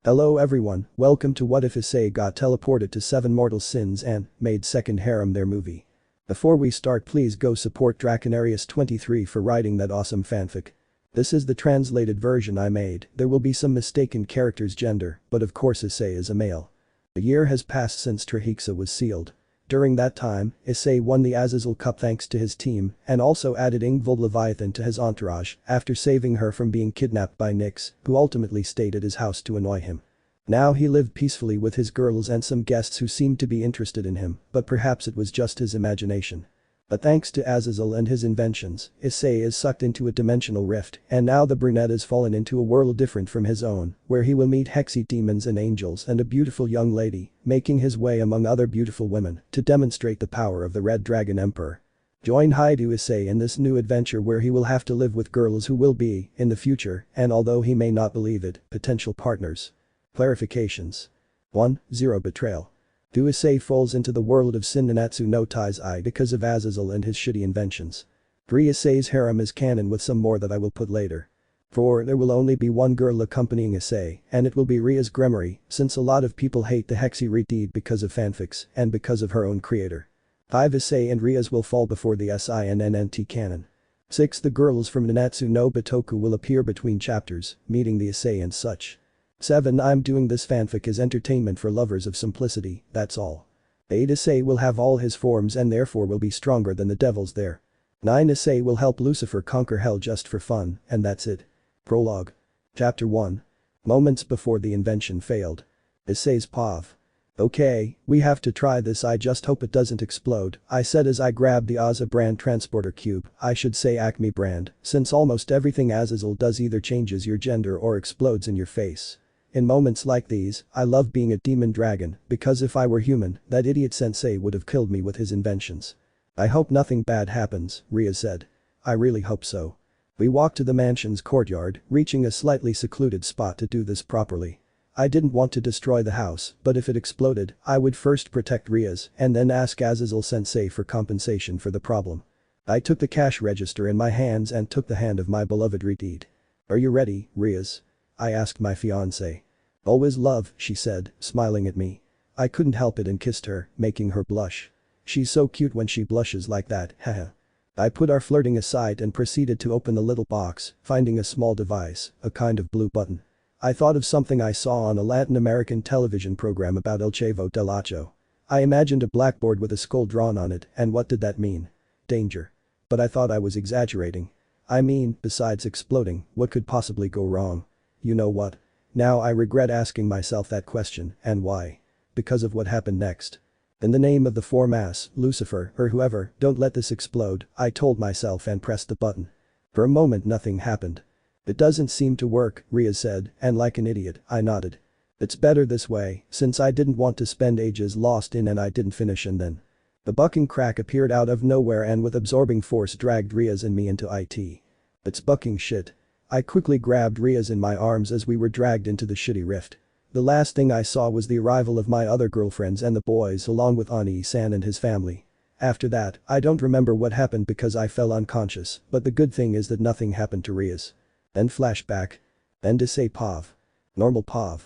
Hello everyone, welcome to What If Issei got teleported to 7 Mortal Sins and made second Harem their movie. Before we start, please go support Draconarius23 for writing that awesome fanfic. This is the translated version I made. There will be some mistaken character's gender, but of course Issei is a male. A year has passed since Trihexa was sealed. During that time, Issei won the Azazel Cup thanks to his team and also added Ingvild Leviathan to his entourage after saving her from being kidnapped by Nyx, who ultimately stayed at his house to annoy him. Now he lived peacefully with his girls and some guests who seemed to be interested in him, but perhaps it was just his imagination. But thanks to Azazel and his inventions, Issei is sucked into a dimensional rift and now the brunette has fallen into a world different from his own, where he will meet Hexy demons and angels and a beautiful young lady, making his way among other beautiful women to demonstrate the power of the Red Dragon Emperor. Join Hyoudou Issei in this new adventure where he will have to live with girls who will be, in the future, and although he may not believe it, potential partners. Clarifications. 1. Zero betrayal. Issei falls into the world of Sin Nanatsu no Taizai because of Azazel and his shitty inventions. 3. Issei's harem is canon with some more that I will put later. 4. There will only be one girl accompanying Issei, and it will be Rias Gremory, since a lot of people hate the Sekiryuutei because of fanfics and because of her own creator. 5. Issei and Rias will fall before the SINNNT canon. 6. The girls from Nanatsu no Bitoku will appear between chapters, meeting the Issei and such. 7. I'm doing this fanfic as entertainment for lovers of simplicity, that's all. 8. Issei will have all his forms and therefore will be stronger than the devils there. 9. Issei will help Lucifer conquer hell just for fun, and that's it. Prologue. Chapter 1. Moments before the invention failed. Issei's POV. Okay, we have to try this, I just hope it doesn't explode, I said as I grabbed the Aza brand transporter cube, I should say Acme brand, since almost everything Azazel does either changes your gender or explodes in your face. In moments like these, I love being a demon dragon, because if I were human, that idiot sensei would have killed me with his inventions. I hope nothing bad happens, Rias said. I really hope so. We walked to the mansion's courtyard, reaching a slightly secluded spot to do this properly. I didn't want to destroy the house, but if it exploded, I would first protect Rias and then ask Azazel sensei for compensation for the problem. I took the cash register in my hands and took the hand of my beloved Redeed. Are you ready, Rias? I asked my fiancée. Always love, she said, smiling at me. I couldn't help it and kissed her, making her blush. She's so cute when she blushes like that, haha. I put our flirting aside and proceeded to open the little box, finding a small device, a kind of blue button. I thought of something I saw on a Latin American television program about El Chavo del Ocho. I imagined a blackboard with a skull drawn on it, and what did that mean? Danger. But I thought I was exaggerating. I mean, besides exploding, what could possibly go wrong? You know what? Now I regret asking myself that question, and why? Because of what happened next. In the name of the Four-Mass, Lucifer, or whoever, don't let this explode, I told myself and pressed the button. For a moment nothing happened. It doesn't seem to work, Rias said, and like an idiot, I nodded. It's better this way, since I didn't want to spend ages lost in and I didn't finish and then. The bucking crack appeared out of nowhere and with absorbing force dragged Rias and me into it. It's bucking shit. I quickly grabbed Rias in my arms as we were dragged into the shitty rift. The last thing I saw was the arrival of my other girlfriends and the boys along with Ani-san and his family. After that, I don't remember what happened because I fell unconscious, but the good thing is that nothing happened to Rias. Then flashback. Then Issei POV. Normal POV.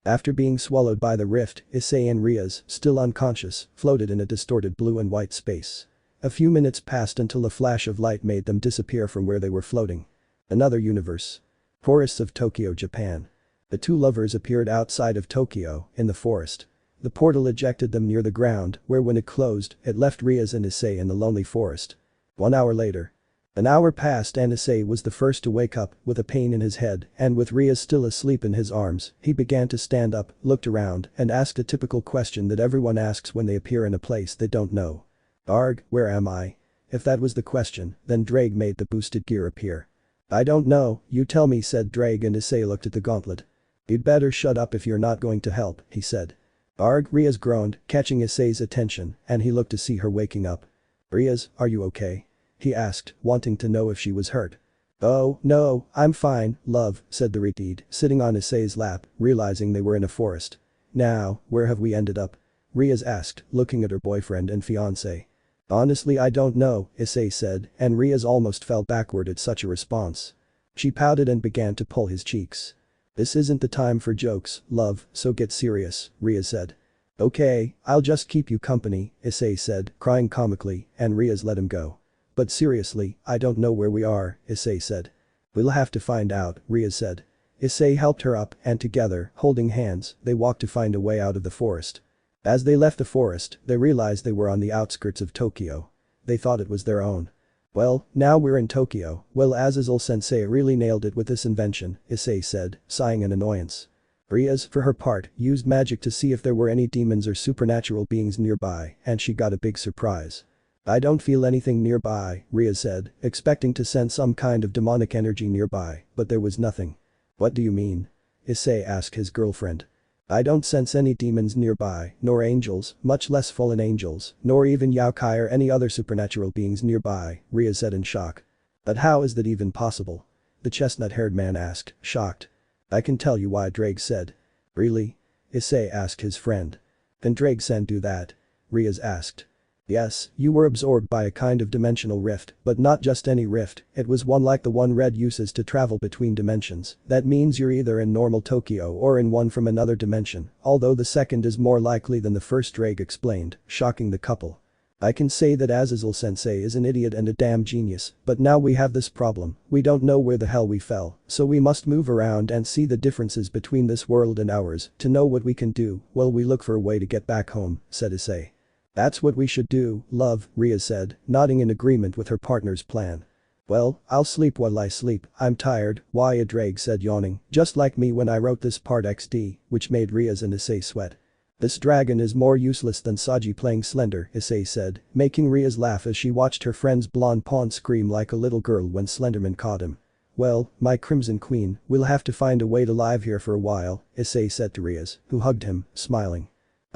After being swallowed by the rift, Issei and Rias, still unconscious, floated in a distorted blue and white space. A few minutes passed until a flash of light made them disappear from where they were floating. Another universe. Forests of Tokyo, Japan. The two lovers appeared outside of Tokyo, in the forest. The portal ejected them near the ground, where when it closed, it left Rias and Issei in the lonely forest. 1 hour later. An hour passed and Issei was the first to wake up, with a pain in his head, and with Rias still asleep in his arms, he began to stand up, looked around, and asked a typical question that everyone asks when they appear in a place they don't know. Arg, where am I? If that was the question, then Drake made the boosted gear appear. I don't know, you tell me, said Drake, and Issei looked at the gauntlet. You'd better shut up if you're not going to help, he said. Arg, Rias groaned, catching Issei's attention, and he looked to see her waking up. Rias, are you okay? He asked, wanting to know if she was hurt. Oh, no, I'm fine, love, said the Redeed, sitting on Issei's lap, realizing they were in a forest. Now, where have we ended up? Rias asked, looking at her boyfriend and fiancé. Honestly, I don't know, Issei said, and Rias almost fell backward at such a response. She pouted and began to pull his cheeks. This isn't the time for jokes, love, so get serious, Rias said. Okay, I'll just keep you company, Issei said, crying comically, and Rias let him go. But seriously, I don't know where we are, Issei said. We'll have to find out, Rias said. Issei helped her up and together, holding hands, they walked to find a way out of the forest. As they left the forest, they realized they were on the outskirts of Tokyo. They thought it was their own. Well, now we're in Tokyo. Well, Azazel-sensei really nailed it with this invention, Issei said, sighing in annoyance. Rias, for her part, used magic to see if there were any demons or supernatural beings nearby, and she got a big surprise. I don't feel anything nearby, Rias said, expecting to sense some kind of demonic energy nearby, but there was nothing. What do you mean? Issei asked his girlfriend. I don't sense any demons nearby, nor angels, much less fallen angels, nor even yokai or any other supernatural beings nearby, Rias said in shock. But how is that even possible? The chestnut-haired man asked, shocked. I can tell you why, Drake said. Really? Issei asked his friend. Can Drake-san do that? Rias asked. Yes, you were absorbed by a kind of dimensional rift, but not just any rift, it was one like the one Red uses to travel between dimensions. That means you're either in normal Tokyo or in one from another dimension, although the second is more likely than the first, Drake explained, shocking the couple. I can say that Azazel-sensei is an idiot and a damn genius, but now we have this problem, we don't know where the hell we fell, so we must move around and see the differences between this world and ours to know what we can do while we look for a way to get back home, said Issei. That's what we should do, love, Rias said, nodding in agreement with her partner's plan. Well, I'll sleep while I sleep, I'm tired, why, Drake said, yawning, just like me when I wrote this part XD, which made Rias and Issei sweat. This dragon is more useless than Saji playing Slender, Issei said, making Rias laugh as she watched her friend's blonde pawn scream like a little girl when Slenderman caught him. Well, my Crimson Queen, we'll have to find a way to live here for a while, Issei said to Rias, who hugged him, smiling.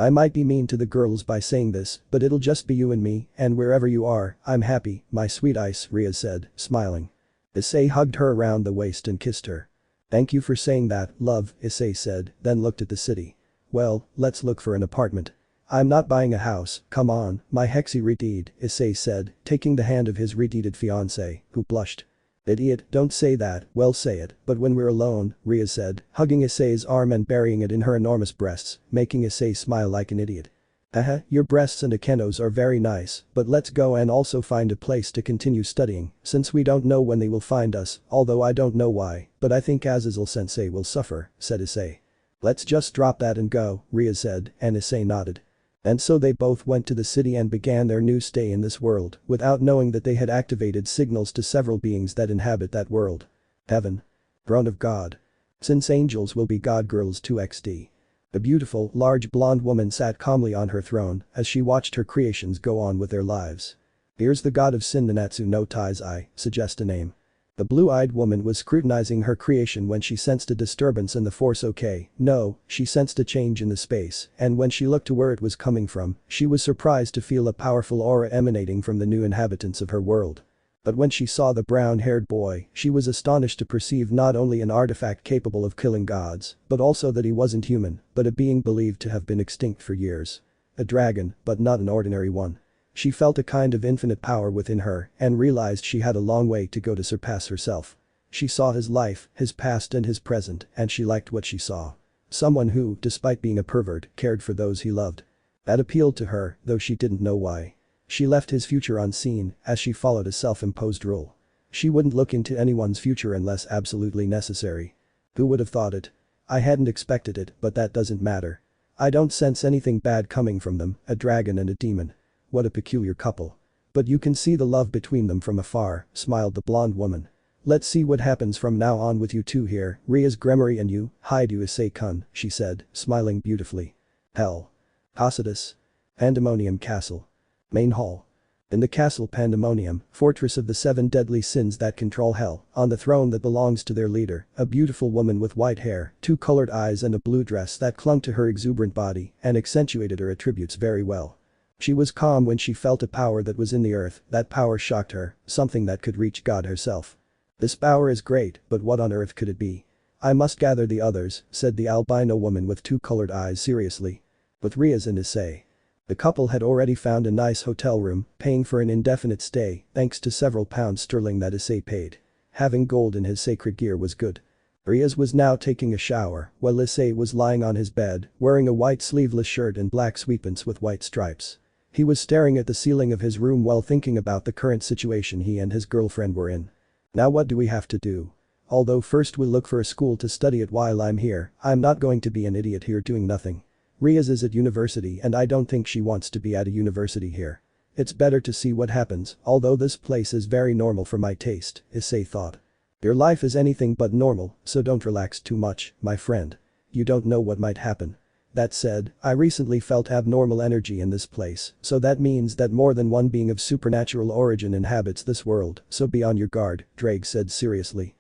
I might be mean to the girls by saying this, but it'll just be you and me, and wherever you are, I'm happy, my sweet ice, Rias said, smiling. Issei hugged her around the waist and kissed her. Thank you for saying that, love, Issei said, then looked at the city. Well, let's look for an apartment. I'm not buying a house, come on, my Hexy Redeed, Issei said, taking the hand of his redeeded fiancé, who blushed. Idiot, don't say that, well say it, but when we're alone, Rias said, hugging Issei's arm and burying it in her enormous breasts, making Issei smile like an idiot. Your breasts and Akenos are very nice, but let's go and also find a place to continue studying, since we don't know when they will find us, although I don't know why, but I think Azazel-sensei will suffer, said Issei. Let's just drop that and go, Rias said, and Issei nodded. And so they both went to the city and began their new stay in this world, without knowing that they had activated signals to several beings that inhabit that world. Heaven. Throne of God. Since angels will be god girls too XD. A beautiful, large blonde woman sat calmly on her throne as she watched her creations go on with their lives. Here's the god of sin, Nanatsu no Taizai, suggest a name. The blue-eyed woman was scrutinizing her creation when she sensed a disturbance in the force. Okay, no, she sensed a change in the space, and when she looked to where it was coming from, she was surprised to feel a powerful aura emanating from the new inhabitants of her world. But when she saw the brown-haired boy, she was astonished to perceive not only an artifact capable of killing gods, but also that he wasn't human, but a being believed to have been extinct for years. A dragon, but not an ordinary one. She felt a kind of infinite power within her and realized she had a long way to go to surpass herself. She saw his life, his past and his present, and she liked what she saw. Someone who, despite being a pervert, cared for those he loved. That appealed to her, though she didn't know why. She left his future unseen as she followed a self-imposed rule. She wouldn't look into anyone's future unless absolutely necessary. Who would have thought it? I hadn't expected it, but that doesn't matter. I don't sense anything bad coming from them, a dragon and a demon. What a peculiar couple. But you can see the love between them from afar, smiled the blonde woman. Let's see what happens from now on with you two here, Rias, Gremory and you, Hyoudou, Issei-kun, she said, smiling beautifully. Hell. Tacitus. Pandemonium Castle. Main Hall. In the castle Pandemonium, fortress of the 7 deadly sins that control hell, on the throne that belongs to their leader, a beautiful woman with white hair, 2 colored eyes and a blue dress that clung to her exuberant body and accentuated her attributes very well. She was calm when she felt a power that was in the earth, that power shocked her, something that could reach God herself. This power is great, but what on earth could it be? I must gather the others, said the albino woman with 2 colored eyes seriously. With Rias and Issei. The couple had already found a nice hotel room, paying for an indefinite stay thanks to several pounds sterling that Issei paid. Having gold in his sacred gear was good. Rias was now taking a shower, while Issei was lying on his bed, wearing a white sleeveless shirt and black sweatpants with white stripes. He was staring at the ceiling of his room while thinking about the current situation he and his girlfriend were in. Now what do we have to do? Although first we'll look for a school to study at while I'm here, I'm not going to be an idiot here doing nothing. Rias is at university and I don't think she wants to be at a university here. It's better to see what happens, although this place is very normal for my taste, Issei thought. Your life is anything but normal, so don't relax too much, my friend. You don't know what might happen. That said, I recently felt abnormal energy in this place, so that means that more than one being of supernatural origin inhabits this world, so be on your guard, Drake said seriously.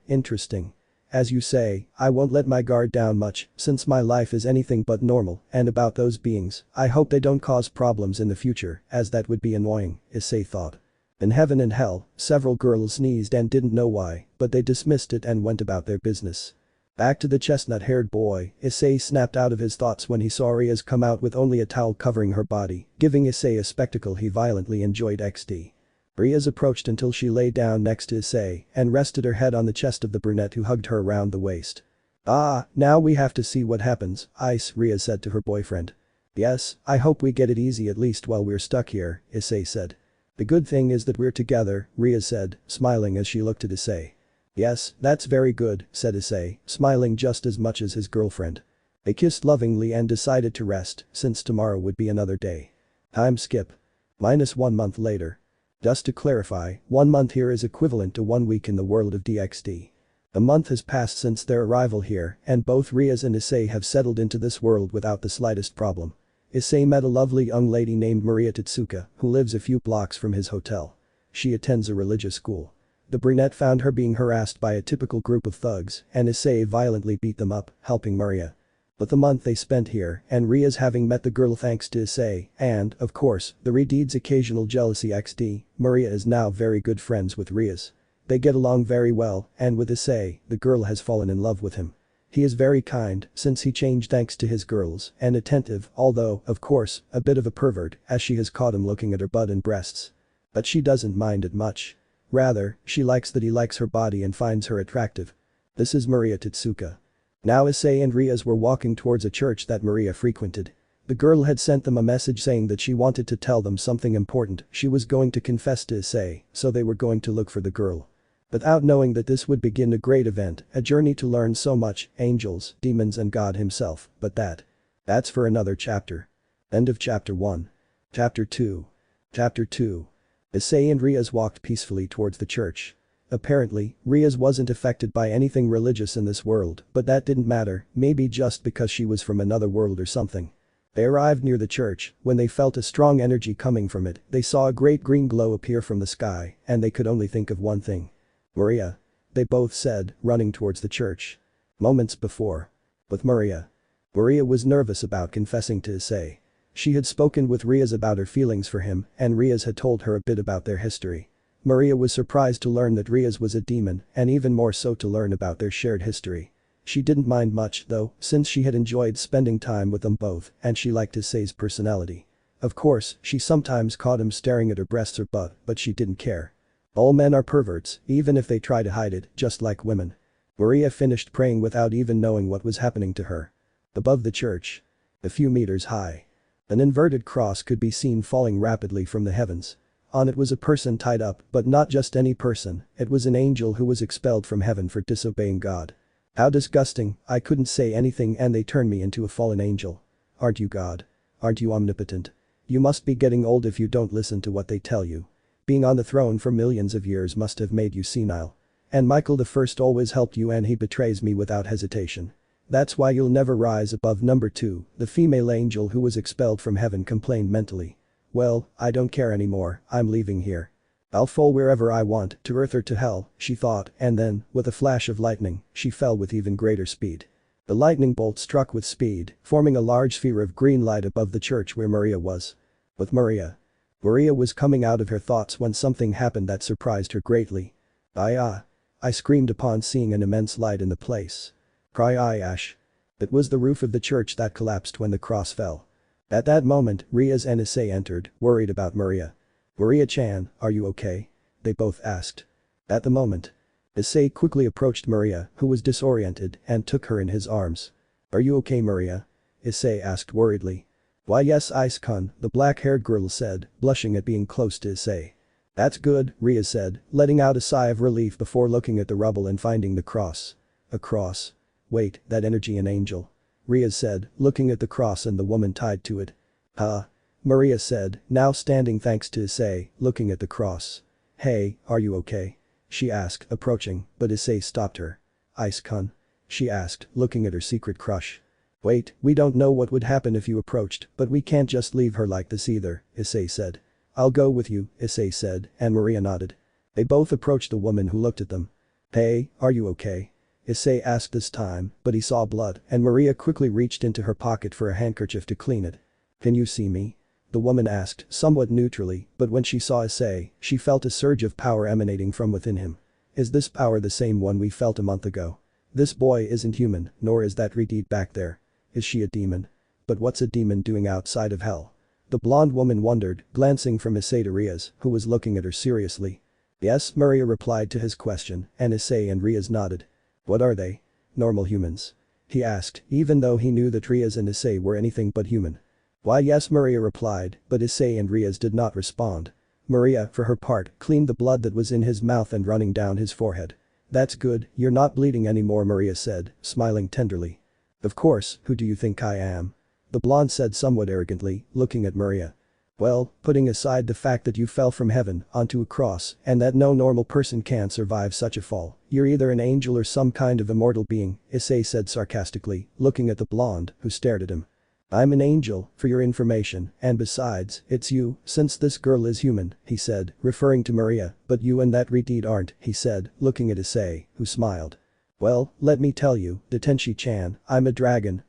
Interesting. As you say, I won't let my guard down much, since my life is anything but normal, and about those beings, I hope they don't cause problems in the future, as that would be annoying, Issei thought. In heaven and hell, several girls sneezed and didn't know why, but they dismissed it and went about their business. Back to the chestnut-haired boy, Issei snapped out of his thoughts when he saw Rias come out with only a towel covering her body, giving Issei a spectacle he violently enjoyed. Rias approached until she lay down next to Issei and rested her head on the chest of the brunette who hugged her around the waist. Now we have to see what happens, Rias said to her boyfriend. Yes, I hope we get it easy at least while we're stuck here, Issei said. The good thing is that we're together, Rias said, smiling as she looked at Issei. Yes, that's very good, said Issei, smiling just as much as his girlfriend. They kissed lovingly and decided to rest, since tomorrow would be another day. Time skip. -1 month later. Just to clarify, 1 month here is equivalent to 1 week in the world of DxD. A month has passed since their arrival here, and both Rias and Issei have settled into this world without the slightest problem. Issei met a lovely young lady named Maria Tetsuka, who lives a few blocks from his hotel. She attends a religious school. The brunette found her being harassed by a typical group of thugs, and Issei violently beat them up, helping Maria. But the month they spent here, and Rias having met the girl thanks to Issei, and, of course, the Redeed's occasional jealousy Maria is now very good friends with Rias. They get along very well, and with Issei, the girl has fallen in love with him. He is very kind, since he changed thanks to his girls, and attentive, although, of course, a bit of a pervert, as she has caught him looking at her butt and breasts. But she doesn't mind it much. Rather, she likes that he likes her body and finds her attractive. This is Maria Tetsuka. Now Issei and Rias were walking towards a church that Maria frequented. The girl had sent them a message saying that she wanted to tell them something important. She was going to confess to Issei, so they were going to look for the girl. Without knowing that this would begin a great event, a journey to learn so much, angels, demons and God himself, but that's for another chapter. End of chapter 1. Chapter 2. Chapter 2. Issei and Rias walked peacefully towards the church. Apparently, Rias wasn't affected by anything religious in this world, but that didn't matter, maybe just because she was from another world or something. They arrived near the church. When they felt a strong energy coming from it, they saw a great green glow appear from the sky, and they could only think of one thing. Maria. They both said, running towards the church. Moments before. With Maria. Maria was nervous about confessing to Issei. She had spoken with Rias about her feelings for him, and Rias had told her a bit about their history. Maria was surprised to learn that Rias was a demon, and even more so to learn about their shared history. She didn't mind much though, since she had enjoyed spending time with them both, and she liked Issei's personality. Of course, she sometimes caught him staring at her breasts or butt, but she didn't care. All men are perverts, even if they try to hide it, just like women. Maria finished praying without even knowing what was happening to her. Above the church. A few meters high. An inverted cross could be seen falling rapidly from the heavens. On it was a person tied up, but not just any person, it was an angel who was expelled from heaven for disobeying God. How disgusting, I couldn't say anything and they turned me into a fallen angel. Aren't you God? Aren't you omnipotent? You must be getting old if you don't listen to what they tell you. Being on the throne for millions of years must have made you senile. And Michael I always helped you and he betrays me without hesitation. That's why you'll never rise above number 2, the female angel who was expelled from heaven complained mentally. Well, I don't care anymore, I'm leaving here. I'll fall wherever I want, to earth or to hell, she thought, and then, with a flash of lightning, she fell with even greater speed. The lightning bolt struck with speed, forming a large sphere of green light above the church where Maria was. With Maria. Maria was coming out of her thoughts when something happened that surprised her greatly. I screamed upon seeing an immense light in the place. Ash. It was the roof of the church that collapsed when the cross fell. At that moment, Rias and Issei entered, worried about Maria. Maria-chan, are you okay? They both asked. At the moment. Issei quickly approached Maria, who was disoriented, and took her in his arms. "Are you okay, Maria?" Issei asked worriedly. "Why yes, Ice-kun," the black-haired girl said, blushing at being close to Issei. "That's good," Rias said, letting out a sigh of relief before looking at the rubble and finding the cross. "A cross? Wait, that energy an angel?" Rias said, looking at the cross and the woman tied to it. "Huh?" Maria said, now standing thanks to Issei, looking at the cross. "Hey, are you okay?" she asked, approaching, but Issei stopped her. "Ice-kun?" she asked, looking at her secret crush. "Wait, we don't know what would happen if you approached, but we can't just leave her like this either," Issei said. "I'll go with you," Issei said, and Maria nodded. They both approached the woman who looked at them. "Hey, are you okay?" Issei asked this time, but he saw blood, and Maria quickly reached into her pocket for a handkerchief to clean it. "Can you see me?" the woman asked, somewhat neutrally, but when she saw Issei, she felt a surge of power emanating from within him. "Is this power the same one we felt a month ago? This boy isn't human, nor is that Redeed back there. Is she a demon? But what's a demon doing outside of hell?" The blonde woman wondered, glancing from Issei to Rias, who was looking at her seriously. "Yes," Maria replied to his question, and Issei and Rias nodded. "What are they? Normal humans?" he asked, even though he knew that Rias and Issei were anything but human. "Why yes," Maria replied, but Issei and Rias did not respond. Maria, for her part, cleaned the blood that was in his mouth and running down his forehead. "That's good, you're not bleeding anymore," Maria said, smiling tenderly. "Of course, who do you think I am?" the blonde said somewhat arrogantly, looking at Maria. "Well, putting aside the fact that you fell from heaven onto a cross and that no normal person can survive such a fall, you're either an angel or some kind of immortal being," Issei said sarcastically, looking at the blonde, who stared at him. "I'm an angel, for your information, and besides, it's you, since this girl is human," he said, referring to Maria, "but you and that Redeed aren't," he said, looking at Issei, who smiled. "Well, let me tell you, Detenshi-chan, I'm a dragon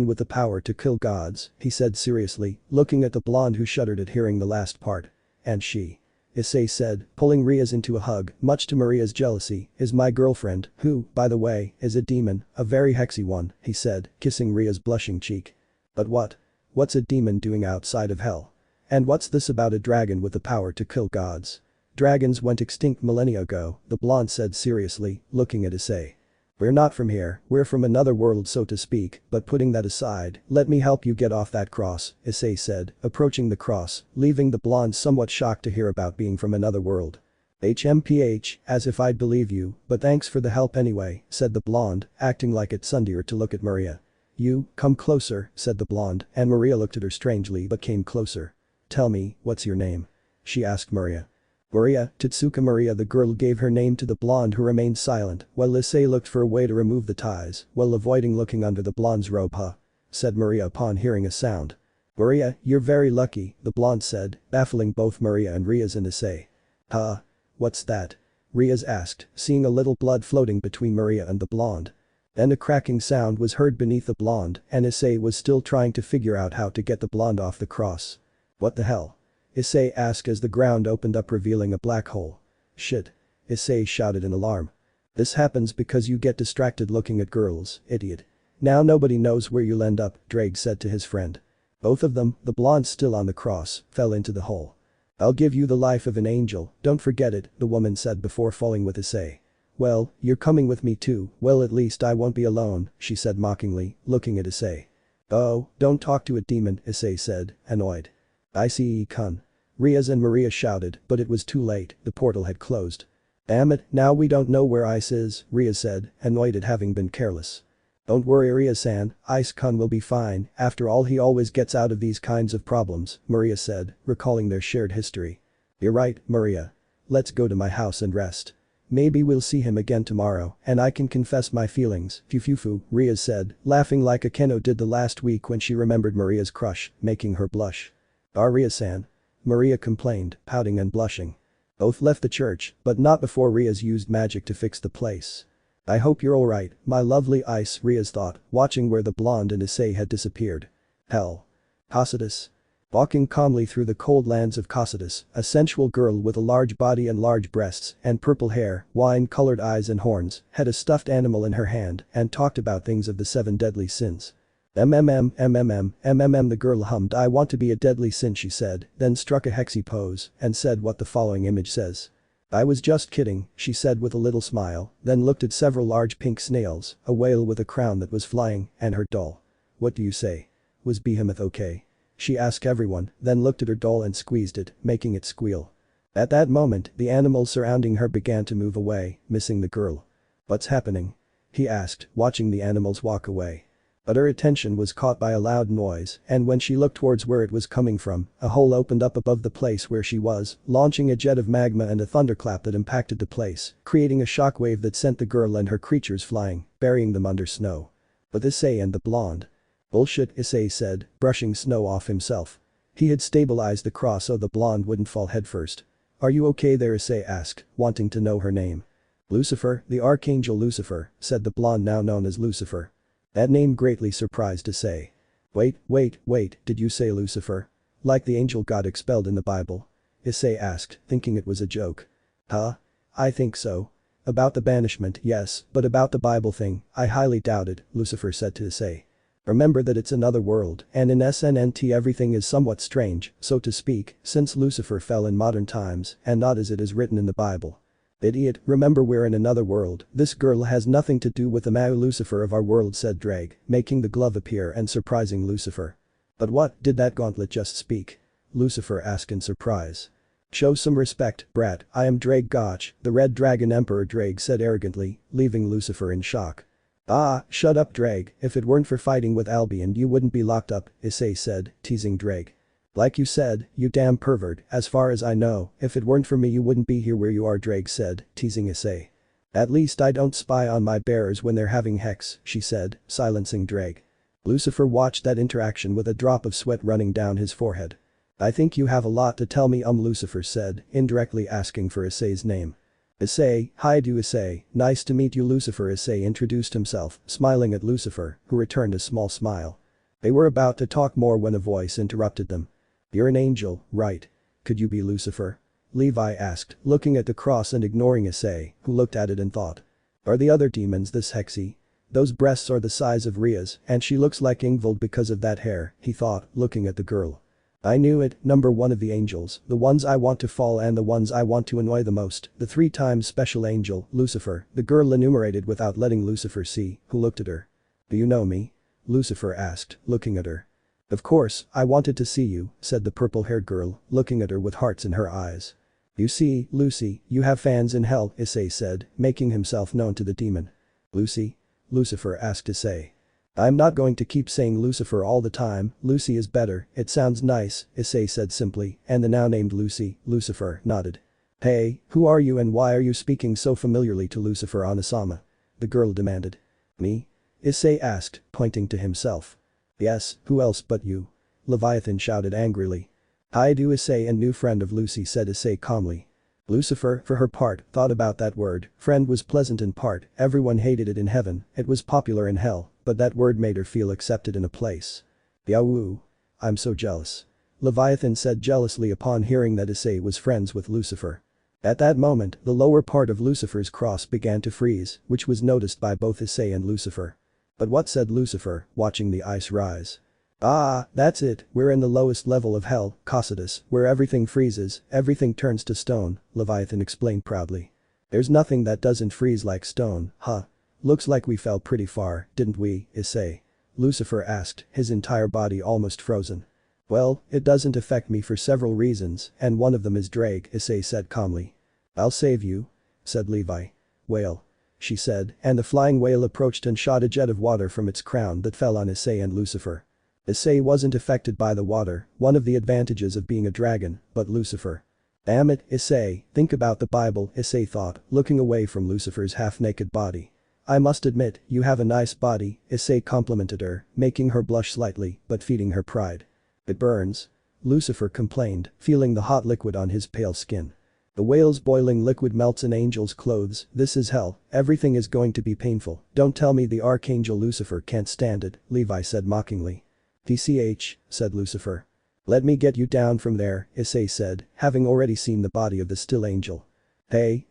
with the power to kill gods," he said seriously, looking at the blonde who shuddered at hearing the last part. "And she," Issei said, pulling Rias into a hug, much to Maria's jealousy, "is my girlfriend, who, by the way, is a demon, a very hexy one," he said, kissing Ria's blushing cheek. "But what's a demon doing outside of hell? And what's this about a dragon with the power to kill gods? Dragons went extinct millennia ago," the blonde said seriously, looking at Issei. "We're not from here, we're from another world so to speak, but putting that aside, let me help you get off that cross," Issei said, approaching the cross, leaving the blonde somewhat shocked to hear about being from another world. "HMPH, as if I'd believe you, but thanks for the help anyway," said the blonde, acting like it sundered her to look at Maria. "You, come closer," said the blonde, and Maria looked at her strangely but came closer. "Tell me, what's your name?" she asked Maria. "Maria, Totsuka." Maria the girl gave her name to the blonde who remained silent while Issei looked for a way to remove the ties while avoiding looking under the blonde's robe. "Huh?" said Maria upon hearing a sound. "Maria, you're very lucky," the blonde said, baffling both Maria and Rias and Issei. "Huh? What's that?" Rias asked, seeing a little blood floating between Maria and the blonde. Then a cracking sound was heard beneath the blonde, and Issei was still trying to figure out how to get the blonde off the cross. "What the hell?" Issei asked as the ground opened up revealing a black hole. "Shit!" Issei shouted in alarm. "This happens because you get distracted looking at girls, idiot. Now nobody knows where you'll end up," Drake said to his friend. Both of them, the blonde still on the cross, fell into the hole. "I'll give you the life of an angel, don't forget it," the woman said before falling with Issei. "Well, you're coming with me too, well at least I won't be alone," she said mockingly, looking at Issei. "Oh, don't talk to a demon," Issei said, annoyed. "Issei-kun." Rias and Maria shouted, but it was too late, the portal had closed. "Damn it, now we don't know where Ice is," Rias said, annoyed at having been careless. "Don't worry Rias-san, Ice-kun will be fine, after all he always gets out of these kinds of problems," Maria said, recalling their shared history. "You're right, Maria. Let's go to my house and rest. Maybe we'll see him again tomorrow, and I can confess my feelings, fufufu," Rias said, laughing like a Keno did the last week when she remembered Maria's crush, making her blush. "Rias-san," Maria complained, pouting and blushing. Both left the church, but not before Rias used magic to fix the place. "I hope you're alright, my lovely Ice," Rias thought, watching where the blonde and Issei had disappeared. Hell. Cocytus. Walking calmly through the cold lands of Cocytus, a sensual girl with a large body and large breasts and purple hair, wine-colored eyes and horns, had a stuffed animal in her hand and talked about things of the 7 deadly sins. The girl hummed, "I want to be a deadly sin," she said, then struck a hexy pose and said what the following image says. I was just kidding, she said with a little smile, then looked at several large pink snails, a whale with a crown that was flying, and her doll. What do you say? Was Behemoth okay? She asked everyone, then looked at her doll and squeezed it, making it squeal. At that moment, the animals surrounding her began to move away, missing the girl. What's happening? He asked, watching the animals walk away. But her attention was caught by a loud noise, and when she looked towards where it was coming from, a hole opened up above the place where she was, launching a jet of magma and a thunderclap that impacted the place, creating a shockwave that sent the girl and her creatures flying, burying them under snow. But Issei and the blonde. Bullshit, Issei said, brushing snow off himself. He had stabilized the cross so the blonde wouldn't fall headfirst. Are you okay there, Issei asked, wanting to know her name. Lucifer, the Archangel Lucifer, said the blonde now known as Lucifer. That name greatly surprised Issei. Wait, did you say Lucifer? Like the angel god expelled in the Bible? Issei asked, thinking it was a joke. Huh? I think so. About the banishment, yes, but about the Bible thing, I highly doubt it, Lucifer said to Issei. Remember that it's another world, and in SNNT everything is somewhat strange, so to speak, since Lucifer fell in modern times, and not as it is written in the Bible. Idiot, remember we're in another world, this girl has nothing to do with the Mao Lucifer of our world, said Drake, making the glove appear and surprising Lucifer. But what, did that gauntlet just speak? Lucifer asked in surprise. Show some respect, brat, I am Drake Gotch, the Red Dragon Emperor, Drake said arrogantly, leaving Lucifer in shock. Ah, shut up Drake, if it weren't for fighting with Albion you wouldn't be locked up, Issei said, teasing Drake. Like you said, you damn pervert, as far as I know, if it weren't for me you wouldn't be here where you are, Drake said, teasing Issei. At least I don't spy on my bearers when they're having hex, she said, silencing Drake. Lucifer watched that interaction with a drop of sweat running down his forehead. I think you have a lot to tell me, Lucifer said, indirectly asking for Issei's name. Issei, hi to Issei, nice to meet you Lucifer, Issei introduced himself, smiling at Lucifer, who returned a small smile. They were about to talk more when a voice interrupted them. You're an angel, right? Could you be Lucifer? Levi asked, looking at the cross and ignoring Issei, who looked at it and thought. Are the other demons this hexy? Those breasts are the size of Rias, and she looks like Ingvild because of that hair, he thought, looking at the girl. I knew it, number one of the angels, the ones I want to fall and the ones I want to annoy the most, the 3 times special angel, Lucifer, the girl enumerated without letting Lucifer see, who looked at her. Do you know me? Lucifer asked, looking at her. Of course, I wanted to see you, said the purple-haired girl, looking at her with hearts in her eyes. You see, Lucy, you have fans in hell, Issei said, making himself known to the demon. Lucy? Lucifer asked Issei. I'm not going to keep saying Lucifer all the time, Lucy is better, it sounds nice, Issei said simply, and the now named Lucy, Lucifer, nodded. Hey, who are you and why are you speaking so familiarly to Lucifer Onasama? The girl demanded. Me? Issei asked, pointing to himself. Yes, who else but you? Leviathan shouted angrily. Hi to Issei and new friend of Lucy, said Issei calmly. Lucifer, for her part, thought about that word, friend was pleasant in part, everyone hated it in heaven, it was popular in hell, but that word made her feel accepted in a place. Yahoo! I'm so jealous. Leviathan said jealously upon hearing that Issei was friends with Lucifer. At that moment, the lower part of Lucifer's cross began to freeze, which was noticed by both Issei and Lucifer. But what said Lucifer, watching the ice rise? Ah, that's it, we're in the lowest level of hell, Cocytus, where everything freezes, everything turns to stone, Leviathan explained proudly. There's nothing that doesn't freeze like stone, huh? Looks like we fell pretty far, didn't we, Issei? Lucifer asked, his entire body almost frozen. Well, it doesn't affect me for several reasons, and one of them is Drake, Issei said calmly. I'll save you, said Levi. Whale. She said, and the flying whale approached and shot a jet of water from its crown that fell on Issei and Lucifer. Issei wasn't affected by the water, one of the advantages of being a dragon, but Lucifer. Damn it, Issei, think about the Bible, Issei thought, looking away from Lucifer's half-naked body. I must admit, you have a nice body, Issei complimented her, making her blush slightly, but feeding her pride. It burns. Lucifer complained, feeling the hot liquid on his pale skin. The whale's boiling liquid melts an angel's clothes, this is hell, everything is going to be painful, don't tell me the Archangel Lucifer can't stand it, Levi said mockingly. TCH, said Lucifer. Let me get you down from there, Issei said, having already seen the body of the still angel. Hey,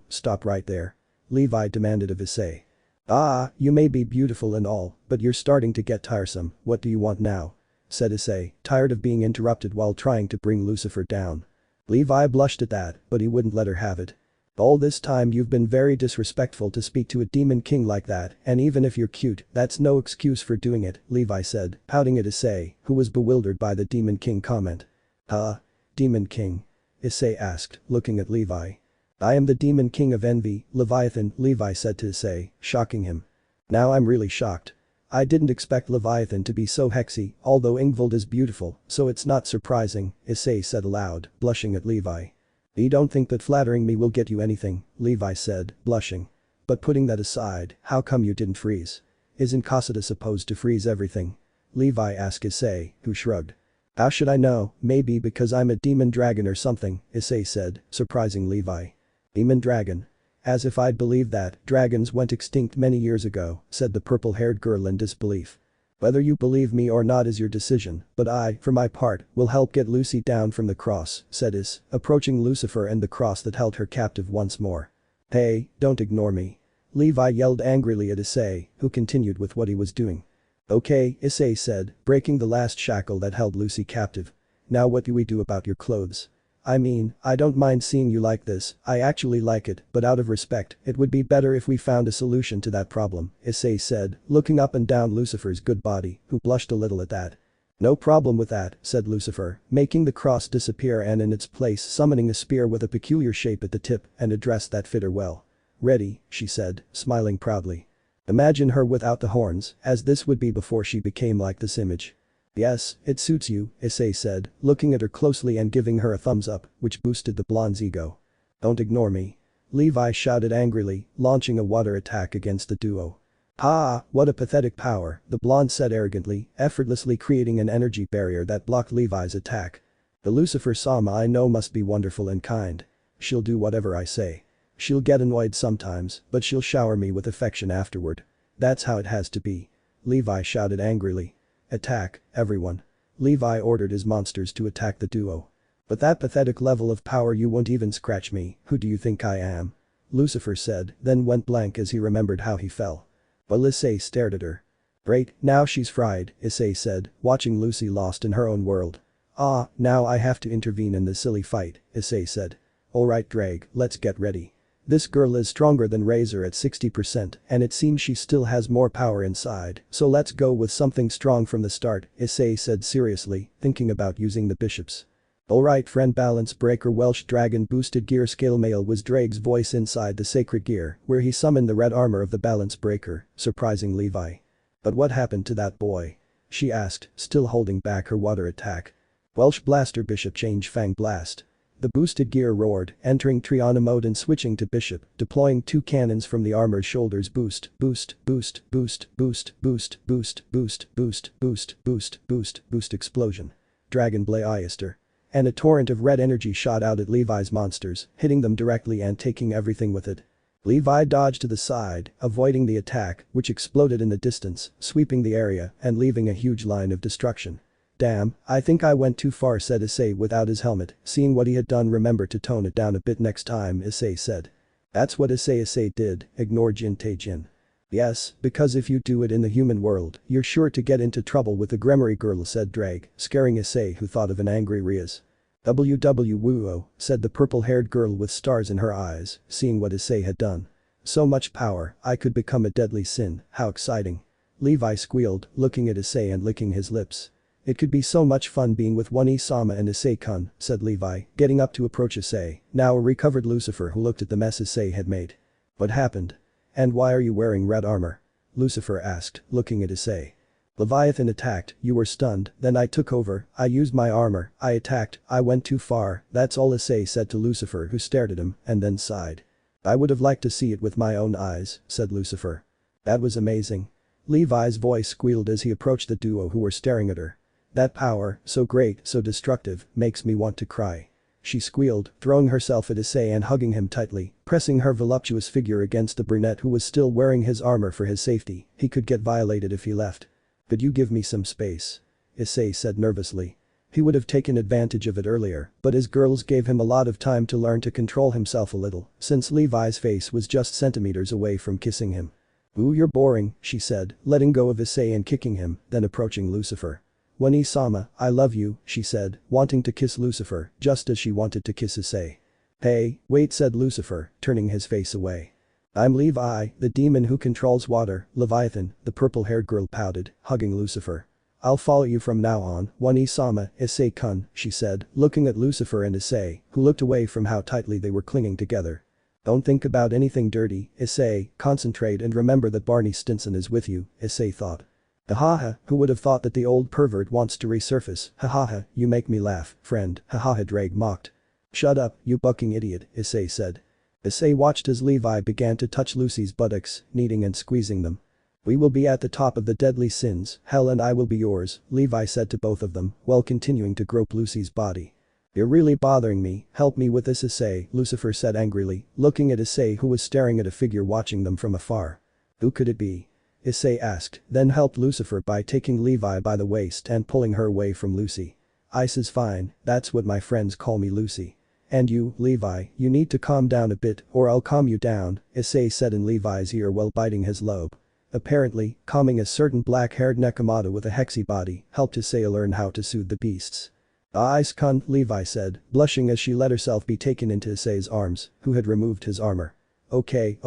stop right there. Levi demanded of Issei. Ah, you may be beautiful and all, but you're starting to get tiresome, what do you want now? Said Issei, tired of being interrupted while trying to bring Lucifer down. Levi blushed at that, but he wouldn't let her have it. All this time you've been very disrespectful to speak to a demon king like that, and even if you're cute, that's no excuse for doing it, Levi said, pouting at Issei, who was bewildered by the demon king comment. Huh? Demon king? Issei asked, looking at Levi. I am the demon king of envy, Leviathan, Levi said to Issei, shocking him. Now I'm really shocked. I didn't expect Leviathan to be so hexy, although Ingvald is beautiful, so it's not surprising, Issei said aloud, blushing at Levi. You don't think that flattering me will get you anything, Levi said, blushing. But putting that aside, how come you didn't freeze? Isn't Kasada supposed to freeze everything? Levi asked Issei, who shrugged. How should I know, maybe because I'm a demon dragon or something, Issei said, surprising Levi. Demon dragon? As if I'd believe that, dragons went extinct many years ago, said the purple-haired girl in disbelief. Whether you believe me or not is your decision, but I, for my part, will help get Lucy down from the cross, said Is, approaching Lucifer and the cross that held her captive once more. Hey, don't ignore me. Levi yelled angrily at Issei, who continued with what he was doing. Okay, Issei said, breaking the last shackle that held Lucy captive. Now what do we do about your clothes? I mean, I don't mind seeing you like this, I actually like it, but out of respect, it would be better if we found a solution to that problem, Issei said, looking up and down Lucifer's good body, who blushed a little at that. No problem with that, said Lucifer, making the cross disappear and in its place summoning a spear with a peculiar shape at the tip and a dress that fit her well. Ready, she said, smiling proudly. Imagine her without the horns, as this would be before she became like this image. Yes, it suits you, Issei said, looking at her closely and giving her a thumbs up, which boosted the blonde's ego. Don't ignore me. Levi shouted angrily, launching a water attack against the duo. Ha, what a pathetic power, the blonde said arrogantly, effortlessly creating an energy barrier that blocked Levi's attack. The Lucifer-sama I know must be wonderful and kind. She'll do whatever I say. She'll get annoyed sometimes, but she'll shower me with affection afterward. That's how it has to be. Levi shouted angrily. Attack, everyone. Levi ordered his monsters to attack the duo. But that pathetic level of power you won't even scratch me, who do you think I am? Lucifer said, then went blank as he remembered how he fell. But Issei stared at her. Great, now she's fried, Issei said, watching Lucy lost in her own world. Ah, now I have to intervene in this silly fight, Issei said. Alright Drag, let's get ready. This girl is stronger than Razor at 60% and it seems she still has more power inside, so let's go with something strong from the start, Issei said seriously, thinking about using the bishops. Alright friend balance breaker Welsh dragon boosted gear scale male was Drake's voice inside the sacred gear, where he summoned the red armor of the balance breaker, surprising Levi. But what happened to that boy? She asked, still holding back her water attack. Welsh blaster bishop change fang blast. The boosted gear roared, entering Triana mode and switching to bishop, deploying two cannons from the armor's shoulders boost, boost, boost, boost, boost, boost, boost, boost, boost, boost, boost, boost, boost explosion. Dragon Blaster. And a torrent of red energy shot out at Levi's monsters, hitting them directly and taking everything with it. Levi dodged to the side, avoiding the attack, which exploded in the distance, sweeping the area and leaving a huge line of destruction. Damn, I think I went too far said Issei without his helmet, seeing what he had done remember to tone it down a bit next time Issei said. That's what Issei did, ignore Jin Taijin. Yes, because if you do it in the human world, you're sure to get into trouble with the Gremory girl said Drag, scaring Issei who thought of an angry Rias. WWWO, said the purple-haired girl with stars in her eyes, seeing what Issei had done. So much power, I could become a deadly sin, how exciting. Levi squealed, looking at Issei and licking his lips. It could be so much fun being with one Isama and Issei-kun, said Levi, getting up to approach Issei, now a recovered Lucifer who looked at the mess Issei had made. What happened? And why are you wearing red armor? Lucifer asked, looking at Issei. Leviathan attacked, you were stunned, then I took over, I used my armor, I attacked, I went too far, that's all Issei said to Lucifer who stared at him and then sighed. I would have liked to see it with my own eyes, said Lucifer. That was amazing. Levi's voice squealed as he approached the duo who were staring at her. That power, so great, so destructive, makes me want to cry. She squealed, throwing herself at Issei and hugging him tightly, pressing her voluptuous figure against the brunette who was still wearing his armor for his safety, he could get violated if he left. Could you give me some space? Issei said nervously. He would have taken advantage of it earlier, but his girls gave him a lot of time to learn to control himself a little, since Levi's face was just centimeters away from kissing him. Ooh, you're boring, she said, letting go of Issei and kicking him, then approaching Lucifer. One-sama, I love you, she said, wanting to kiss Lucifer, just as she wanted to kiss Issei. Hey, wait, said Lucifer, turning his face away. I'm Levi, the demon who controls water, Leviathan, the purple-haired girl pouted, hugging Lucifer. I'll follow you from now on, One-sama, Issei-kun, she said, looking at Lucifer and Issei, who looked away from how tightly they were clinging together. Don't think about anything dirty, Issei, concentrate and remember that Barney Stinson is with you, Issei thought. Hahaha, who would have thought that the old pervert wants to resurface, hahaha, you make me laugh, friend, hahaha Drake mocked. Shut up, you bucking idiot, Issei said. Issei watched as Levi began to touch Lucy's buttocks, kneading and squeezing them. We will be at the top of the deadly sins, hell and I will be yours, Levi said to both of them, while continuing to grope Lucy's body. You're really bothering me, help me with this Issei, Lucifer said angrily, looking at Issei who was staring at a figure watching them from afar. Who could it be? Issei asked, then helped Lucifer by taking Levi by the waist and pulling her away from Lucy. Ice is fine, that's what my friends call me Lucy. And you, Levi, you need to calm down a bit or I'll calm you down, Issei said in Levi's ear while biting his lobe. Apparently, calming a certain black-haired Nekomata with a hexy body helped Issei learn how to soothe the beasts. Ice-kun, Levi said, blushing as she let herself be taken into Issei's arms, who had removed his armor. Okay,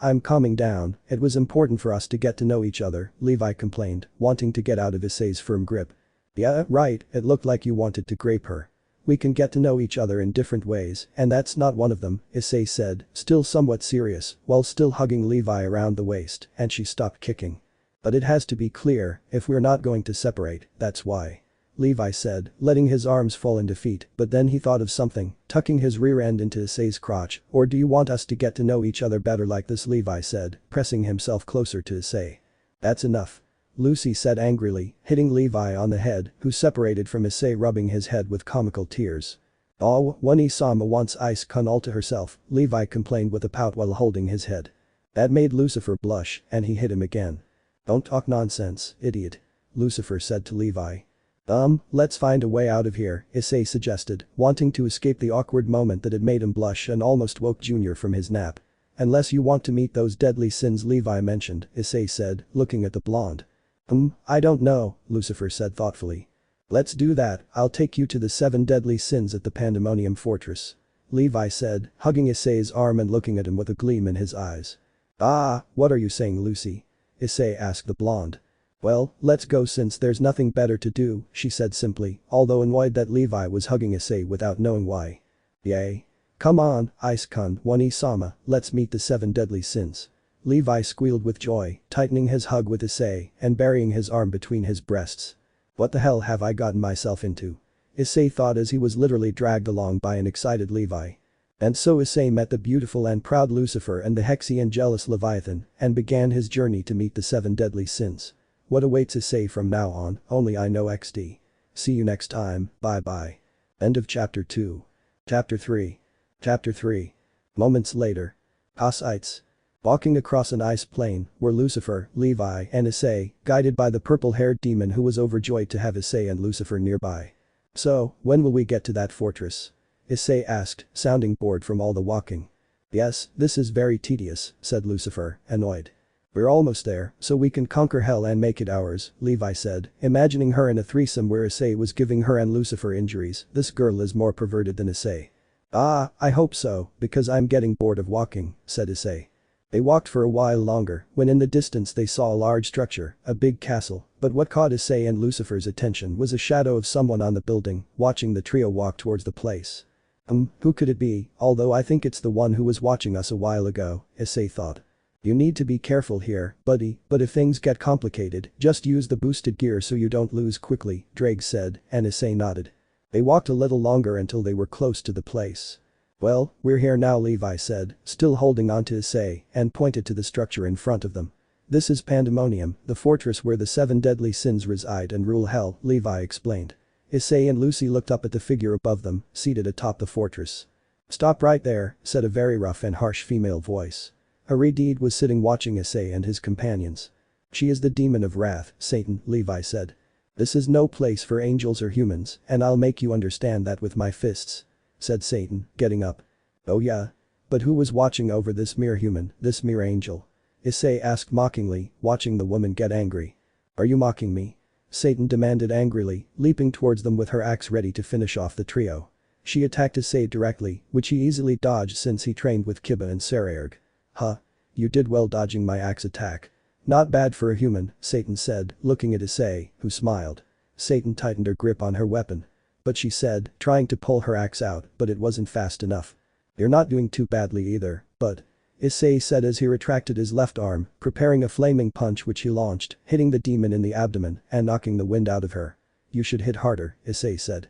I'm calming down, it was important for us to get to know each other, Levi complained, wanting to get out of Issei's firm grip. Yeah, right, it looked like you wanted to grape her. We can get to know each other in different ways, and that's not one of them, Issei said, still somewhat serious, while still hugging Levi around the waist, and she stopped kicking. But it has to be clear, if we're not going to separate, that's why. Levi said, letting his arms fall in defeat, but then he thought of something, tucking his rear end into Issei's crotch, or do you want us to get to know each other better like this, Levi said, pressing himself closer to Issei. That's enough. Lucy said angrily, hitting Levi on the head, who separated from Issei rubbing his head with comical tears. Oh, One-sama wants Ice-kun all to herself, Levi complained with a pout while holding his head. That made Lucifer blush, and he hit him again. Don't talk nonsense, idiot. Lucifer said to Levi. Let's find a way out of here, Issei suggested, wanting to escape the awkward moment that had made him blush and almost woke Junior from his nap. Unless you want to meet those deadly sins Levi mentioned, Issei said, looking at the blonde. I don't know, Lucifer said thoughtfully. Let's do that, I'll take you to the 7 deadly sins at the Pandemonium Fortress. Levi said, hugging Issei's arm and looking at him with a gleam in his eyes. What are you saying, Lucy? Issei asked the blonde. Well, let's go since there's nothing better to do, she said simply, although annoyed that Levi was hugging Issei without knowing why. Yay. Come on, Ice-kun, One-sama, let's meet the 7 deadly sins. Levi squealed with joy, tightening his hug with Issei and burying his arm between his breasts. What the hell have I gotten myself into? Issei thought as he was literally dragged along by an excited Levi. And so Issei met the beautiful and proud Lucifer and the hexy and jealous Leviathan and began his journey to meet the 7 deadly sins. What awaits Issei from now on, only I know XD. See you next time, bye bye. End of Chapter 2. Chapter 3. Chapter 3. Moments later. Cossaites. Walking across an ice plain were Lucifer, Levi and Issei, guided by the purple-haired demon who was overjoyed to have Issei and Lucifer nearby. So, when will we get to that fortress? Issei asked, sounding bored from all the walking. Yes, this is very tedious, said Lucifer, annoyed. We're almost there, so we can conquer hell and make it ours, Levi said, imagining her in a threesome where Issei was giving her and Lucifer injuries. This girl is more perverted than Issei. I hope so, because I'm getting bored of walking, said Issei. They walked for a while longer, when in the distance they saw a large structure, a big castle, but what caught Issei and Lucifer's attention was a shadow of someone on the building, watching the trio walk towards the place. Who could it be, although I think it's the one who was watching us a while ago, Issei thought. You need to be careful here, buddy, but if things get complicated, just use the boosted gear so you don't lose quickly, Drake said, and Issei nodded. They walked a little longer until they were close to the place. Well, we're here now, Levi said, still holding on to Issei, and pointed to the structure in front of them. This is Pandemonium, the fortress where the 7 deadly sins reside and rule hell, Levi explained. Issei and Lucy looked up at the figure above them, seated atop the fortress. Stop right there, said a very rough and harsh female voice. Haridid was sitting watching Issei and his companions. She is the demon of wrath, Satan, Levi said. This is no place for angels or humans, and I'll make you understand that with my fists, said Satan, getting up. Oh yeah? But who was watching over this mere human, this mere angel? Issei asked mockingly, watching the woman get angry. Are you mocking me? Satan demanded angrily, leaping towards them with her axe ready to finish off the trio. She attacked Issei directly, which he easily dodged since he trained with Kiba and Sekiryuutei. Huh. You did well dodging my axe attack. Not bad for a human, Satan said, looking at Issei, who smiled. Satan tightened her grip on her weapon. But she said, trying to pull her axe out, but it wasn't fast enough. You're not doing too badly either, but… Issei said as he retracted his left arm, preparing a flaming punch which he launched, hitting the demon in the abdomen and knocking the wind out of her. You should hit harder, Issei said.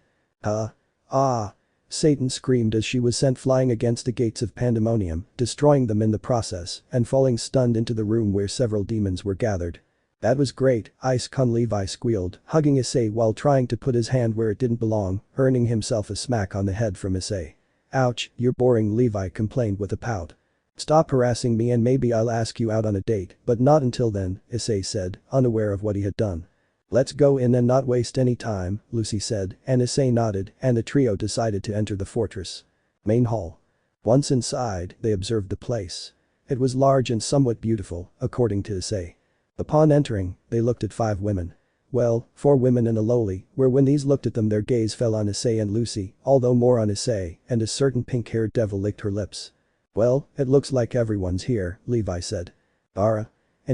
Ah. Satan screamed as she was sent flying against the gates of pandemonium, destroying them in the process and falling stunned into the room where several demons were gathered. That was great, Ice-kun Levi squealed, hugging Issei while trying to put his hand where it didn't belong, earning himself a smack on the head from Issei. Ouch, you're boring, Levi complained with a pout. Stop harassing me and maybe I'll ask you out on a date, but not until then, Issei said, unaware of what he had done. Let's go in and not waste any time, Lucy said, and Issei nodded and the trio decided to enter the fortress. Main hall. Once inside, they observed the place. It was large and somewhat beautiful, according to Issei. Upon entering, they looked at 5 women. Well, 4 women and a lowly, where when these looked at them their gaze fell on Issei and Lucy, although more on Issei, and a certain pink-haired devil licked her lips. Well, it looks like everyone's here, Levi said. An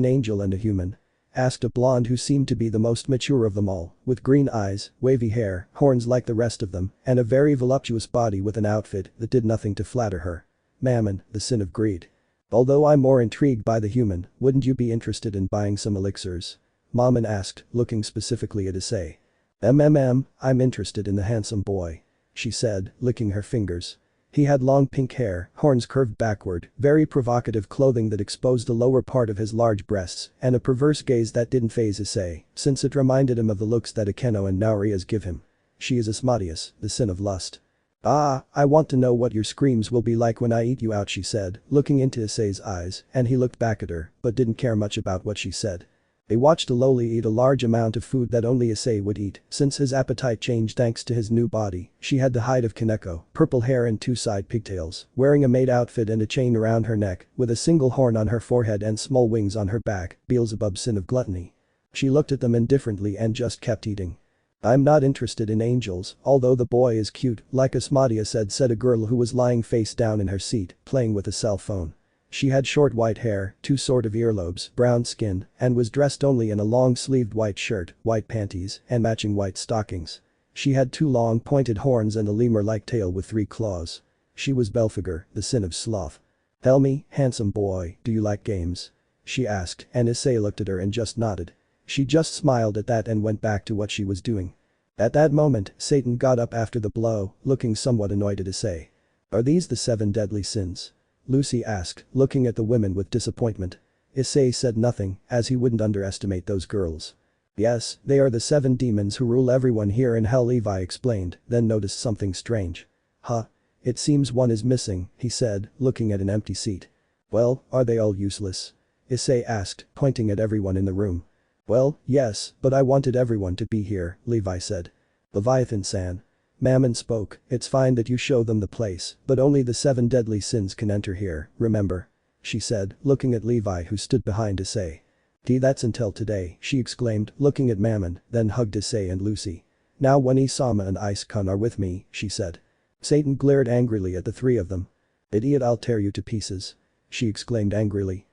angel and a human? Asked a blonde who seemed to be the most mature of them all, with green eyes, wavy hair, horns like the rest of them, and a very voluptuous body with an outfit that did nothing to flatter her. Mammon, the sin of greed. Although I'm more intrigued by the human, wouldn't you be interested in buying some elixirs? Mammon asked, looking specifically at Issei. I'm interested in the handsome boy. She said, licking her fingers. He had long pink hair, horns curved backward, very provocative clothing that exposed the lower part of his large breasts, and a perverse gaze that didn't faze Issei, since it reminded him of the looks that Akeno and Rias give him. She is Asmodeus, the sin of lust. I want to know what your screams will be like when I eat you out, she said, looking into Issei's eyes, and he looked back at her, but didn't care much about what she said. They watched a lowly eat a large amount of food that only Issei would eat, since his appetite changed thanks to his new body. She had the height of Kaneko, purple hair and 2 side pigtails, wearing a maid outfit and a chain around her neck, with a single horn on her forehead and small wings on her back, Beelzebub's sin of gluttony. She looked at them indifferently and just kept eating. I'm not interested in angels, although the boy is cute, like Asmodeus said a girl who was lying face down in her seat, playing with a cell phone. She had short white hair, 2 sort of earlobes, brown skin, and was dressed only in a long-sleeved white shirt, white panties, and matching white stockings. She had 2 long pointed horns and a lemur-like tail with 3 claws. She was Belphegor, the sin of sloth. Tell me, handsome boy, do you like games? She asked, and Issei looked at her and just nodded. She just smiled at that and went back to what she was doing. At that moment, Satan got up after the blow, looking somewhat annoyed at Issei. Are these the 7 deadly sins? Lucy asked, looking at the women with disappointment. Issei said nothing, as he wouldn't underestimate those girls. Yes, they are the 7 demons who rule everyone here in hell, Levi explained, then noticed something strange. It seems one is missing, he said, looking at an empty seat. Well, are they all useless? Issei asked, pointing at everyone in the room. Well, yes, but I wanted everyone to be here, Levi said. Leviathan-san. Mammon spoke, it's fine that you show them the place, but only the 7 deadly sins can enter here, remember? She said, looking at Levi who stood behind Issei. That's until today, she exclaimed, looking at Mammon, then hugged Issei and Lucy. Now when Isama and Ice-kun are with me, she said. Satan glared angrily at the 3 of them. Idiot, I'll tear you to pieces. She exclaimed angrily.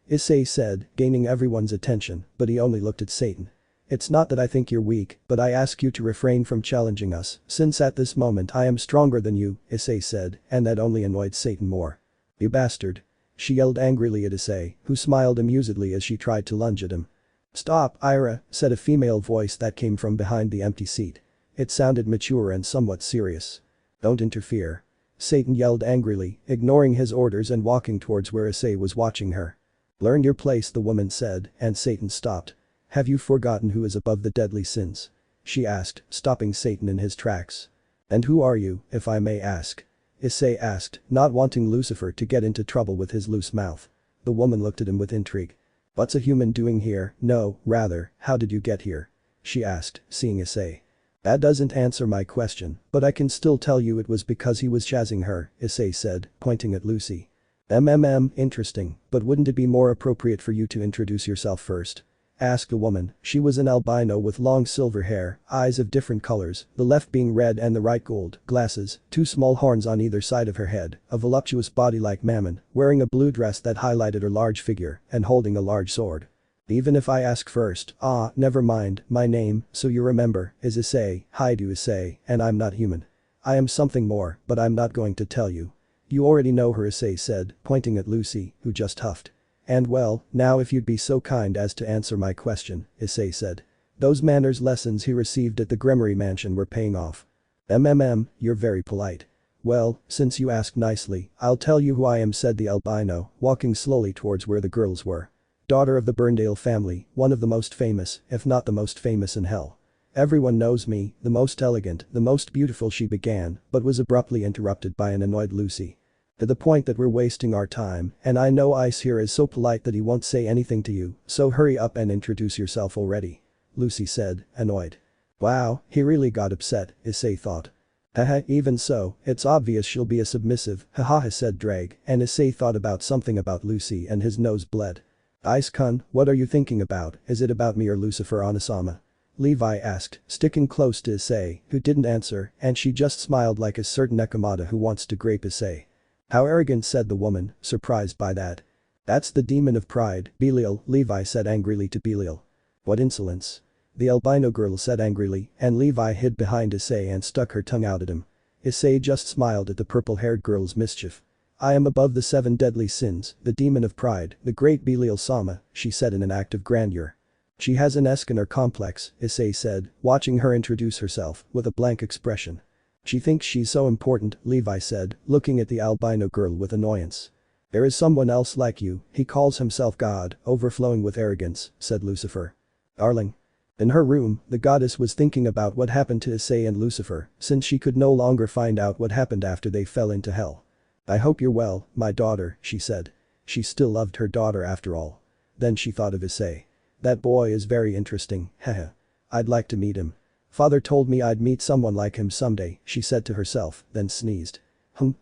Issei said, gaining everyone's attention, but he only looked at Satan. It's not that I think you're weak, but I ask you to refrain from challenging us, since at this moment I am stronger than you, Issei said, and that only annoyed Satan more. You bastard. She yelled angrily at Issei, who smiled amusedly as she tried to lunge at him. Stop, Ira, said a female voice that came from behind the empty seat. It sounded mature and somewhat serious. Don't interfere. Satan yelled angrily, ignoring his orders and walking towards where Issei was watching her. Learn your place, the woman said, and Satan stopped. Have you forgotten who is above the deadly sins? She asked, stopping Satan in his tracks. And who are you, if I may ask? Issei asked, not wanting Lucifer to get into trouble with his loose mouth. The woman looked at him with intrigue. What's a human doing here? No, rather, how did you get here? She asked, seeing Issei. That doesn't answer my question, but I can still tell you it was because he was chazzing her, Issei said, pointing at Lucy. Interesting, but wouldn't it be more appropriate for you to introduce yourself first? asked a woman. She was an albino with long silver hair, eyes of different colors, the left being red and the right gold, glasses, two small horns on either side of her head, a voluptuous body like Mammon, wearing a blue dress that highlighted her large figure, and holding a large sword. Even if I ask first, never mind, my name, so you remember, is Issei, Hyoudou Issei, and I'm not human. I am something more, but I'm not going to tell you. You already know her, Issei said, pointing at Lucy, who just huffed. And well, now if you'd be so kind as to answer my question, Issei said. Those manners lessons he received at the Gremory mansion were paying off. You're very polite. Well, since you ask nicely, I'll tell you who I am, said the albino, walking slowly towards where the girls were. Daughter of the Burndale family, one of the most famous, if not the most famous in hell. Everyone knows me, the most elegant, the most beautiful, she began, but was abruptly interrupted by an annoyed Lucy. To the point that we're wasting our time, and I know Ice here is so polite that he won't say anything to you, so hurry up and introduce yourself already. Lucy said, annoyed. Wow, he really got upset, Issei thought. Haha, even so, it's obvious she'll be a submissive, haha, said Drag, and Issei thought about something about Lucy and his nose bled. Ice-kun, what are you thinking about, is it about me or Lucifer Onasama? Levi asked, sticking close to Issei, who didn't answer, and she just smiled like a certain Nekomata who wants to grape Issei. How arrogant, said the woman, surprised by that. That's the demon of pride, Belial, Levi said angrily to Belial. What insolence. The albino girl said angrily, and Levi hid behind Issei and stuck her tongue out at him. Issei just smiled at the purple-haired girl's mischief. I am above the 7 deadly sins, the demon of pride, the great Belial-sama, she said in an act of grandeur. She has an Escanor complex, Issei said, watching her introduce herself, with a blank expression. She thinks she's so important, Levi said, looking at the albino girl with annoyance. There is someone else like you, he calls himself God, overflowing with arrogance, said Lucifer. Darling. In her room, the goddess was thinking about what happened to Issei and Lucifer, since she could no longer find out what happened after they fell into hell. I hope you're well, my daughter, she said. She still loved her daughter after all. Then she thought of Issei. That boy is very interesting, haha. I'd like to meet him. Father told me I'd meet someone like him someday, she said to herself, then sneezed.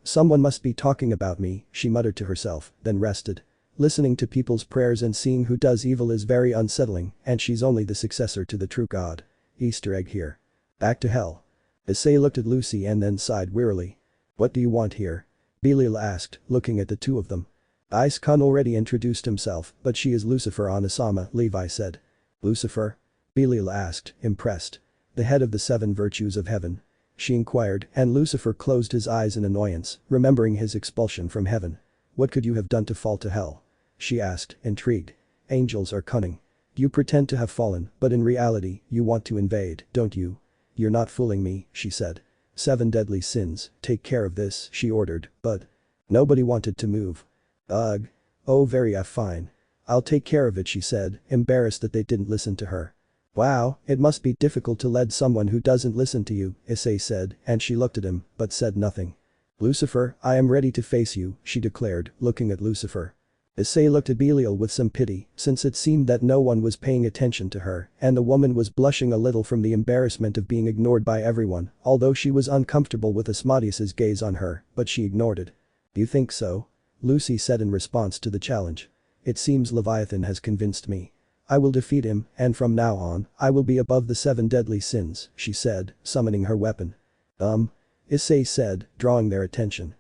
Someone must be talking about me, she muttered to herself, then rested. Listening to people's prayers and seeing who does evil is very unsettling, and she's only the successor to the true God. Easter egg here. Back to hell. Issei looked at Lucy and then sighed wearily. What do you want here? Belial asked, looking at the two of them. Ice-kun already introduced himself, but she is Lucifer Onasama, Levi said. Lucifer? Belial asked, impressed. The head of the 7 virtues of heaven? She inquired, and Lucifer closed his eyes in annoyance, remembering his expulsion from heaven. What could you have done to fall to hell? She asked, intrigued. Angels are cunning. You pretend to have fallen, but in reality, you want to invade, don't you? You're not fooling me, she said. 7 deadly sins, take care of this, she ordered, but nobody wanted to move. Ugh. Oh, very fine. I'll take care of it, she said, embarrassed that they didn't listen to her. Wow, it must be difficult to lead someone who doesn't listen to you, Issei said, and she looked at him, but said nothing. Lucifer, I am ready to face you, she declared, looking at Lucifer. Issei looked at Belial with some pity, since it seemed that no one was paying attention to her, and the woman was blushing a little from the embarrassment of being ignored by everyone, although she was uncomfortable with Asmodeus's gaze on her, but she ignored it. You think so? Lucy said in response to the challenge. It seems Leviathan has convinced me. I will defeat him, and from now on, I will be above the 7 deadly sins, she said, summoning her weapon. Issei said, drawing their attention.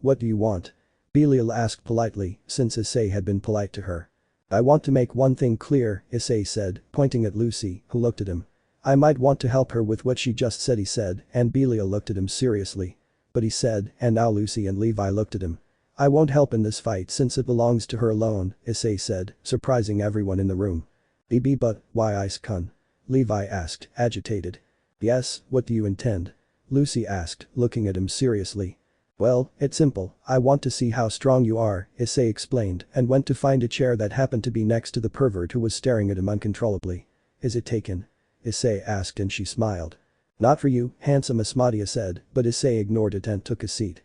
What do you want? Belial asked politely, since Issei had been polite to her. I want to make one thing clear, Issei said, pointing at Lucy, who looked at him. I might want to help her with what she just said, he said, and Belial looked at him seriously. But he said, and now Lucy and Levi looked at him. I won't help in this fight since it belongs to her alone, Issei said, surprising everyone in the room. But, why Ice-kun? Levi asked, agitated. Yes, what do you intend? Lucy asked, looking at him seriously. Well, it's simple, I want to see how strong you are, Issei explained, and went to find a chair that happened to be next to the pervert who was staring at him uncontrollably. Is it taken? Issei asked and she smiled. Not for you, handsome Asmodeus said, but Issei ignored it and took a seat.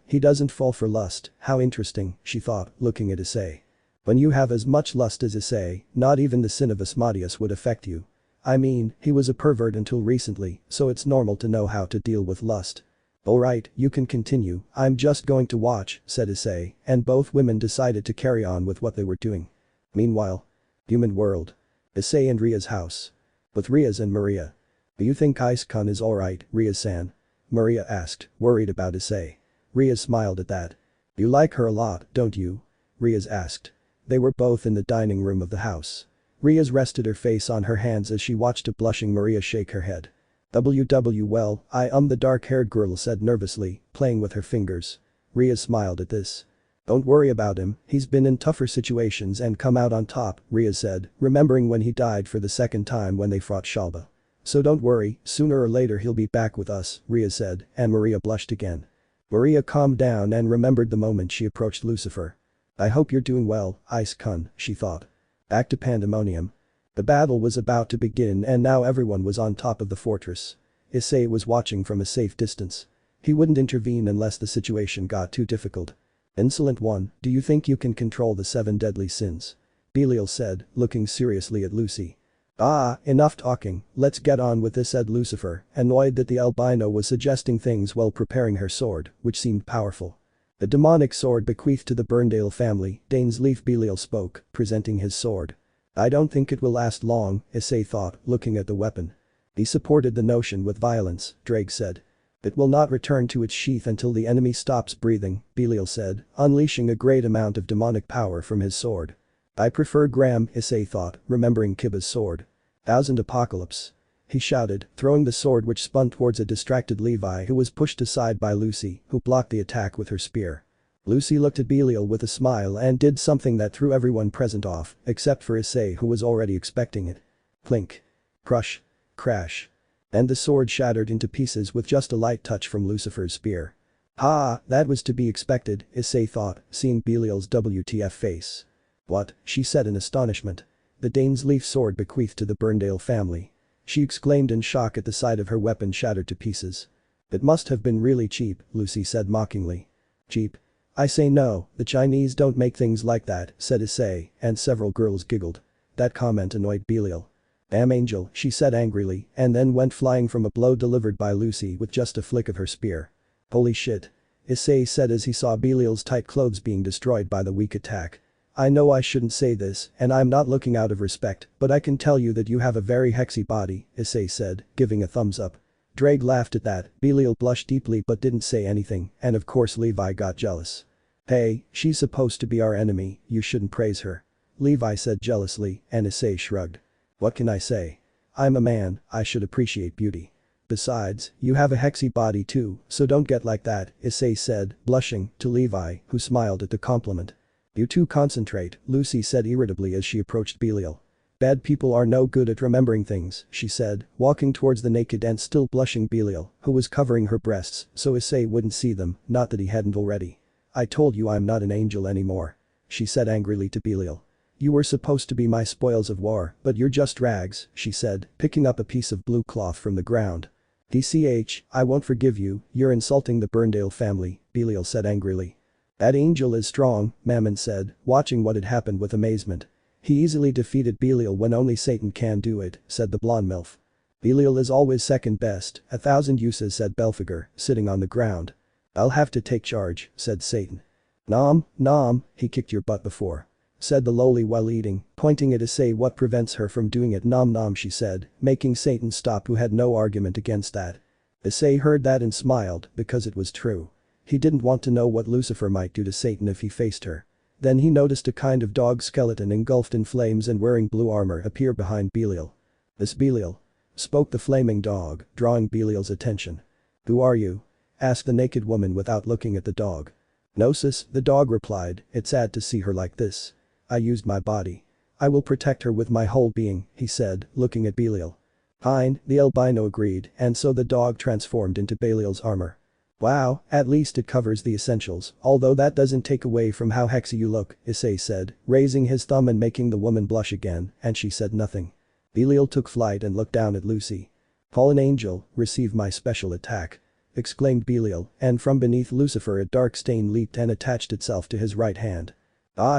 He doesn't fall for lust, how interesting, she thought, looking at Issei. When you have as much lust as Issei, not even the sin of Asmodeus would affect you. I mean, he was a pervert until recently, so it's normal to know how to deal with lust. Alright, you can continue, I'm just going to watch, said Issei, and both women decided to carry on with what they were doing. Meanwhile, human world. Issei and Ria's house. With Rias and Maria. Do you think Issei-kun is alright, Rias-san? Maria asked, worried about Issei. Rias smiled at that. You like her a lot, don't you? Rias asked. They were both in the dining room of the house. Rias rested her face on her hands as she watched a blushing Maria shake her head. Well, the dark-haired girl said nervously, playing with her fingers. Rias smiled at this. Don't worry about him, he's been in tougher situations and come out on top, Rias said, remembering when he died for the second time when they fought Shalba. So don't worry, sooner or later he'll be back with us, Rias said, and Maria blushed again. Maria calmed down and remembered the moment she approached Lucifer. I hope you're doing well, Issei-kun, she thought. Back to pandemonium. The battle was about to begin and now everyone was on top of the fortress. Issei was watching from a safe distance. He wouldn't intervene unless the situation got too difficult. Insolent one, do you think you can control the 7 deadly sins? Belial said, looking seriously at Lucy. Enough talking, let's get on with this, said Lucifer, annoyed that the albino was suggesting things while preparing her sword, which seemed powerful. The demonic sword bequeathed to the Burndale family, Dainsleif Belial spoke, presenting his sword. I don't think it will last long, Issei thought, looking at the weapon. He supported the notion with violence, Drake said. It will not return to its sheath until the enemy stops breathing, Belial said, unleashing a great amount of demonic power from his sword. I prefer Graham, Issei thought, remembering Kiba's sword. Thousand Apocalypse. He shouted, throwing the sword which spun towards a distracted Levi who was pushed aside by Lucy, who blocked the attack with her spear. Lucy looked at Belial with a smile and did something that threw everyone present off, except for Issei who was already expecting it. Clink. Crush. Crash. And the sword shattered into pieces with just a light touch from Lucifer's spear. That was to be expected, Issei thought, seeing Belial's WTF face. What, she said in astonishment. The Dainsleif sword bequeathed to the Burndale family. She exclaimed in shock at the sight of her weapon shattered to pieces. It must have been really cheap, Lucy said mockingly. Cheap? I say no, the Chinese don't make things like that, said Issei, and several girls giggled. That comment annoyed Belial. Damn angel, she said angrily, and then went flying from a blow delivered by Lucy with just a flick of her spear. Holy shit. Issei said as he saw Belial's tight clothes being destroyed by the weak attack. I know I shouldn't say this, and I'm not looking out of respect, but I can tell you that you have a very hexy body, Issei said, giving a thumbs up. Drake laughed at that, Belial blushed deeply but didn't say anything, and of course Levi got jealous. Hey, she's supposed to be our enemy, you shouldn't praise her. Levi said jealously, and Issei shrugged. What can I say? I'm a man, I should appreciate beauty. Besides, you have a hexy body too, so don't get like that, Issei said, blushing, to Levi, who smiled at the compliment. You two concentrate, Lucy said irritably as she approached Belial. Bad people are no good at remembering things, she said, walking towards the naked and still blushing Belial, who was covering her breasts so Issei wouldn't see them, not that he hadn't already. I told you I'm not an angel anymore. She said angrily to Belial. You were supposed to be my spoils of war, but you're just rags, she said, picking up a piece of blue cloth from the ground. I won't forgive you, you're insulting the Burndale family, Belial said angrily. That angel is strong, Mammon said, watching what had happened with amazement. He easily defeated Belial when only Satan can do it, said the blonde MILF. Belial is always second best, 1,000 uses, said Belphegor, sitting on the ground. I'll have to take charge, said Satan. Nom, he kicked your butt before. Said the lowly while eating, pointing at Issei. What prevents her from doing it? Nom, she said, making Satan stop, who had no argument against that. Issei heard that and smiled, because it was true. He didn't want to know what Lucifer might do to Satan if he faced her. Then he noticed a kind of dog skeleton engulfed in flames and wearing blue armor appear behind Belial. This Belial? Spoke the flaming dog, drawing Belial's attention. Who are you? Asked the naked woman without looking at the dog. Gnosis, the dog replied, it's sad to see her like this. I used my body. I will protect her with my whole being, he said, looking at Belial. Fine, the albino agreed, and so the dog transformed into Belial's armor. Wow, at least it covers the essentials, although that doesn't take away from how hexy you look, Issei said, raising his thumb and making the woman blush again, and she said nothing. Belial took flight and looked down at Lucy. Fallen angel, receive my special attack. Exclaimed Belial, and from beneath Lucifer a dark stain leaped and attached itself to his right hand.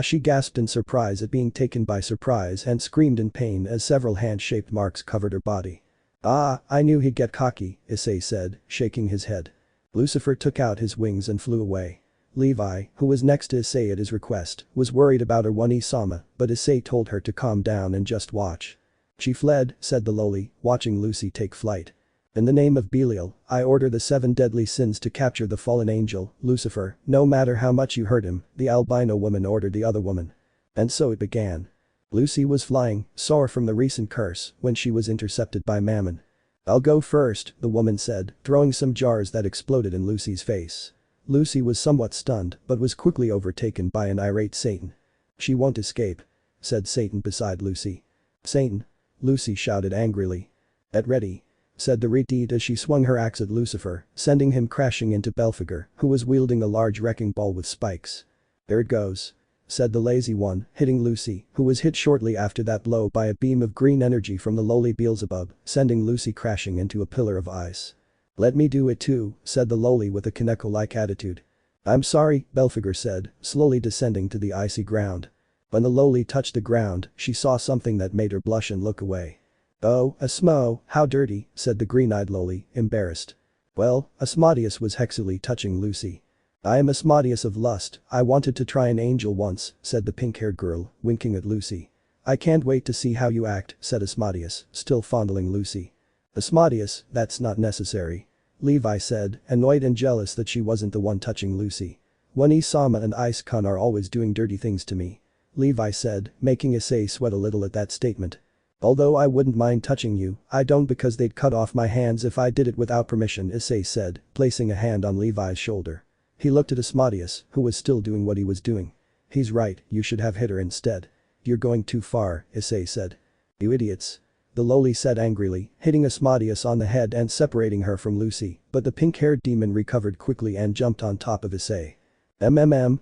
She gasped in surprise at being taken by surprise and screamed in pain as several hand-shaped marks covered her body. I knew he'd get cocky, Issei said, shaking his head. Lucifer took out his wings and flew away. Levi, who was next to Issei at his request, was worried about her one Isama, but Issei told her to calm down and just watch. She fled, said the lowly, watching Lucy take flight. In the name of Belial, I order the 7 deadly sins to capture the fallen angel, Lucifer, no matter how much you hurt him, the albino woman ordered the other woman. And so it began. Lucy was flying, sore from the recent curse, when she was intercepted by Mammon. I'll go first, the woman said, throwing some jars that exploded in Lucy's face. Lucy was somewhat stunned, but was quickly overtaken by an irate Satan. She won't escape, said Satan beside Lucy. Satan? Lucy shouted angrily. At ready, said the Redeed as she swung her axe at Lucifer, sending him crashing into Belphegor, who was wielding a large wrecking ball with spikes. There it goes, said the lazy one, hitting Lucy, who was hit shortly after that blow by a beam of green energy from the lowly Beelzebub, sending Lucy crashing into a pillar of ice. Let me do it too, said the lowly with a Kaneko-like attitude. I'm sorry, Belphegor said, slowly descending to the icy ground. When the lowly touched the ground, she saw something that made her blush and look away. Oh, Asmo, how dirty, said the green-eyed lowly, embarrassed. Well, Asmodeus was hexily touching Lucy. I am Asmodeus of Lust, I wanted to try an angel once, said the pink-haired girl, winking at Lucy. I can't wait to see how you act, said Asmodeus, still fondling Lucy. Asmodeus, that's not necessary. Levi said, annoyed and jealous that she wasn't the one touching Lucy. One-Sama and Icecon are always doing dirty things to me. Levi said, making Issei sweat a little at that statement. Although I wouldn't mind touching you, I don't because they'd cut off my hands if I did it without permission, Issei said, placing a hand on Levi's shoulder. He looked at Asmodeus, who was still doing what he was doing. He's right, you should have hit her instead. You're going too far, Issei said. You idiots. The lowly said angrily, hitting Asmodeus on the head and separating her from Lucy, but the pink-haired demon recovered quickly and jumped on top of Issei.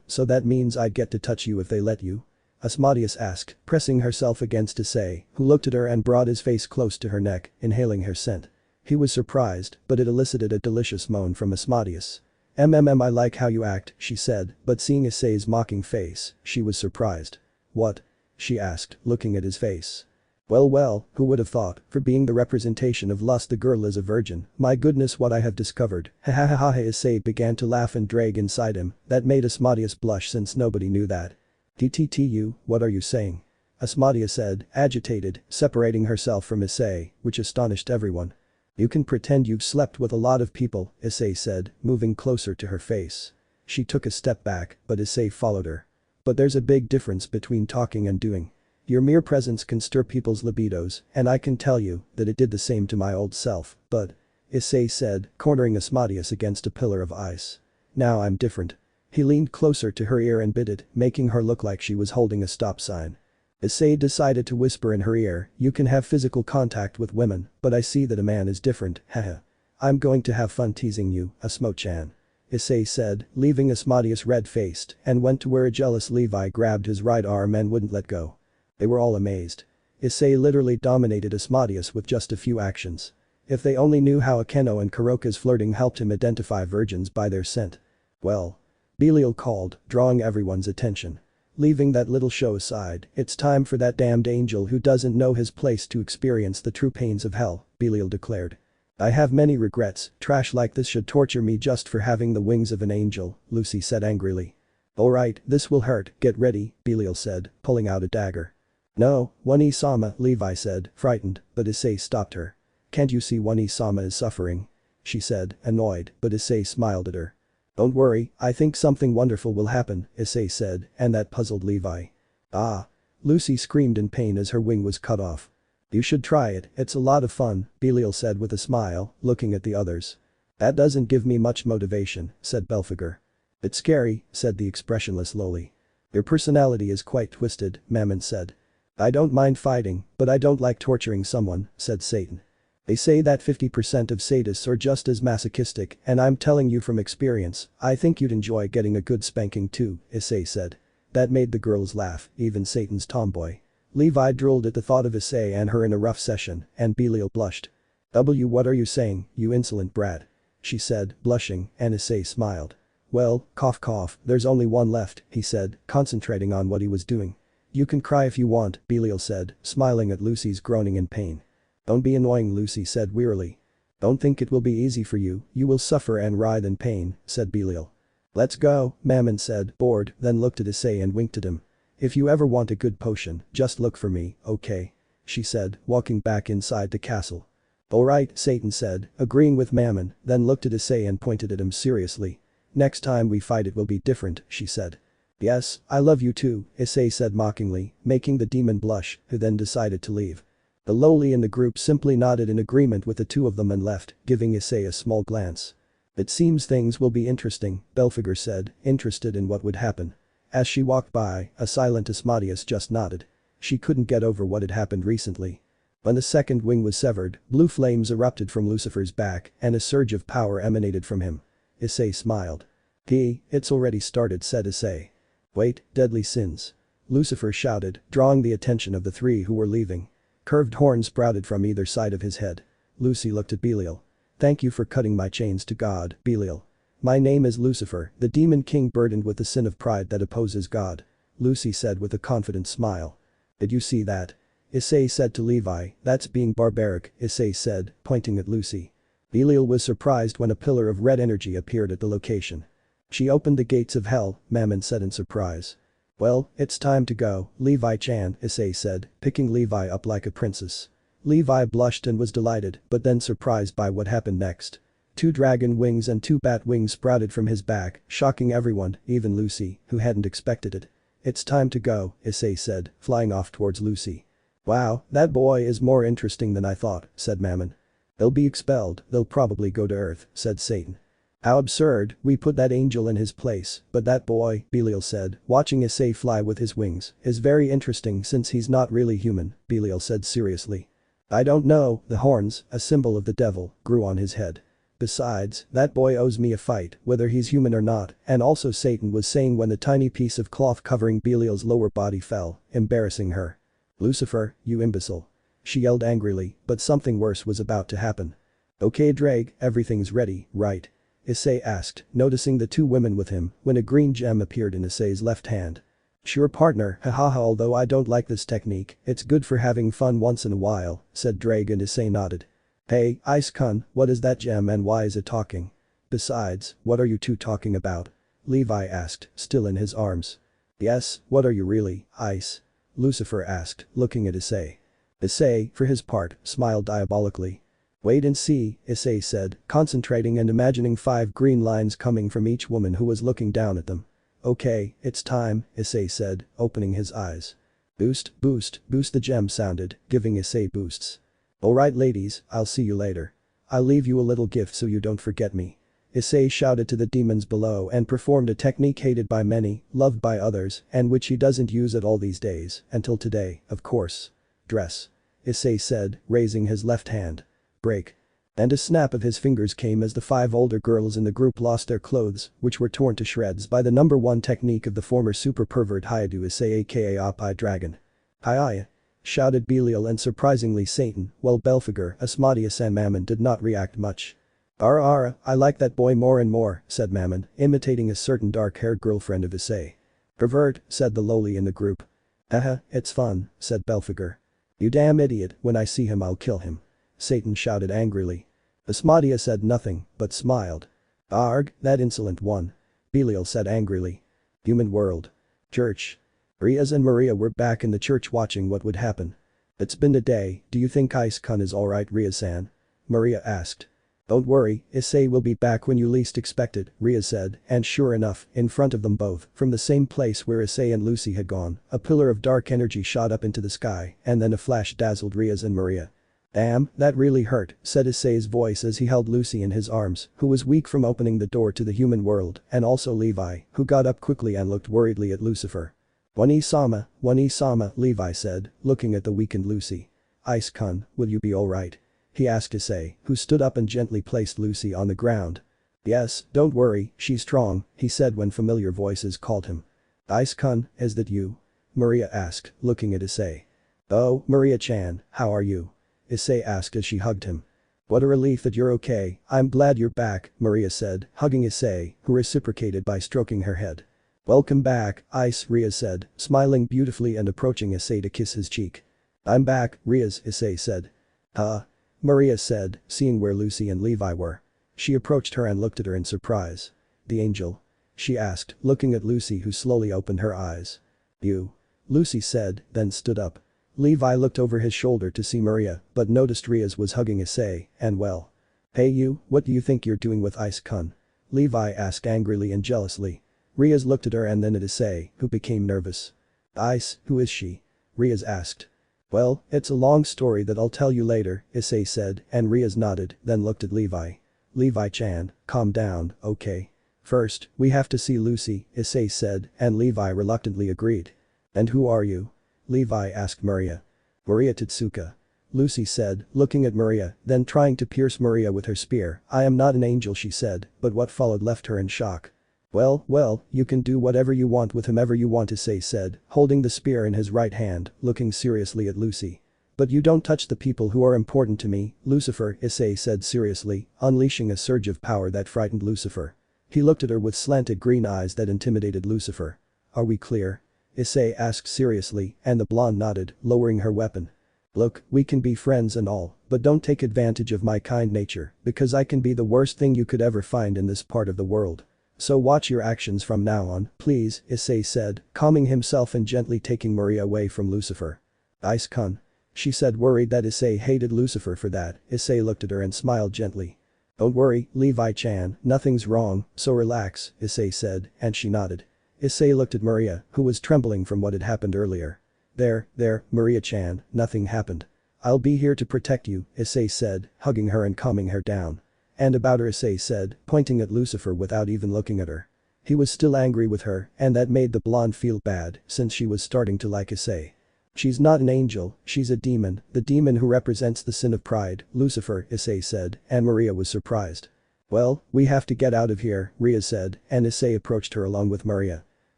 So that means I'd get to touch you if they let you? Asmodeus asked, pressing herself against Issei, who looked at her and brought his face close to her neck, inhaling her scent. He was surprised, but it elicited a delicious moan from Asmodeus. I like how you act, she said, but seeing Issei's mocking face, she was surprised. What? She asked, looking at his face. Well, who would have thought, for being the representation of lust the girl is a virgin, my goodness what I have discovered, ha ha ha ha. Issei began to laugh and drag inside him, that made Asmodeus blush since nobody knew that. TTTU, what are you saying? Asmodeus said, agitated, separating herself from Issei, which astonished everyone. You can pretend you've slept with a lot of people, Issei said, moving closer to her face. She took a step back, but Issei followed her. But there's a big difference between talking and doing. Your mere presence can stir people's libidos, and I can tell you that it did the same to my old self, but, Issei said, cornering Asmodeus against a pillar of ice. Now I'm different. He leaned closer to her ear and bit it, making her look like she was holding a stop sign. Issei decided to whisper in her ear, you can have physical contact with women, but I see that a man is different, haha. I'm going to have fun teasing you, Asmo-chan. Issei said, leaving Asmodeus red-faced, and went to where a jealous Levi grabbed his right arm and wouldn't let go. They were all amazed. Issei literally dominated Asmodeus with just a few actions. If they only knew how Akeno and Kuroka's flirting helped him identify virgins by their scent. Well. Belial called, drawing everyone's attention. Leaving that little show aside, it's time for that damned angel who doesn't know his place to experience the true pains of hell, Belial declared. I have many regrets, trash like this should torture me just for having the wings of an angel, Lucy said angrily. Alright, this will hurt, get ready, Belial said, pulling out a dagger. No, One-Sama, Levi said, frightened, but Issei stopped her. Can't you see One-Sama is suffering? She said, annoyed, but Issei smiled at her. Don't worry, I think something wonderful will happen, Issei said, and that puzzled Levi. Ah. Lucy screamed in pain as her wing was cut off. You should try it, it's a lot of fun, Belial said with a smile, looking at the others. That doesn't give me much motivation, said Belphegor. It's scary, said the expressionless lowly. Your personality is quite twisted, Mammon said. I don't mind fighting, but I don't like torturing someone, said Satan. They say that 50% of sadists are just as masochistic, and I'm telling you from experience, I think you'd enjoy getting a good spanking too, Issei said. That made the girls laugh, even Satan's tomboy. Levi drooled at the thought of Issei and her in a rough session, and Belial blushed. What are you saying, you insolent brat? She said, blushing, and Issei smiled. Well, cough cough, there's only one left, he said, concentrating on what he was doing. You can cry if you want, Belial said, smiling at Lucy's groaning in pain. Don't be annoying, Lucy said wearily. Don't think it will be easy for you, you will suffer and writhe in pain, said Belial. Let's go, Mammon said, bored, then looked at Issei and winked at him. If you ever want a good potion, just look for me, okay? she said, walking back inside the castle. Alright, Satan said, agreeing with Mammon, then looked at Issei and pointed at him seriously. Next time we fight it will be different, she said. Yes, I love you too, Issei said mockingly, making the demon blush, who then decided to leave. The lowly in the group simply nodded in agreement with the two of them and left, giving Issei a small glance. It seems things will be interesting, Belphegor said, interested in what would happen. As she walked by, a silent Asmodeus just nodded. She couldn't get over what had happened recently. When the second wing was severed, blue flames erupted from Lucifer's back and a surge of power emanated from him. Issei smiled. It's already started, said Issei. Wait, deadly sins. Lucifer shouted, drawing the attention of the three who were leaving. Curved horns sprouted from either side of his head. Lucy looked at Belial. Thank you for cutting my chains to God, Belial. My name is Lucifer, the demon king burdened with the sin of pride that opposes God. Lucy said with a confident smile. Did you see that? Issei said to Levi, that's being barbaric, Issei said, pointing at Lucy. Belial was surprised when a pillar of red energy appeared at the location. She opened the gates of hell, Mammon said in surprise. Well, it's time to go, Levi-chan, Issei said, picking Levi up like a princess. Levi blushed and was delighted, but then surprised by what happened next. 2 dragon wings and 2 bat wings sprouted from his back, shocking everyone, even Lucy, who hadn't expected it. It's time to go, Issei said, flying off towards Lucy. Wow, that boy is more interesting than I thought, said Mammon. They'll be expelled, they'll probably go to Earth, said Satan. How absurd, we put that angel in his place, but that boy, Belial said, watching Issei fly with his wings, is very interesting since he's not really human, Belial said seriously. I don't know, the horns, a symbol of the devil, grew on his head. Besides, that boy owes me a fight, whether he's human or not, and also Satan was saying when the tiny piece of cloth covering Belial's lower body fell, embarrassing her. Lucifer, you imbecile. She yelled angrily, but something worse was about to happen. Okay Drake, everything's ready, right? Issei asked, noticing the 2 women with him, when a green gem appeared in Issei's left hand. Sure partner, hahaha, although I don't like this technique, it's good for having fun once in a while, said Drake and Issei nodded. Hey, Ice-kun, what is that gem and why is it talking? Besides, what are you two talking about? Levi asked, still in his arms. Yes, what are you really, Ice? Lucifer asked, looking at Issei. Issei, for his part, smiled diabolically. Wait and see, Issei said, concentrating and imagining 5 green lines coming from each woman who was looking down at them. Okay, it's time, Issei said, opening his eyes. Boost, boost, boost the gem sounded, giving Issei boosts. Alright ladies, I'll see you later. I'll leave you a little gift so you don't forget me. Issei shouted to the demons below and performed a technique hated by many, loved by others, and which he doesn't use at all these days, until today, of course. Dress. Issei said, raising his left hand. Break. And a snap of his fingers came as the 5 older girls in the group lost their clothes, which were torn to shreds by the #1 technique of the former super pervert Hyoudou Issei aka Oppai Dragon. Hi. Shouted Belial and surprisingly Satan, while Belphegor, Asmodeus and Mammon did not react much. Ara, I like that boy more and more, said Mammon, imitating a certain dark-haired girlfriend of Issei. Pervert, said the lowly in the group. Haha, it's fun, said Belphegor. You damn idiot, when I see him I'll kill him. Satan shouted angrily. Asmodeus said nothing, but smiled. Arg, that insolent one. Belial said angrily. Human world. Church. Rias and Maria were back in the church watching what would happen. It's been a day, do you think Ice-kun is alright Rias-san? Maria asked. Don't worry, Issei will be back when you least expect it, Rias said, and sure enough, in front of them both, from the same place where Issei and Lucy had gone, a pillar of dark energy shot up into the sky, and then a flash dazzled Rias and Maria. Damn, that really hurt, said Issei's voice as he held Lucy in his arms, who was weak from opening the door to the human world, and also Levi, who got up quickly and looked worriedly at Lucifer. One-sama, Levi said, looking at the weakened Lucy. Ice-kun, will you be alright? He asked Issei, who stood up and gently placed Lucy on the ground. Yes, don't worry, she's strong, he said when familiar voices called him. Ice-kun, is that you? Maria asked, looking at Issei. Oh, Maria-chan, how are you? Issei asked as she hugged him. What a relief that you're okay, I'm glad you're back, Maria said, hugging Issei, who reciprocated by stroking her head. Welcome back, Ice, Rias said, smiling beautifully and approaching Issei to kiss his cheek. I'm back, Rias, Issei said. Huh? Maria said, seeing where Lucy and Levi were. She approached her and looked at her in surprise. The angel? She asked, looking at Lucy who slowly opened her eyes. You? Lucy said, then stood up. Levi looked over his shoulder to see Maria, but noticed Rias was hugging Issei, and well. Hey you, what do you think you're doing with Ice-kun? Levi asked angrily and jealously. Rias looked at her and then at Issei, who became nervous. Ice, who is she? Rias asked. Well, it's a long story that I'll tell you later, Issei said, and Rias nodded, then looked at Levi. Levi-chan, calm down, okay? First, we have to see Lucy, Issei said, and Levi reluctantly agreed. And who are you? Levi asked Maria. Maria Totsuka. Lucy said, looking at Maria, then trying to pierce Maria with her spear. I am not an angel, she said, but what followed left her in shock. Well, you can do whatever you want with whomever you want, Issei said, holding the spear in his right hand, looking seriously at Lucy. But you don't touch the people who are important to me, Lucifer, Issei said seriously, unleashing a surge of power that frightened Lucifer. He looked at her with slanted green eyes that intimidated Lucifer. Are we clear? Issei asked seriously, and the blonde nodded, lowering her weapon. Look, we can be friends and all, but don't take advantage of my kind nature, because I can be the worst thing you could ever find in this part of the world. So watch your actions from now on, please, Issei said, calming himself and gently taking Maria away from Lucifer. Ice-kun. She said, worried that Issei hated Lucifer for that. Issei looked at her and smiled gently. Don't worry, Levi-chan, nothing's wrong, so relax, Issei said, and she nodded. Issei looked at Maria, who was trembling from what had happened earlier. There, Maria-chan, nothing happened. I'll be here to protect you, Issei said, hugging her and calming her down. And about her, Issei said, pointing at Lucifer without even looking at her. He was still angry with her, and that made the blonde feel bad, since she was starting to like Issei. She's not an angel, she's a demon, the demon who represents the sin of pride, Lucifer, Issei said, and Maria was surprised. Well, we have to get out of here, Rias said, and Issei approached her along with Maria.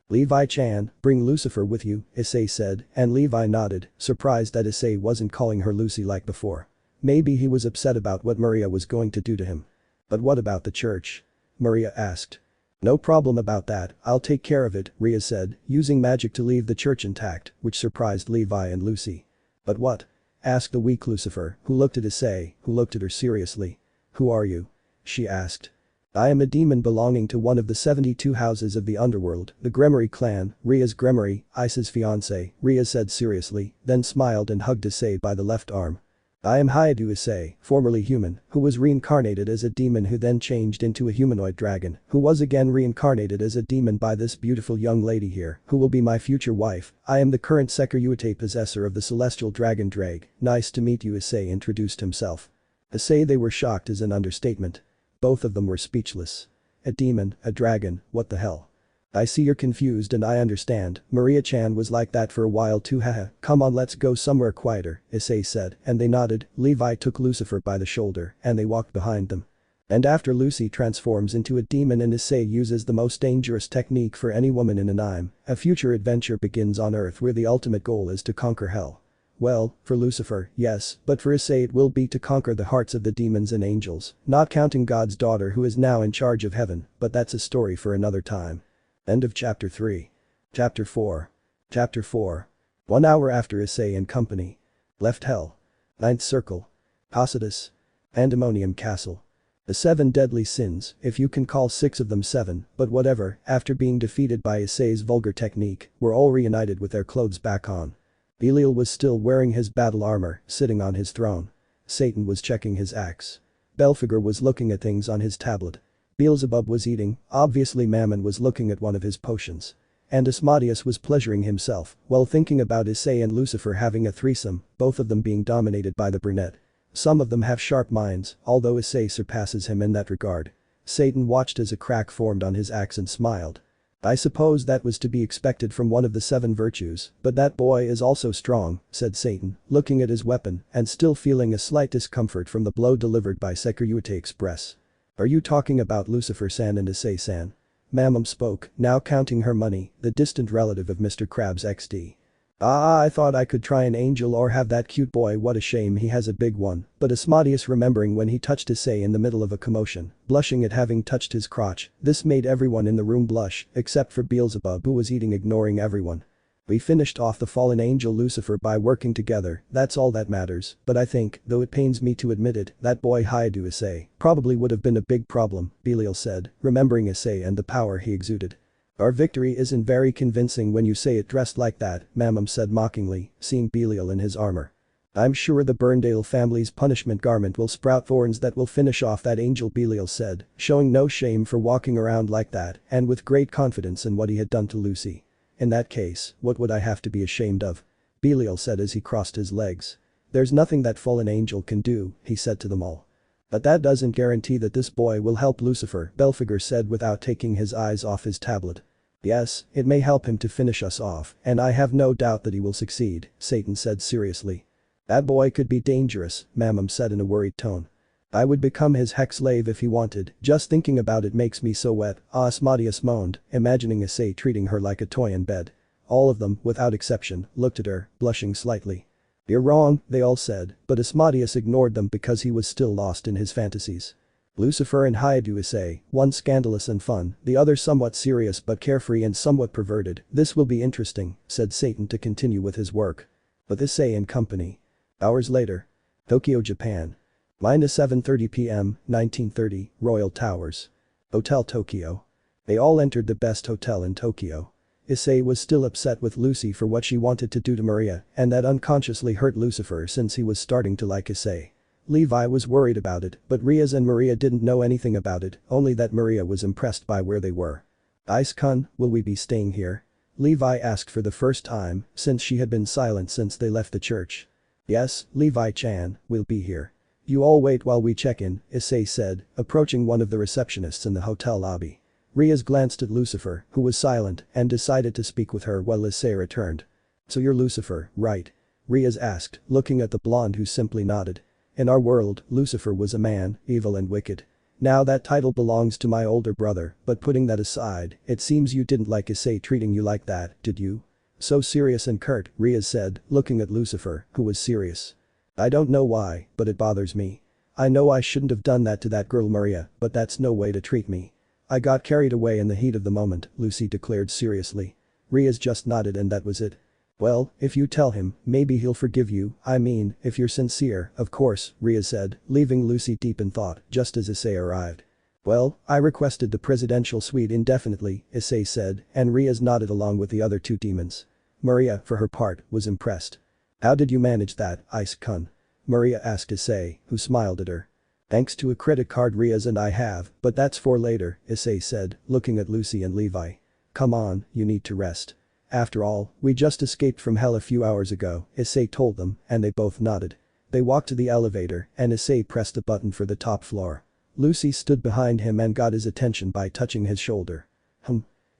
Levi-chan, bring Lucifer with you, Issei said, and Levi nodded, surprised that Issei wasn't calling her Lucy like before. Maybe he was upset about what Maria was going to do to him. But what about the church? Maria asked. No problem about that, I'll take care of it, Rias said, using magic to leave the church intact, which surprised Levi and Lucy. But what? Asked the weak Lucifer, who looked at Issei, who looked at her seriously. Who are you? She asked. I am a demon belonging to one of the 72 houses of the underworld, the Gremory clan, Rias Gremory, Ice's fiancé, Rias said seriously, then smiled and hugged Issei by the left arm. I am Hyoudou Issei, formerly human, who was reincarnated as a demon who then changed into a humanoid dragon, who was again reincarnated as a demon by this beautiful young lady here, who will be my future wife. I am the current Sekiryuutei possessor of the celestial dragon Drake. Nice to meet you, Issei introduced himself. To say they were shocked is an understatement. Both of them were speechless. A demon, a dragon, what the hell? I see you're confused and I understand, Maria-chan was like that for a while too, haha, come on let's go somewhere quieter, Issei said, and they nodded. Levi took Lucifer by the shoulder, and they walked behind them. And after Lucy transforms into a demon and Issei uses the most dangerous technique for any woman in anime, a future adventure begins on Earth where the ultimate goal is to conquer hell. Well, for Lucifer, yes, but for Issei it will be to conquer the hearts of the demons and angels, not counting God's daughter who is now in charge of heaven, but that's a story for another time. End of Chapter 3. Chapter 4. Chapter 4. 1 hour after Issei and company. Left Hell. Ninth Circle. Tacitus. Pandemonium Castle. The 7 deadly sins, if you can call 6 of them 7, but whatever, after being defeated by Issei's vulgar technique, were all reunited with their clothes back on. Belial was still wearing his battle armor, sitting on his throne. Satan was checking his axe. Belphegor was looking at things on his tablet. Beelzebub was eating, obviously Mammon was looking at one of his potions. And Asmodeus was pleasuring himself, while thinking about Issei and Lucifer having a threesome, both of them being dominated by the brunette. Some of them have sharp minds, although Issei surpasses him in that regard. Satan watched as a crack formed on his axe and smiled. I suppose that was to be expected from one of the 7 virtues, but that boy is also strong, said Satan, looking at his weapon and still feeling a slight discomfort from the blow delivered by Sekiryuutei Express. Are you talking about Lucifer-san and Issei-san? Mammon spoke, now counting her money, the distant relative of Mr. Krabs XD. I thought I could try an angel or have that cute boy, what a shame he has a big one, but Asmodeus remembering when he touched Issei in the middle of a commotion, blushing at having touched his crotch, this made everyone in the room blush, except for Beelzebub who was eating ignoring everyone. We finished off the fallen angel Lucifer by working together, that's all that matters, but I think, though it pains me to admit it, that boy Hyoudou Issei probably would have been a big problem, Belial said, remembering Issei and the power he exuded. Our victory isn't very convincing when you say it dressed like that, Mamam said mockingly, seeing Belial in his armor. I'm sure the Burndale family's punishment garment will sprout thorns that will finish off that angel, Belial said, showing no shame for walking around like that and with great confidence in what he had done to Lucy. In that case, what would I have to be ashamed of? Belial said as he crossed his legs. There's nothing that fallen angel can do, he said to them all. But that doesn't guarantee that this boy will help Lucifer, Belphegor said without taking his eyes off his tablet. Yes, it may help him to finish us off, and I have no doubt that he will succeed, Satan said seriously. That boy could be dangerous, Mamam said in a worried tone. I would become his hex slave if he wanted, just thinking about it makes me so wet, Asmodeus moaned, imagining Issei treating her like a toy in bed. All of them, without exception, looked at her, blushing slightly. You're wrong, they all said, but Asmodeus ignored them because he was still lost in his fantasies. Lucifer and Hyoudou, Issei, one scandalous and fun, the other somewhat serious but carefree and somewhat perverted. This will be interesting, said Satan to continue with his work. With Issei and company. Hours later. Tokyo, Japan. -7:30 p.m., 1930, Royal Towers. Hotel Tokyo. They all entered the best hotel in Tokyo. Issei was still upset with Lucy for what she wanted to do to Maria, and that unconsciously hurt Lucifer since he was starting to like Issei. Levi was worried about it, but Rias and Maria didn't know anything about it, only that Maria was impressed by where they were. Ice-kun, will we be staying here? Levi asked for the first time, since she had been silent since they left the church. Yes, Levi-chan, we'll be here. You all wait while we check in, Issei said, approaching one of the receptionists in the hotel lobby. Rias glanced at Lucifer, who was silent, and decided to speak with her while Issei returned. So you're Lucifer, right? Rias asked, looking at the blonde who simply nodded. In our world, Lucifer was a man, evil and wicked. Now that title belongs to my older brother, but putting that aside, it seems you didn't like Issei treating you like that, did you? So serious and curt, Rias said, looking at Lucifer, who was serious. I don't know why, but it bothers me. I know I shouldn't have done that to that girl Maria, but that's no way to treat me. I got carried away in the heat of the moment, Lucy declared seriously. Rias just nodded and that was it. Well, if you tell him, maybe he'll forgive you, I mean, if you're sincere, of course, Rias said, leaving Lucy deep in thought, just as Issei arrived. Well, I requested the presidential suite indefinitely, Issei said, and Rias nodded along with the other two demons. Maria, for her part, was impressed. How did you manage that, Ice-kun? Maria asked Issei, who smiled at her. Thanks to a credit card Rias and I have, but that's for later, Issei said, looking at Lucy and Levi. Come on, you need to rest. After all, we just escaped from hell a few hours ago, Issei told them, and they both nodded. They walked to the elevator, and Issei pressed the button for the top floor. Lucy stood behind him and got his attention by touching his shoulder.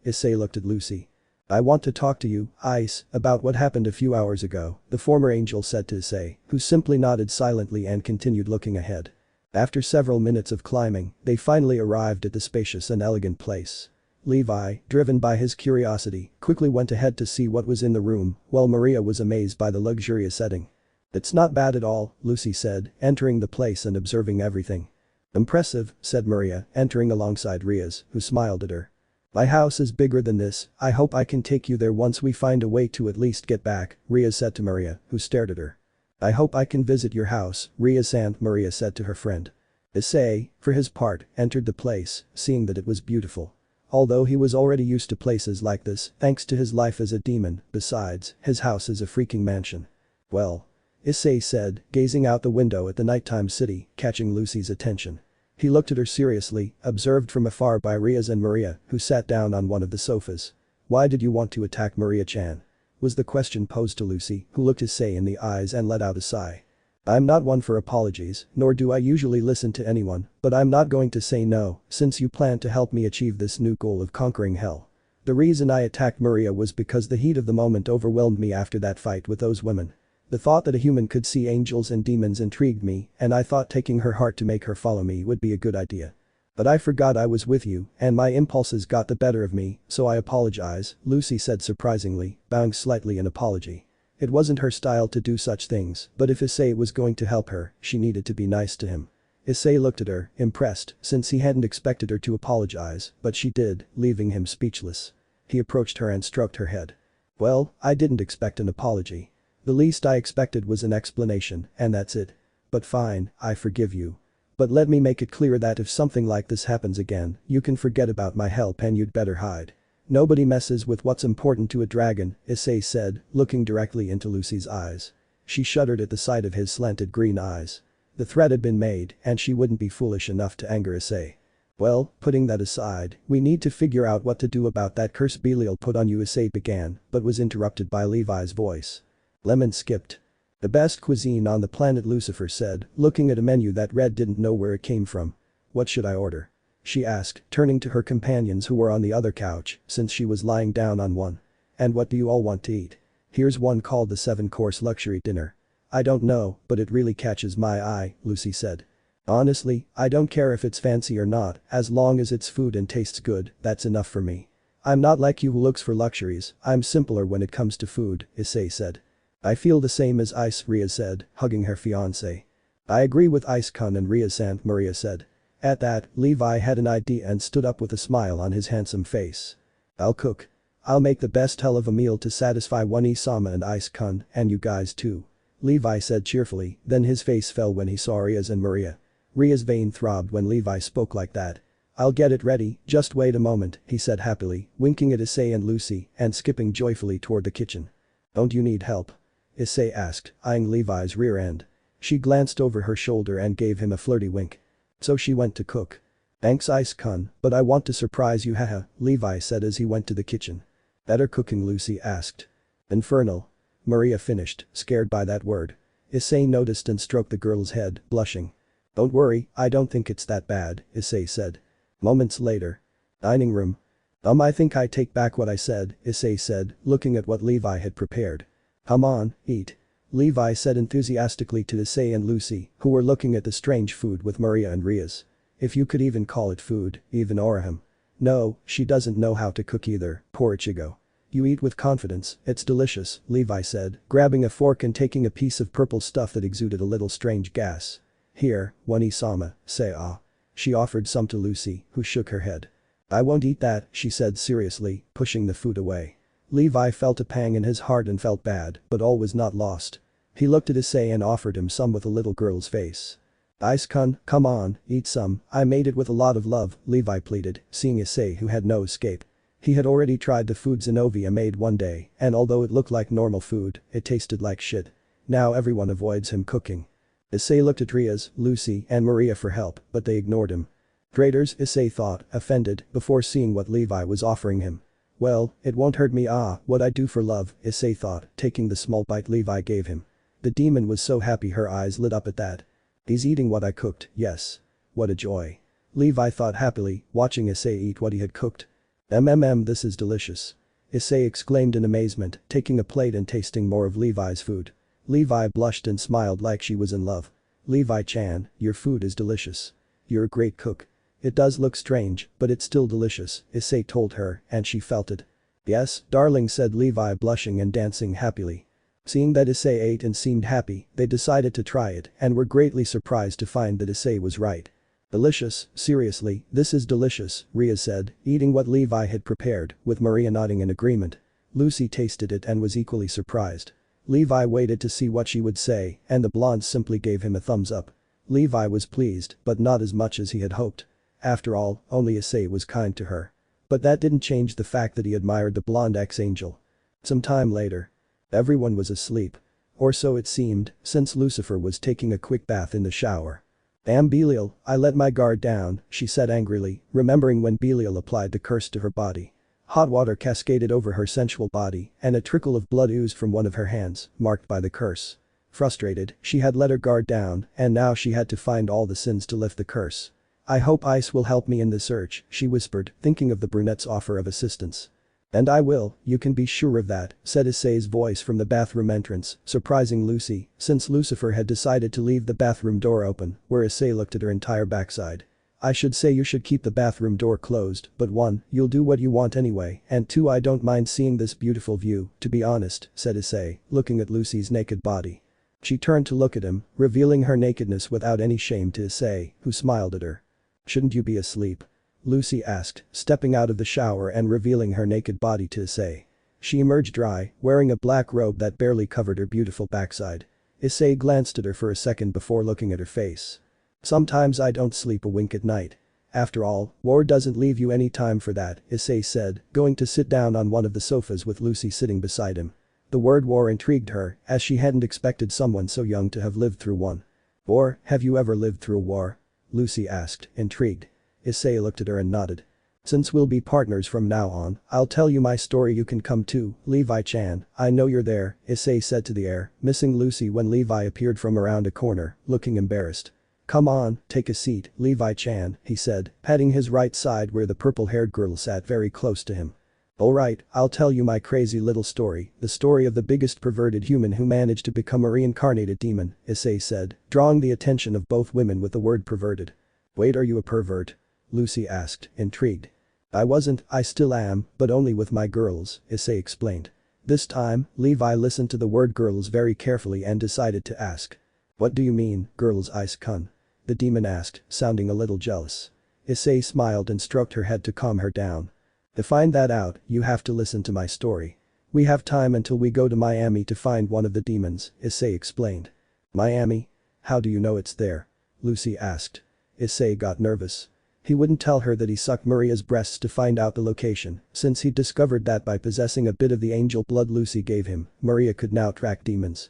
Issei looked at Lucy. I want to talk to you, Ice, about what happened a few hours ago, the former angel said to Issei, who simply nodded silently and continued looking ahead. After several minutes of climbing, they finally arrived at the spacious and elegant place. Levi, driven by his curiosity, quickly went ahead to see what was in the room, while Maria was amazed by the luxurious setting. It's not bad at all, Lucy said, entering the place and observing everything. Impressive, said Maria, entering alongside Rias, who smiled at her. My house is bigger than this, I hope I can take you there once we find a way to at least get back, Rias said to Maria, who stared at her. I hope I can visit your house, Rias and Maria said to her friend. Issei, for his part, entered the place, seeing that it was beautiful. Although he was already used to places like this, thanks to his life as a demon, besides, his house is a freaking mansion. Well. Issei said, gazing out the window at the nighttime city, catching Lucy's attention. He looked at her seriously, observed from afar by Rias and Maria, who sat down on one of the sofas. Why did you want to attack Maria-chan? Was the question posed to Lucy, who looked Issei in the eyes and let out a sigh. I'm not one for apologies, nor do I usually listen to anyone, but I'm not going to say no, since you plan to help me achieve this new goal of conquering hell. The reason I attacked Maria was because the heat of the moment overwhelmed me after that fight with those women. The thought that a human could see angels and demons intrigued me, and I thought taking her heart to make her follow me would be a good idea. But I forgot I was with you, and my impulses got the better of me, so I apologize, Lucy said surprisingly, bowing slightly in apology. It wasn't her style to do such things, but if Issei was going to help her, she needed to be nice to him. Issei looked at her, impressed, since he hadn't expected her to apologize, but she did, leaving him speechless. He approached her and stroked her head. Well, I didn't expect an apology. The least I expected was an explanation, and that's it. But fine, I forgive you. But let me make it clear that if something like this happens again, you can forget about my help and you'd better hide. Nobody messes with what's important to a dragon, Issei said, looking directly into Lucy's eyes. She shuddered at the sight of his slanted green eyes. The threat had been made, and she wouldn't be foolish enough to anger Issei. Well, putting that aside, we need to figure out what to do about that curse Belial put on you, Issei began, but was interrupted by Levi's voice. Lemon skipped. The best cuisine on the planet, Lucifer said, looking at a menu that Red didn't know where it came from. What should I order? She asked, turning to her companions who were on the other couch, since she was lying down on one. And what do you all want to eat? Here's one called the 7-course luxury dinner. I don't know, but it really catches my eye, Lucy said. Honestly, I don't care if it's fancy or not, as long as it's food and tastes good, that's enough for me. I'm not like you who looks for luxuries, I'm simpler when it comes to food, Issei said. I feel the same as Ice, Rias said, hugging her fiancé. I agree with Ice-kun and Rias, Maria said. At that, Levi had an idea and stood up with a smile on his handsome face. I'll cook. I'll make the best hell of a meal to satisfy One-sama and Ice-kun, and you guys too. Levi said cheerfully, then his face fell when he saw Rias and Maria. Ria's vein throbbed when Levi spoke like that. I'll get it ready, just wait a moment, he said happily, winking at Issei and Lucy, and skipping joyfully toward the kitchen. Don't you need help? Issei asked, eyeing Levi's rear end. She glanced over her shoulder and gave him a flirty wink. So she went to cook. Thanks Ice-kun, but I want to surprise you, haha, Levi said as he went to the kitchen. Better cooking, Lucy asked. Infernal. Maria finished, scared by that word. Issei noticed and stroked the girl's head, blushing. Don't worry, I don't think it's that bad, Issei said. Moments later. Dining room. I think I take back what I said, Issei said, looking at what Levi had prepared. Come on, eat. Levi said enthusiastically to Issei and Lucy, who were looking at the strange food with Maria and Rias. If you could even call it food, even Orihim. No, she doesn't know how to cook either, poor Ichigo. You eat with confidence, it's delicious, Levi said, grabbing a fork and taking a piece of purple stuff that exuded a little strange gas. Here, One-sama, say ah. She offered some to Lucy, who shook her head. I won't eat that, she said seriously, pushing the food away. Levi felt a pang in his heart and felt bad, but all was not lost. He looked at Issei and offered him some with a little girl's face. Ice-kun, come on, eat some, I made it with a lot of love, Levi pleaded, seeing Issei who had no escape. He had already tried the food Zenobia made one day, and although it looked like normal food, it tasted like shit. Now everyone avoids him cooking. Issei looked at Rias, Lucy, and Maria for help, but they ignored him. Traitors, Issei thought, offended, before seeing what Levi was offering him. Well, it won't hurt me, what I do for love, Issei thought, taking the small bite Levi gave him. The demon was so happy her eyes lit up at that. He's eating what I cooked, yes. What a joy. Levi thought happily, watching Issei eat what he had cooked. This is delicious. Issei exclaimed in amazement, taking a plate and tasting more of Levi's food. Levi blushed and smiled like she was in love. Levi-chan, your food is delicious. You're a great cook. It does look strange, but it's still delicious, Issei told her, and she felt it. Yes, darling, said Levi, blushing and dancing happily. Seeing that Issei ate and seemed happy, they decided to try it and were greatly surprised to find that Issei was right. Delicious, seriously, this is delicious, Rias said, eating what Levi had prepared, with Maria nodding in agreement. Lucy tasted it and was equally surprised. Levi waited to see what she would say, and the blonde simply gave him a thumbs up. Levi was pleased, but not as much as he had hoped. After all, only Issei was kind to her. But that didn't change the fact that he admired the blonde ex-angel. Some time later. Everyone was asleep. Or so it seemed, since Lucifer was taking a quick bath in the shower. Damn Belial, I let my guard down, she said angrily, remembering when Belial applied the curse to her body. Hot water cascaded over her sensual body, and a trickle of blood oozed from one of her hands, marked by the curse. Frustrated, she had let her guard down, and now she had to find all the sins to lift the curse. I hope Ice will help me in the search, she whispered, thinking of the brunette's offer of assistance. And I will, you can be sure of that, said Issei's voice from the bathroom entrance, surprising Lucy, since Lucifer had decided to leave the bathroom door open, where Issei looked at her entire backside. I should say you should keep the bathroom door closed, but 1, you'll do what you want anyway, and 2, I don't mind seeing this beautiful view, to be honest, said Issei, looking at Lucy's naked body. She turned to look at him, revealing her nakedness without any shame to Issei, who smiled at her. Shouldn't you be asleep? Lucy asked, stepping out of the shower and revealing her naked body to Issei. She emerged dry, wearing a black robe that barely covered her beautiful backside. Issei glanced at her for a second before looking at her face. Sometimes I don't sleep a wink at night. After all, war doesn't leave you any time for that, Issei said, going to sit down on one of the sofas with Lucy sitting beside him. The word war intrigued her, as she hadn't expected someone so young to have lived through one. War, have you ever lived through a war? Lucy asked, intrigued. Issei looked at her and nodded. Since we'll be partners from now on, I'll tell you my story, you can come too, Levi-chan, I know you're there, Issei said to the heir, missing Lucy when Levi appeared from around a corner, looking embarrassed. Come on, take a seat, Levi-chan, he said, patting his right side where the purple-haired girl sat very close to him. Alright, I'll tell you my crazy little story, the story of the biggest perverted human who managed to become a reincarnated demon, Issei said, drawing the attention of both women with the word perverted. Wait, are you a pervert? Lucy asked, intrigued. I wasn't, I still am, but only with my girls, Issei explained. This time, Levi listened to the word girls very carefully and decided to ask. What do you mean, girls, Issei-kun? The demon asked, sounding a little jealous. Issei smiled and stroked her head to calm her down. To find that out, you have to listen to my story. We have time until we go to Miami to find one of the demons, Issei explained. Miami? How do you know it's there? Lucy asked. Issei got nervous. He wouldn't tell her that he sucked Maria's breasts to find out the location, since he'd discovered that by possessing a bit of the angel blood Lucy gave him, Maria could now track demons.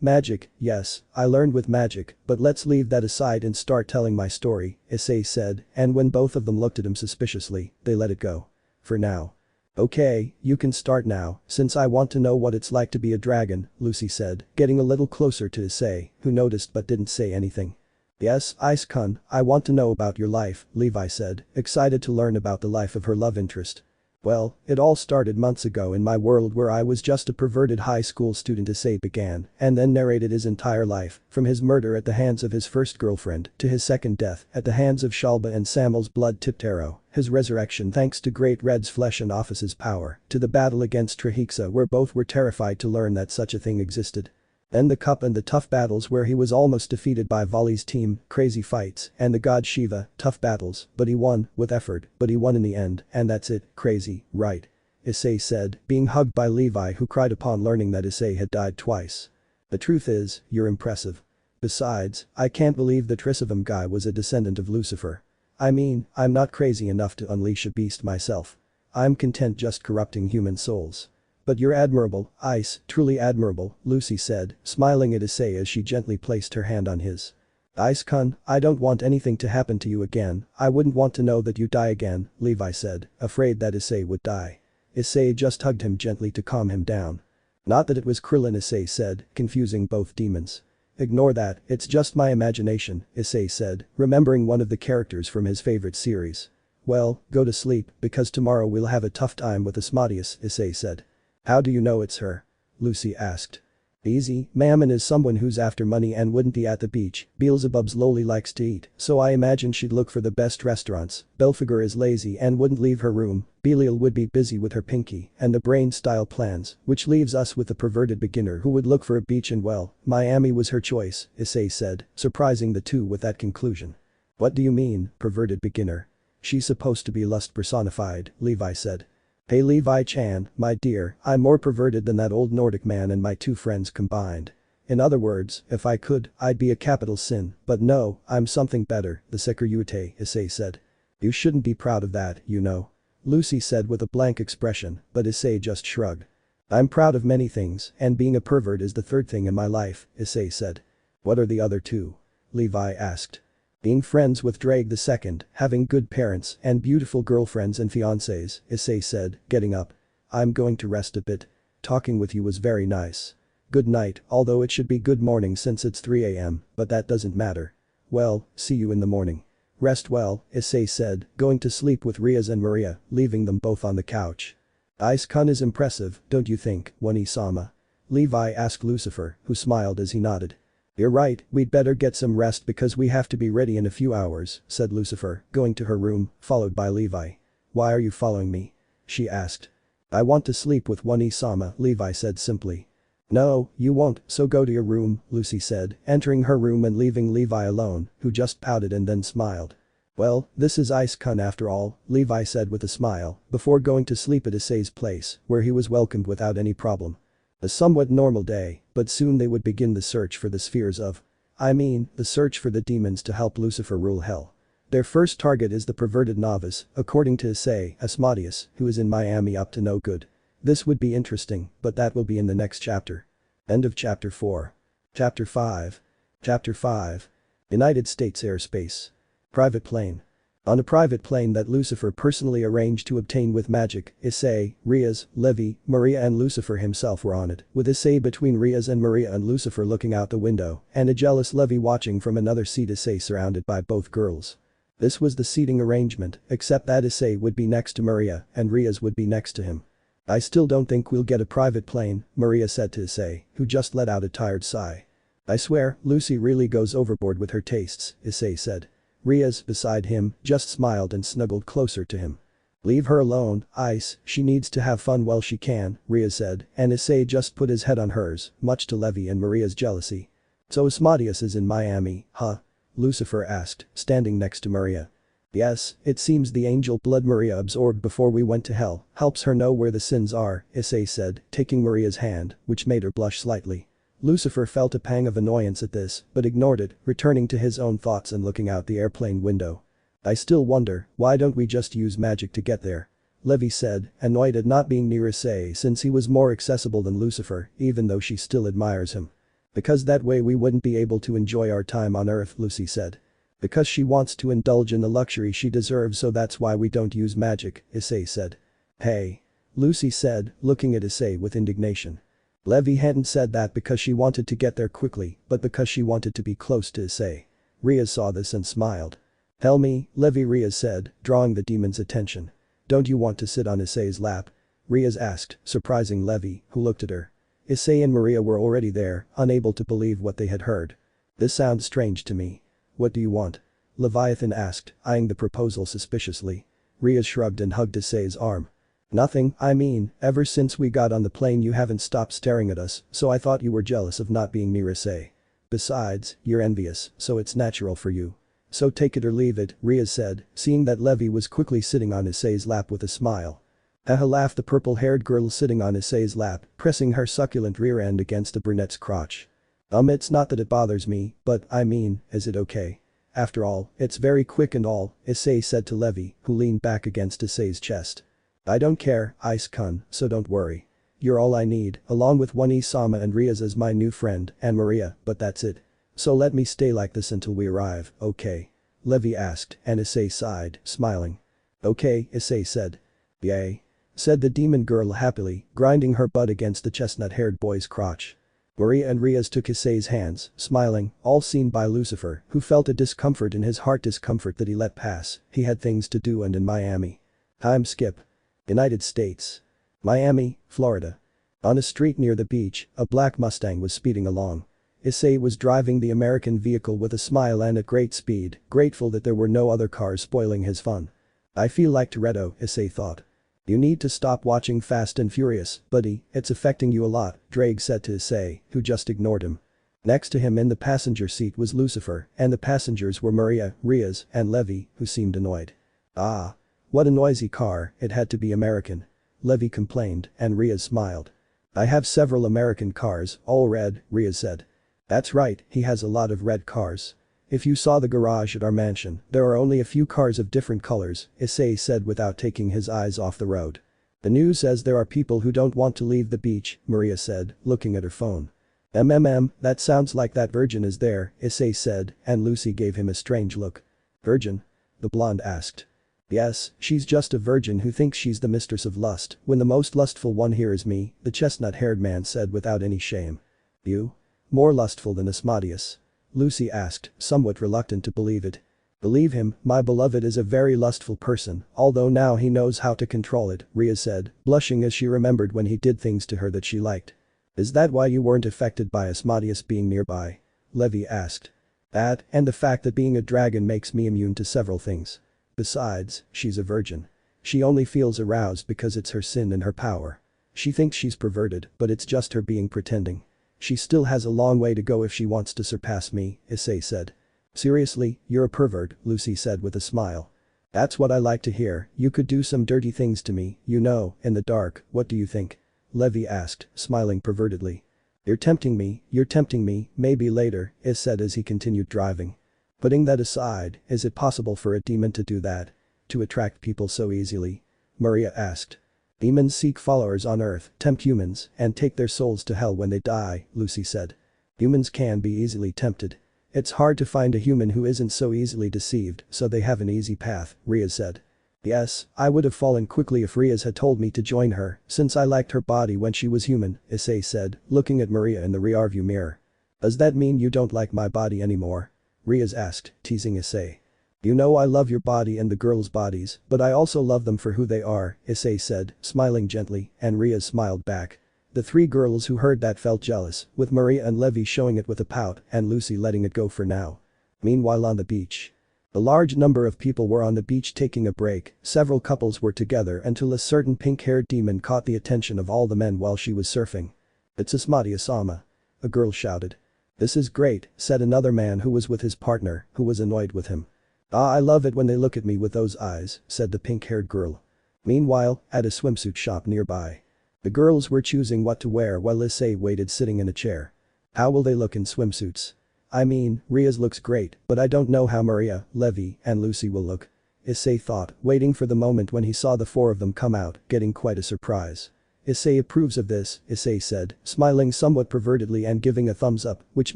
Magic, yes, I learned with magic, but let's leave that aside and start telling my story, Issei said, and when both of them looked at him suspiciously, they let it go. For now. Okay, you can start now, since I want to know what it's like to be a dragon, Lucy said, getting a little closer to Issei, who noticed but didn't say anything. Yes, Issei-kun, I want to know about your life, Levi said, excited to learn about the life of her love interest. Well, it all started months ago in my world where I was just a perverted high school student, Issei began, and then narrated his entire life, from his murder at the hands of his first girlfriend to his second death at the hands of Shalba and Samuel's blood-tipped arrow, his resurrection thanks to Great Red's flesh and Office's power, to the battle against Trihexa where both were terrified to learn that such a thing existed. Then the cup and the tough battles where he was almost defeated by Vali's team, crazy fights, and the god Shiva, tough battles, but he won, with effort, but he won in the end, and that's it, crazy, right? Issei said, being hugged by Levi who cried upon learning that Issei had died twice. The truth is, you're impressive. Besides, I can't believe the Trisavum guy was a descendant of Lucifer. I mean, I'm not crazy enough to unleash a beast myself. I'm content just corrupting human souls. But you're admirable, Ice, truly admirable, Lucy said, smiling at Issei as she gently placed her hand on his. Issei-kun, I don't want anything to happen to you again, I wouldn't want to know that you die again, Levi said, afraid that Issei would die. Issei just hugged him gently to calm him down. Not that it was Krillin, Issei said, confusing both demons. Ignore that, it's just my imagination, Issei said, remembering one of the characters from his favorite series. Well, go to sleep, because tomorrow we'll have a tough time with Asmodeus, Issei said. How do you know it's her? Lucy asked. Easy, Mammon is someone who's after money and wouldn't be at the beach, Beelzebub's lowly likes to eat, so I imagine she'd look for the best restaurants, Belphegor is lazy and wouldn't leave her room, Belial would be busy with her pinky and the brain-style plans, which leaves us with the perverted beginner who would look for a beach and well, Miami was her choice, Issei said, surprising the two with that conclusion. What do you mean, perverted beginner? She's supposed to be lust personified, Levi said. Hey Levi-chan, my dear, I'm more perverted than that old Nordic man and my two friends combined. In other words, if I could, I'd be a capital sin, but no, I'm something better, the Sekiryuutei, Issei said. You shouldn't be proud of that, you know. Lucy said with a blank expression, but Issei just shrugged. I'm proud of many things, and being a pervert is the third thing in my life, Issei said. What are the other two? Levi asked. Being friends with Drake II, having good parents and beautiful girlfriends and fiancés, Issei said, getting up. I'm going to rest a bit. Talking with you was very nice. Good night, although it should be good morning since it's 3 a.m., but that doesn't matter. Well, see you in the morning. Rest well, Issei said, going to sleep with Rias and Maria, leaving them both on the couch. Issei-kun is impressive, don't you think, One-sama? Levi asked Lucifer, who smiled as he nodded. You're right, we'd better get some rest because we have to be ready in a few hours, said Lucifer, going to her room, followed by Levi. Why are you following me? She asked. I want to sleep with One-sama, Levi said simply. No, you won't, so go to your room, Lucy said, entering her room and leaving Levi alone, who just pouted and then smiled. Well, this is Issei-kun after all, Levi said with a smile, before going to sleep at Issei's place, where he was welcomed without any problem. A somewhat normal day, but soon they would begin the search for the spheres of. The search for the demons to help Lucifer rule hell. Their first target is the perverted novice, according to Issei, Asmodeus, who is in Miami up to no good. This would be interesting, but that will be in the next chapter. End of chapter 4. Chapter 5. Chapter 5. United States airspace. Private plane. On a private plane that Lucifer personally arranged to obtain with magic, Issei, Rias, Levi, Maria and Lucifer himself were on it, with Issei between Rias and Maria and Lucifer looking out the window, and a jealous Levi watching from another seat, Issei surrounded by both girls. This was the seating arrangement, except that Issei would be next to Maria and Rias would be next to him. I still don't think we'll get a private plane, Maria said to Issei, who just let out a tired sigh. I swear, Lucy really goes overboard with her tastes, Issei said. Rias, beside him, just smiled and snuggled closer to him. Leave her alone, Ice, she needs to have fun while she can, Rias said, and Issei just put his head on hers, much to Levi and Maria's jealousy. So Asmodeus is in Miami, huh? Lucifer asked, standing next to Maria. Yes, it seems the angel blood Maria absorbed before we went to hell helps her know where the sins are, Issei said, taking Maria's hand, which made her blush slightly. Lucifer felt a pang of annoyance at this, but ignored it, returning to his own thoughts and looking out the airplane window. I still wonder, why don't we just use magic to get there? Levi said, annoyed at not being near Issei since he was more accessible than Lucifer, even though she still admires him. Because that way we wouldn't be able to enjoy our time on Earth, Lucy said. Because she wants to indulge in the luxury she deserves, so that's why we don't use magic, Issei said. Hey. Lucy said, looking at Issei with indignation. Levi hadn't said that because she wanted to get there quickly, but because she wanted to be close to Issei. Rias saw this and smiled. Tell me, Levi, Rias said, drawing the demon's attention. Don't you want to sit on Issei's lap? Rias asked, surprising Levi, who looked at her. Issei and Maria were already there, unable to believe what they had heard. This sounds strange to me. What do you want? Leviathan asked, eyeing the proposal suspiciously. Rias shrugged and hugged Issei's arm. Nothing, I mean, ever since we got on the plane you haven't stopped staring at us, so I thought you were jealous of not being near Issei. Besides, you're envious, so it's natural for you. So take it or leave it, Rias said, seeing that Levi was quickly sitting on Issei's lap with a smile. Haha, laughed the purple-haired girl sitting on Issei's lap, pressing her succulent rear end against the brunette's crotch. It's not that it bothers me, but, I mean, is it okay? After all, it's very quick and all, Issei said to Levi, who leaned back against Issei's chest. I don't care, Ice-kun, so don't worry. You're all I need, along with one Isama and Rias as my new friend, and Maria, but that's it. So let me stay like this until we arrive, okay? Levi asked, and Issei sighed, smiling. Okay, Issei said. Yay. Said the demon girl happily, grinding her butt against the chestnut-haired boy's crotch. Maria and Rias took Issei's hands, smiling, all seen by Lucifer, who felt a discomfort in his heart, discomfort that he let pass. He had things to do and in Miami. Time skip. United States. Miami, Florida. On a street near the beach, a black Mustang was speeding along. Issei was driving the American vehicle with a smile and at great speed, grateful that there were no other cars spoiling his fun. I feel like Toretto, Issei thought. You need to stop watching Fast and Furious, buddy, it's affecting you a lot, Drake said to Issei, who just ignored him. Next to him in the passenger seat was Lucifer, and the passengers were Maria, Rias, and Levi, who seemed annoyed. Ah. What a noisy car, it had to be American. Levi complained, and Rias smiled. I have several American cars, all red, Rias said. That's right, he has a lot of red cars. If you saw the garage at our mansion, there are only a few cars of different colors, Issei said without taking his eyes off the road. The news says there are people who don't want to leave the beach, Maria said, looking at her phone. That sounds like that virgin is there, Issei said, and Lucy gave him a strange look. Virgin? The blonde asked. Yes, she's just a virgin who thinks she's the mistress of lust, when the most lustful one here is me, the chestnut-haired man said without any shame. You? More lustful than Asmodeus? Lucy asked, somewhat reluctant to believe it. Believe him, my beloved is a very lustful person, although now he knows how to control it, Rias said, blushing as she remembered when he did things to her that she liked. Is that why you weren't affected by Asmodeus being nearby? Levi asked. That, and the fact that being a dragon makes me immune to several things. Besides, she's a virgin. She only feels aroused because it's her sin and her power. She thinks she's perverted, but it's just her being pretending. She still has a long way to go if she wants to surpass me, Issei said. Seriously, you're a pervert, Lucy said with a smile. That's what I like to hear, you could do some dirty things to me, you know, in the dark, what do you think? Levi asked, smiling pervertedly. You're tempting me, maybe later, Issei said as he continued driving. Putting that aside, is it possible for a demon to do that? To attract people so easily? Maria asked. Demons seek followers on Earth, tempt humans, and take their souls to hell when they die, Lucy said. Humans can be easily tempted. It's hard to find a human who isn't so easily deceived, so they have an easy path, Rias said. Yes, I would have fallen quickly if Rias had told me to join her, since I liked her body when she was human, Issei said, looking at Maria in the rearview mirror. Does that mean you don't like my body anymore? Rias asked, teasing Issei. You know I love your body and the girls' bodies, but I also love them for who they are, Issei said, smiling gently, and Rias smiled back. The three girls who heard that felt jealous, with Maria and Levi showing it with a pout and Lucy letting it go for now. Meanwhile on the beach. A large number of people were on the beach taking a break, several couples were together until a certain pink-haired demon caught the attention of all the men while she was surfing. It's Asmati-sama. A girl shouted. This is great, said another man who was with his partner, who was annoyed with him. Ah, I love it when they look at me with those eyes, said the pink-haired girl. Meanwhile, at a swimsuit shop nearby. The girls were choosing what to wear while Issei waited sitting in a chair. How will they look in swimsuits? I mean, Rias looks great, but I don't know how Maria, Levi, and Lucy will look. Issei thought, waiting for the moment when he saw the four of them come out, getting quite a surprise. Issei approves of this, Issei said, smiling somewhat pervertedly and giving a thumbs up, which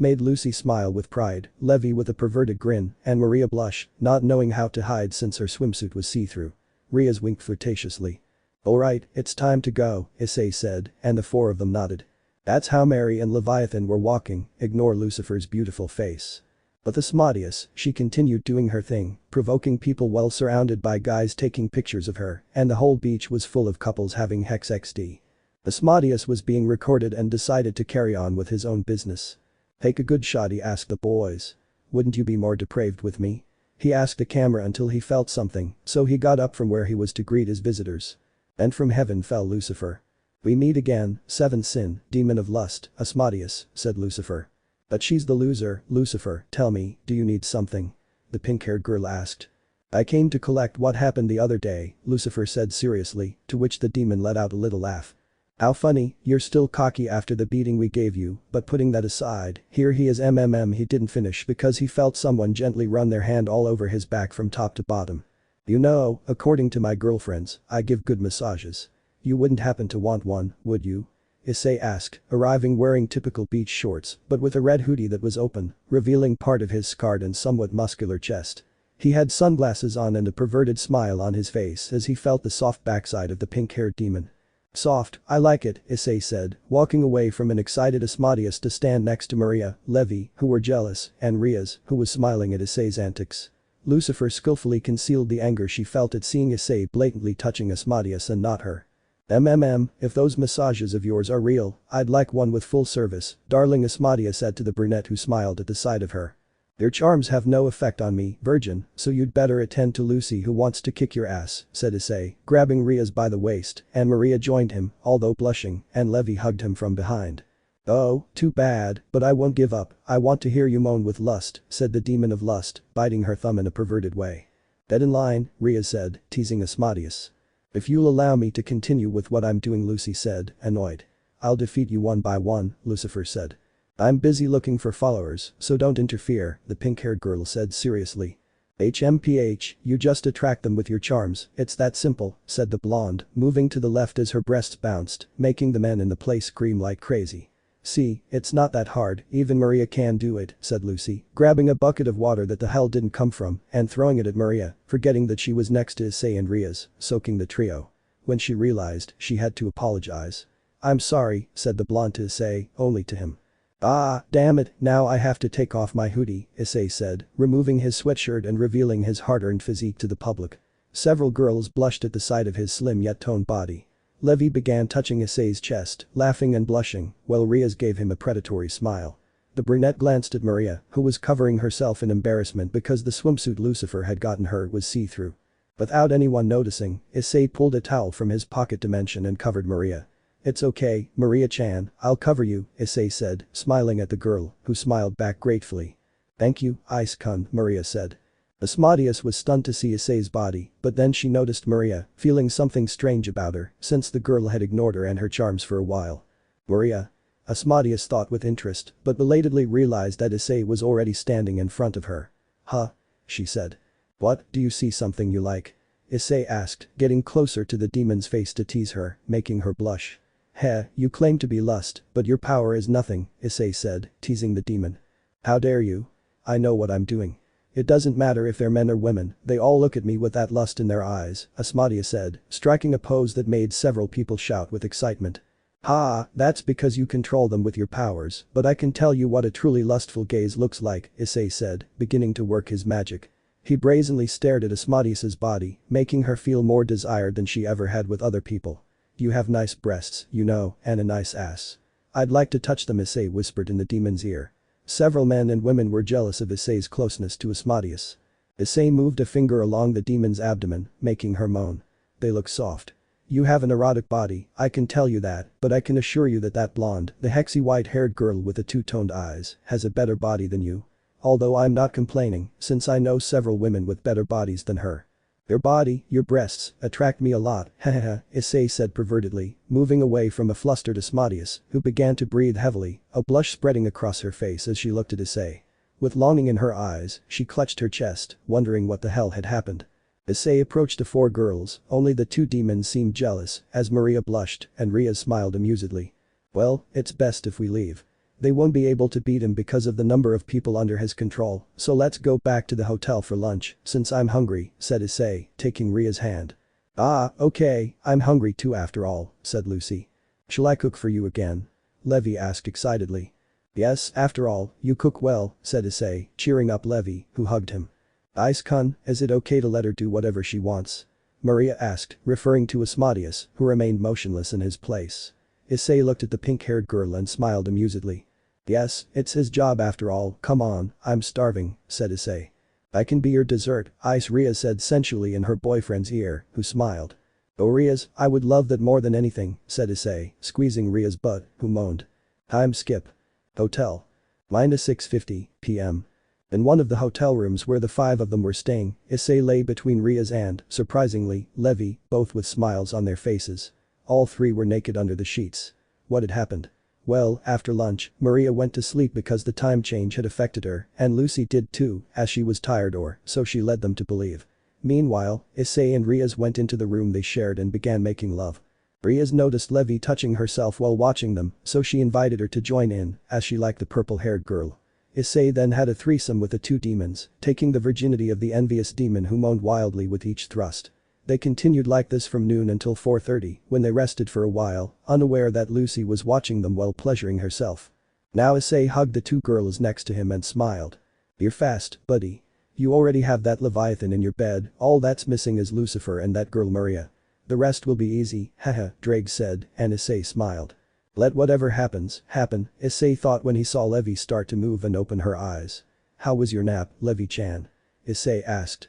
made Lucy smile with pride, Levi with a perverted grin, and Maria blush, not knowing how to hide since her swimsuit was see-through. Rias winked flirtatiously. Alright, it's time to go, Issei said, and the four of them nodded. That's how Mary and Leviathan were walking, ignore Lucifer's beautiful face. But Asmodeus, she continued doing her thing, provoking people while surrounded by guys taking pictures of her, and the whole beach was full of couples having hex XD. Asmodeus was being recorded and decided to carry on with his own business. Take a good shot, he asked the boys. Wouldn't you be more depraved with me? He asked the camera until he felt something, so he got up from where he was to greet his visitors. And from heaven fell Lucifer. We meet again, seventh sin, demon of lust, Asmodeus, said Lucifer. But she's the loser, Lucifer, tell me, do you need something? The pink-haired girl asked. I came to collect what happened the other day, Lucifer said seriously, to which the demon let out a little laugh. How funny, you're still cocky after the beating we gave you, but putting that aside, here he is he didn't finish because he felt someone gently run their hand all over his back from top to bottom. You know, according to my girlfriends, I give good massages. You wouldn't happen to want one, would you? Issei asked, arriving wearing typical beach shorts, but with a red hoodie that was open, revealing part of his scarred and somewhat muscular chest. He had sunglasses on and a perverted smile on his face as he felt the soft backside of the pink-haired demon. Soft, I like it, Issei said, walking away from an excited Asmodeus to stand next to Maria, Levi, who were jealous, and Rias, who was smiling at Issei's antics. Lucifer skillfully concealed the anger she felt at seeing Issei blatantly touching Asmodeus and not her. If those massages of yours are real, I'd like one with full service, darling, Asmodeus said to the brunette who smiled at the sight of her. Their charms have no effect on me, virgin, so you'd better attend to Lucy who wants to kick your ass, said Issei, grabbing Rias by the waist, and Maria joined him, although blushing, and Levi hugged him from behind. Oh, too bad, but I won't give up, I want to hear you moan with lust, said the demon of lust, biting her thumb in a perverted way. Dead in line, Rias said, teasing Asmodeus. If you'll allow me to continue with what I'm doing, Lucy said, annoyed. I'll defeat you one by one, Lucifer said. I'm busy looking for followers, so don't interfere, the pink-haired girl said seriously. HMPH, you just attract them with your charms, it's that simple, said the blonde, moving to the left as her breasts bounced, making the men in the place scream like crazy. See, it's not that hard, even Maria can do it, said Lucy, grabbing a bucket of water that the hell didn't come from and throwing it at Maria, forgetting that she was next to Issei and Rias, soaking the trio. When she realized, she had to apologize. I'm sorry, said the blonde to Issei, only to him. Ah, damn it, now I have to take off my hoodie, Issei said, removing his sweatshirt and revealing his hard-earned physique to the public. Several girls blushed at the sight of his slim yet toned body. Levi began touching Issei's chest, laughing and blushing, while Rias gave him a predatory smile. The brunette glanced at Maria, who was covering herself in embarrassment because the swimsuit Lucifer had gotten her was see-through. Without anyone noticing, Issei pulled a towel from his pocket dimension and covered Maria. It's okay, Maria-chan, I'll cover you, Issei said, smiling at the girl, who smiled back gratefully. Thank you, Ice-kun, Maria said. Asmodeus was stunned to see Issei's body, but then she noticed Maria, feeling something strange about her, since the girl had ignored her and her charms for a while. Maria? Asmodeus thought with interest, but belatedly realized that Issei was already standing in front of her. Huh? She said. What, do you see something you like? Issei asked, getting closer to the demon's face to tease her, making her blush. Heh, you claim to be lust, but your power is nothing, Issei said, teasing the demon. How dare you? I know what I'm doing. It doesn't matter if they're men or women, they all look at me with that lust in their eyes, Asmadia said, striking a pose that made several people shout with excitement. Ha, that's because you control them with your powers, but I can tell you what a truly lustful gaze looks like, Issei said, beginning to work his magic. He brazenly stared at Asmodius's body, making her feel more desired than she ever had with other people. You have nice breasts, you know, and a nice ass. I'd like to touch them, Issei whispered in the demon's ear. Several men and women were jealous of Issei's closeness to Asmodius. Issei moved a finger along the demon's abdomen, making her moan. They look soft. You have an erotic body, I can tell you that, but I can assure you that blonde, the hexy white-haired girl with the two-toned eyes, has a better body than you. Although I'm not complaining, since I know several women with better bodies than her. Your body, your breasts, attract me a lot, hahaha, Issei said pervertedly, moving away from a flustered Asmodius, who began to breathe heavily, a blush spreading across her face as she looked at Issei. With longing in her eyes, she clutched her chest, wondering what the hell had happened. Issei approached the four girls, only the two demons seemed jealous, as Maria blushed, and Rias smiled amusedly. Well, it's best if we leave. They won't be able to beat him because of the number of people under his control, so let's go back to the hotel for lunch, since I'm hungry, said Issei, taking Ria's hand. Ah, okay, I'm hungry too after all, said Lucy. Shall I cook for you again? Levi asked excitedly. Yes, after all, you cook well, said Issei, cheering up Levi, who hugged him. Ice-kun, is it okay to let her do whatever she wants? Maria asked, referring to Asmodius, who remained motionless in his place. Issei looked at the pink-haired girl and smiled amusedly. Yes, it's his job after all, come on, I'm starving, said Issei. I can be your dessert, Ice Rias said sensually in her boyfriend's ear, who smiled. Oh Rias, I would love that more than anything, said Issei, squeezing Ria's butt, who moaned. Time skip. Hotel. -6:50 p.m. In one of the hotel rooms where the five of them were staying, Issei lay between Rias and, surprisingly, Levi, both with smiles on their faces. All three were naked under the sheets. What had happened? Well, after lunch, Maria went to sleep because the time change had affected her, and Lucy did too, as she was tired or, so she led them to believe. Meanwhile, Issei and Rias went into the room they shared and began making love. Rias noticed Levi touching herself while watching them, so she invited her to join in, as she liked the purple-haired girl. Issei then had a threesome with the two demons, taking the virginity of the envious demon who moaned wildly with each thrust. They continued like this from noon until 4:30, when they rested for a while, unaware that Lucy was watching them while pleasuring herself. Now Issei hugged the two girls next to him and smiled. You're fast, buddy. You already have that Leviathan in your bed, all that's missing is Lucifer and that girl Maria. The rest will be easy, haha, Drake said, and Issei smiled. Let whatever happens, happen, Issei thought when he saw Levi start to move and open her eyes. How was your nap, Levi-chan? Issei asked.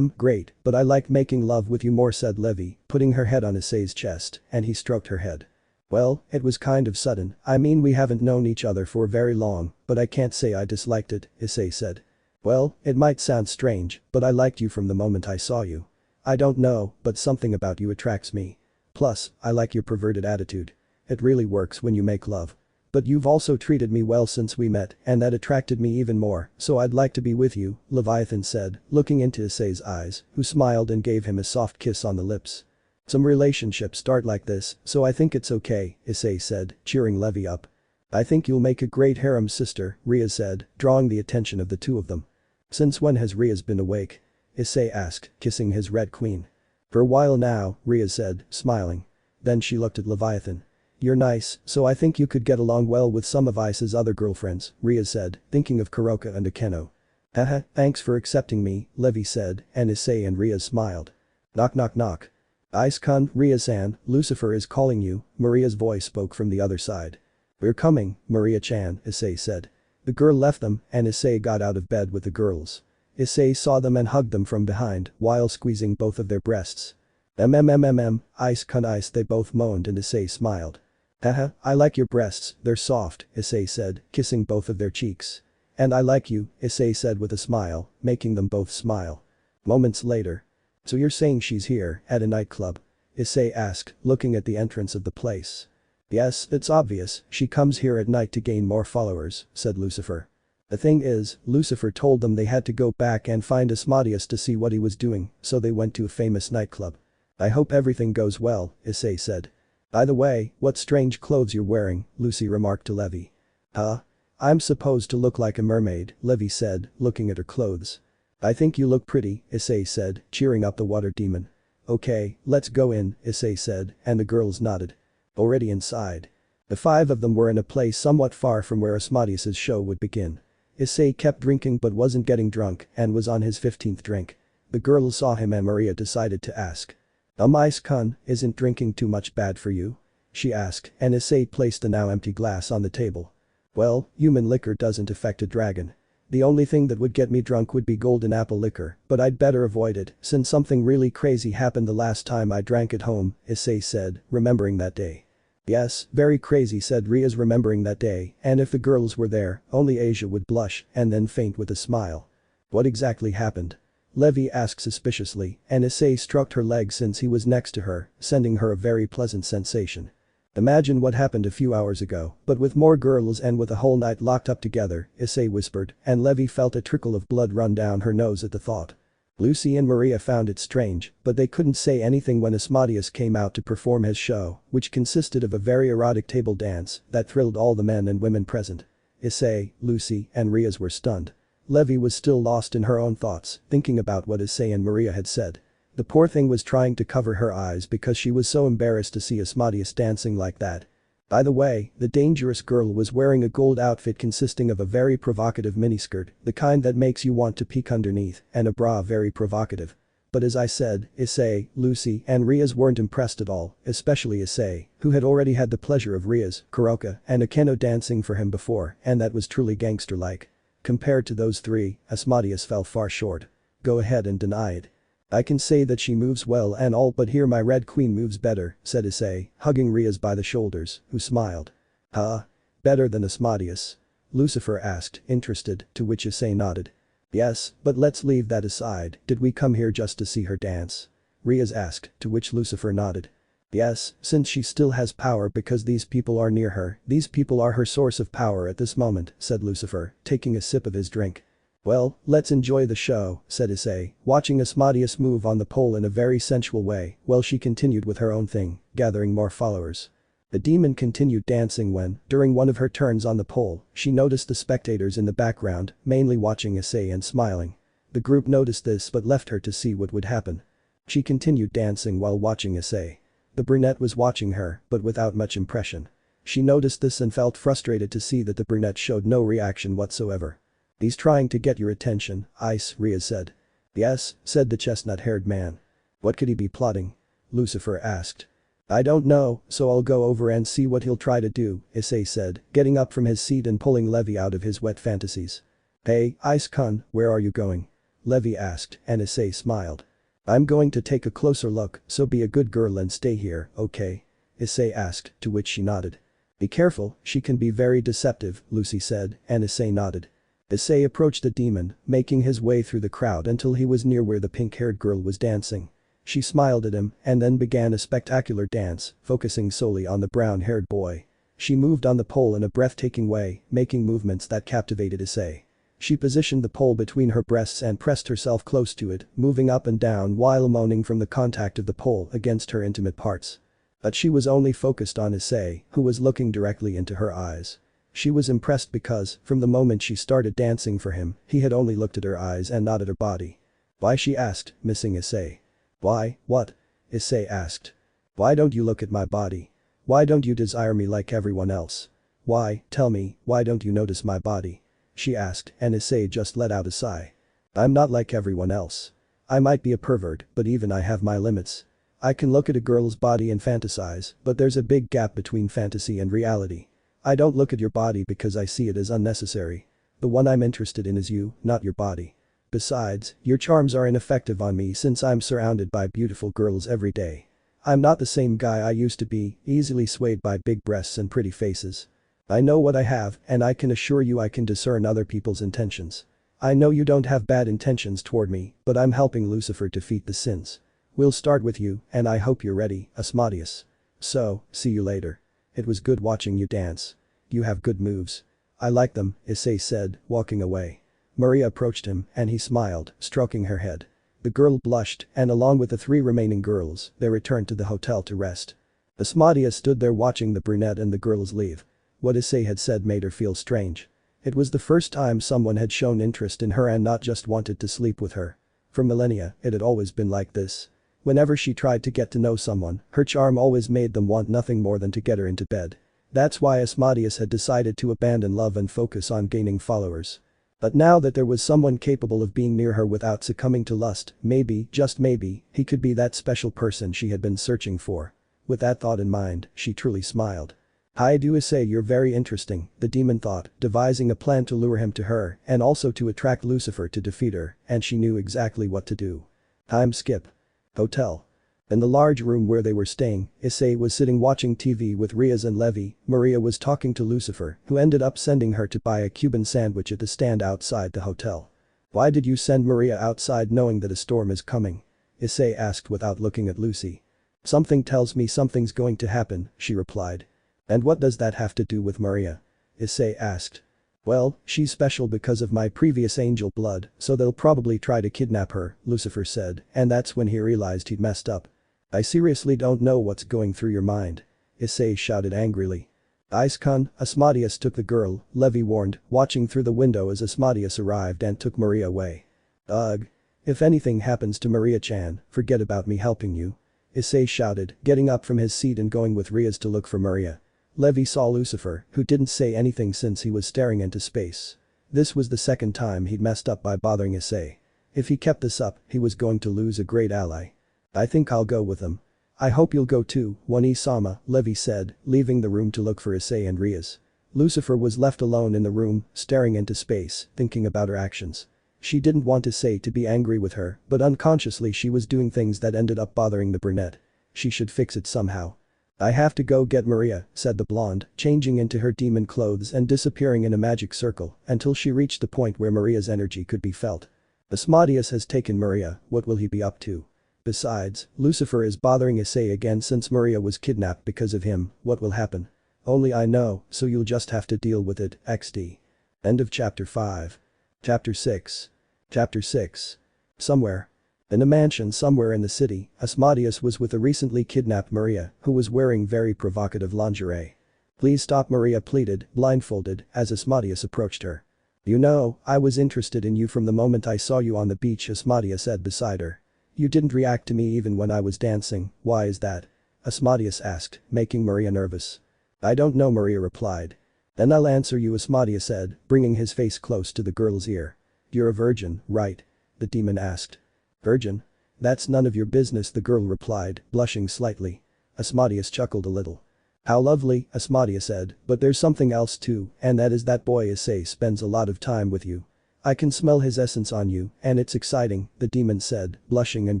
Great, but I like making love with you more, said Levi, putting her head on Issei's chest, and he stroked her head. Well, it was kind of sudden, I mean we haven't known each other for very long, but I can't say I disliked it, Issei said. Well, it might sound strange, but I liked you from the moment I saw you. I don't know, but something about you attracts me. Plus, I like your perverted attitude. It really works when you make love. But you've also treated me well since we met, and that attracted me even more, so I'd like to be with you, Leviathan said, looking into Issei's eyes, who smiled and gave him a soft kiss on the lips. Some relationships start like this, so I think it's okay, Issei said, cheering Levi up. I think you'll make a great harem sister, Rias said, drawing the attention of the two of them. Since when has Rias been awake? Issei asked, kissing his red queen. For a while now, Rias said, smiling. Then she looked at Leviathan. You're nice, so I think you could get along well with some of Ice's other girlfriends, Rias said, thinking of Kuroka and Akeno. Haha, thanks for accepting me, Levi said, and Issei and Rias smiled. Knock knock knock. Ice-kun, Rias-san, Lucifer is calling you, Maria's voice spoke from the other side. We're coming, Maria-chan, Issei said. The girl left them, and Issei got out of bed with the girls. Issei saw them and hugged them from behind, while squeezing both of their breasts. Ice-kun Ice, they both moaned, and Issei smiled. Haha, I like your breasts, they're soft, Issei said, kissing both of their cheeks. And I like you, Issei said with a smile, making them both smile. Moments later. So you're saying she's here, at a nightclub? Issei asked, looking at the entrance of the place. Yes, it's obvious, she comes here at night to gain more followers, said Lucifer. The thing is, Lucifer told them they had to go back and find Asmodeus to see what he was doing, so they went to a famous nightclub. I hope everything goes well, Issei said. By the way, what strange clothes you're wearing, Lucy remarked to Levi. Huh? I'm supposed to look like a mermaid, Levi said, looking at her clothes. I think you look pretty, Issei said, cheering up the water demon. Okay, let's go in, Issei said, and the girls nodded. Already inside. The five of them were in a place somewhat far from where Asmodeus's show would begin. Issei kept drinking but wasn't getting drunk and was on his 15th drink. The girls saw him and Maria decided to ask. Ice-kun, isn't drinking too much bad for you? She asked, and Issei placed a now empty glass on the table. Well, human liquor doesn't affect a dragon. The only thing that would get me drunk would be golden apple liquor, but I'd better avoid it since something really crazy happened the last time I drank at home, Issei said, remembering that day. Yes, very crazy, said Rias, remembering that day, and if the girls were there, only Asia would blush and then faint with a smile. What exactly happened? Levi asked suspiciously, and Issei stroked her leg since he was next to her, sending her a very pleasant sensation. Imagine what happened a few hours ago, but with more girls and with a whole night locked up together, Issei whispered, and Levi felt a trickle of blood run down her nose at the thought. Lucy and Maria found it strange, but they couldn't say anything when Asmodeus came out to perform his show, which consisted of a very erotic table dance that thrilled all the men and women present. Issei, Lucy, and Rias were stunned. Levi was still lost in her own thoughts, thinking about what Issei and Maria had said. The poor thing was trying to cover her eyes because she was so embarrassed to see Asmodeus dancing like that. By the way, the dangerous girl was wearing a gold outfit consisting of a very provocative miniskirt, the kind that makes you want to peek underneath, and a bra very provocative. But as I said, Issei, Lucy, and Rias weren't impressed at all, especially Issei, who had already had the pleasure of Rias, Kuroka, and Akeno dancing for him before, and that was truly gangster-like. Compared to those three, Asmodeus fell far short. Go ahead and deny it. I can say that she moves well and all, but here my Red Queen moves better, said Issei, hugging Rias by the shoulders, who smiled. Huh? Better than Asmodeus? Lucifer asked, interested, to which Issei nodded. Yes, but let's leave that aside, did we come here just to see her dance? Rias asked, to which Lucifer nodded. Yes, since she still has power because these people are near her, these people are her source of power at this moment, said Lucifer, taking a sip of his drink. Well, let's enjoy the show, said Issei, watching Asmodeus move on the pole in a very sensual way while she continued with her own thing, gathering more followers. The demon continued dancing when, during one of her turns on the pole, she noticed the spectators in the background, mainly watching Issei and smiling. The group noticed this but left her to see what would happen. She continued dancing while watching Issei. The brunette was watching her, but without much impression. She noticed this and felt frustrated to see that the brunette showed no reaction whatsoever. He's trying to get your attention, Ice, Rias said. Yes, said the chestnut-haired man. What could he be plotting? Lucifer asked. I don't know, so I'll go over and see what he'll try to do, Issei said, getting up from his seat and pulling Levi out of his wet fantasies. Hey, Ice-kun, where are you going? Levi asked, and Issei smiled. I'm going to take a closer look, so be a good girl and stay here, okay? Issei asked, to which she nodded. Be careful, she can be very deceptive, Lucy said, and Issei nodded. Issei approached the demon, making his way through the crowd until he was near where the pink-haired girl was dancing. She smiled at him and then began a spectacular dance, focusing solely on the brown-haired boy. She moved on the pole in a breathtaking way, making movements that captivated Issei. She positioned the pole between her breasts and pressed herself close to it, moving up and down while moaning from the contact of the pole against her intimate parts. But she was only focused on Issei, who was looking directly into her eyes. She was impressed because, from the moment she started dancing for him, he had only looked at her eyes and not at her body. Why, she asked, missing Issei. Why, what? Issei asked. Why don't you look at my body? Why don't you desire me like everyone else? Why, tell me, why don't you notice my body? She asked, and Issei just let out a sigh. I'm not like everyone else. I might be a pervert, but even I have my limits. I can look at a girl's body and fantasize, but there's a big gap between fantasy and reality. I don't look at your body because I see it as unnecessary. The one I'm interested in is you, not your body. Besides, your charms are ineffective on me since I'm surrounded by beautiful girls every day. I'm not the same guy I used to be, easily swayed by big breasts and pretty faces. I know what I have, and I can assure you I can discern other people's intentions. I know you don't have bad intentions toward me, but I'm helping Lucifer defeat the sins. We'll start with you, and I hope you're ready, Asmodeus. So, see you later. It was good watching you dance. You have good moves. I like them, Issei said, walking away. Maria approached him and he smiled, stroking her head. The girl blushed and along with the 3 remaining girls, they returned to the hotel to rest. Asmodeus stood there watching the brunette and the girls leave. What Issei had said made her feel strange. It was the first time someone had shown interest in her and not just wanted to sleep with her. For millennia, it had always been like this. Whenever she tried to get to know someone, her charm always made them want nothing more than to get her into bed. That's why Asmodeus had decided to abandon love and focus on gaining followers. But now that there was someone capable of being near her without succumbing to lust, maybe, just maybe, he could be that special person she had been searching for. With that thought in mind, she truly smiled. I do say you're very interesting, the demon thought, devising a plan to lure him to her and also to attract Lucifer to defeat her, and she knew exactly what to do. Time skip. Hotel. In the large room where they were staying, Issei was sitting watching TV with Rias and Levi. Maria was talking to Lucifer, who ended up sending her to buy a Cuban sandwich at the stand outside the hotel. Why did you send Maria outside knowing that a storm is coming? Issei asked without looking at Lucy. Something tells me something's going to happen, she replied. And what does that have to do with Maria? Issei asked. Well, she's special because of my previous angel blood, so they'll probably try to kidnap her, Lucifer said, and that's when he realized he'd messed up. I seriously don't know what's going through your mind. Issei shouted angrily. Ice-kun, Asmodeus took the girl, Levi warned, watching through the window as Asmodeus arrived and took Maria away. Ugh. If anything happens to Maria-chan, forget about me helping you. Issei shouted, getting up from his seat and going with Rias to look for Maria. Levi saw Lucifer, who didn't say anything since he was staring into space. This was the second time he'd messed up by bothering Issei. If he kept this up, he was going to lose a great ally. I think I'll go with him. I hope you'll go too, One-sama, Levi said, leaving the room to look for Issei and Rias. Lucifer was left alone in the room, staring into space, thinking about her actions. She didn't want Issei to be angry with her, but unconsciously she was doing things that ended up bothering the brunette. She should fix it somehow. I have to go get Maria, said the blonde, changing into her demon clothes and disappearing in a magic circle until she reached the point where Maria's energy could be felt. Asmodeus has taken Maria, what will he be up to? Besides, Lucifer is bothering Issei again since Maria was kidnapped because of him, what will happen? Only I know, so you'll just have to deal with it, XD. End of chapter 5. Chapter 6. Chapter 6. Somewhere. In a mansion somewhere in the city, Asmodeus was with a recently kidnapped Maria, who was wearing very provocative lingerie. Please stop, Maria pleaded, blindfolded, as Asmodeus approached her. You know, I was interested in you from the moment I saw you on the beach, Asmodeus said beside her. You didn't react to me even when I was dancing, why is that? Asmodeus asked, making Maria nervous. I don't know, Maria replied. Then I'll answer you, Asmodeus said, bringing his face close to the girl's ear. You're a virgin, right? The demon asked. Virgin? That's none of your business, the girl replied, blushing slightly. Asmodeus chuckled a little. How lovely, Asmodeus said, but there's something else too, and that is that boy Issei spends a lot of time with you. I can smell his essence on you, and it's exciting, the demon said, blushing and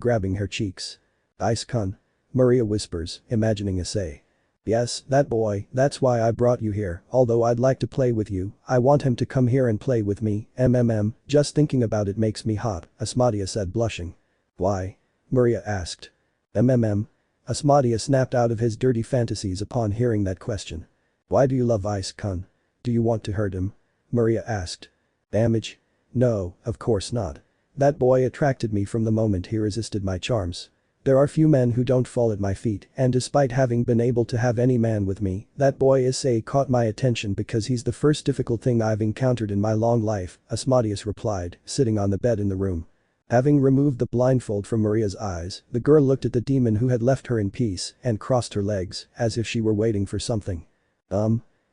grabbing her cheeks. Ice-kun. Maria whispers, imagining Issei. Yes, that boy, that's why I brought you here, although I'd like to play with you, I want him to come here and play with me, just thinking about it makes me hot, Asmodeus said blushing. Why? Maria asked. Asmodeus snapped out of his dirty fantasies upon hearing that question. Why do you love Ice-kun? Do you want to hurt him? Maria asked. Damage? No, of course not. That boy attracted me from the moment he resisted my charms. There are few men who don't fall at my feet, and despite having been able to have any man with me, that boy Issei caught my attention because he's the first difficult thing I've encountered in my long life, Asmodeus replied, sitting on the bed in the room. Having removed the blindfold from Maria's eyes, the girl looked at the demon who had left her in peace and crossed her legs, as if she were waiting for something.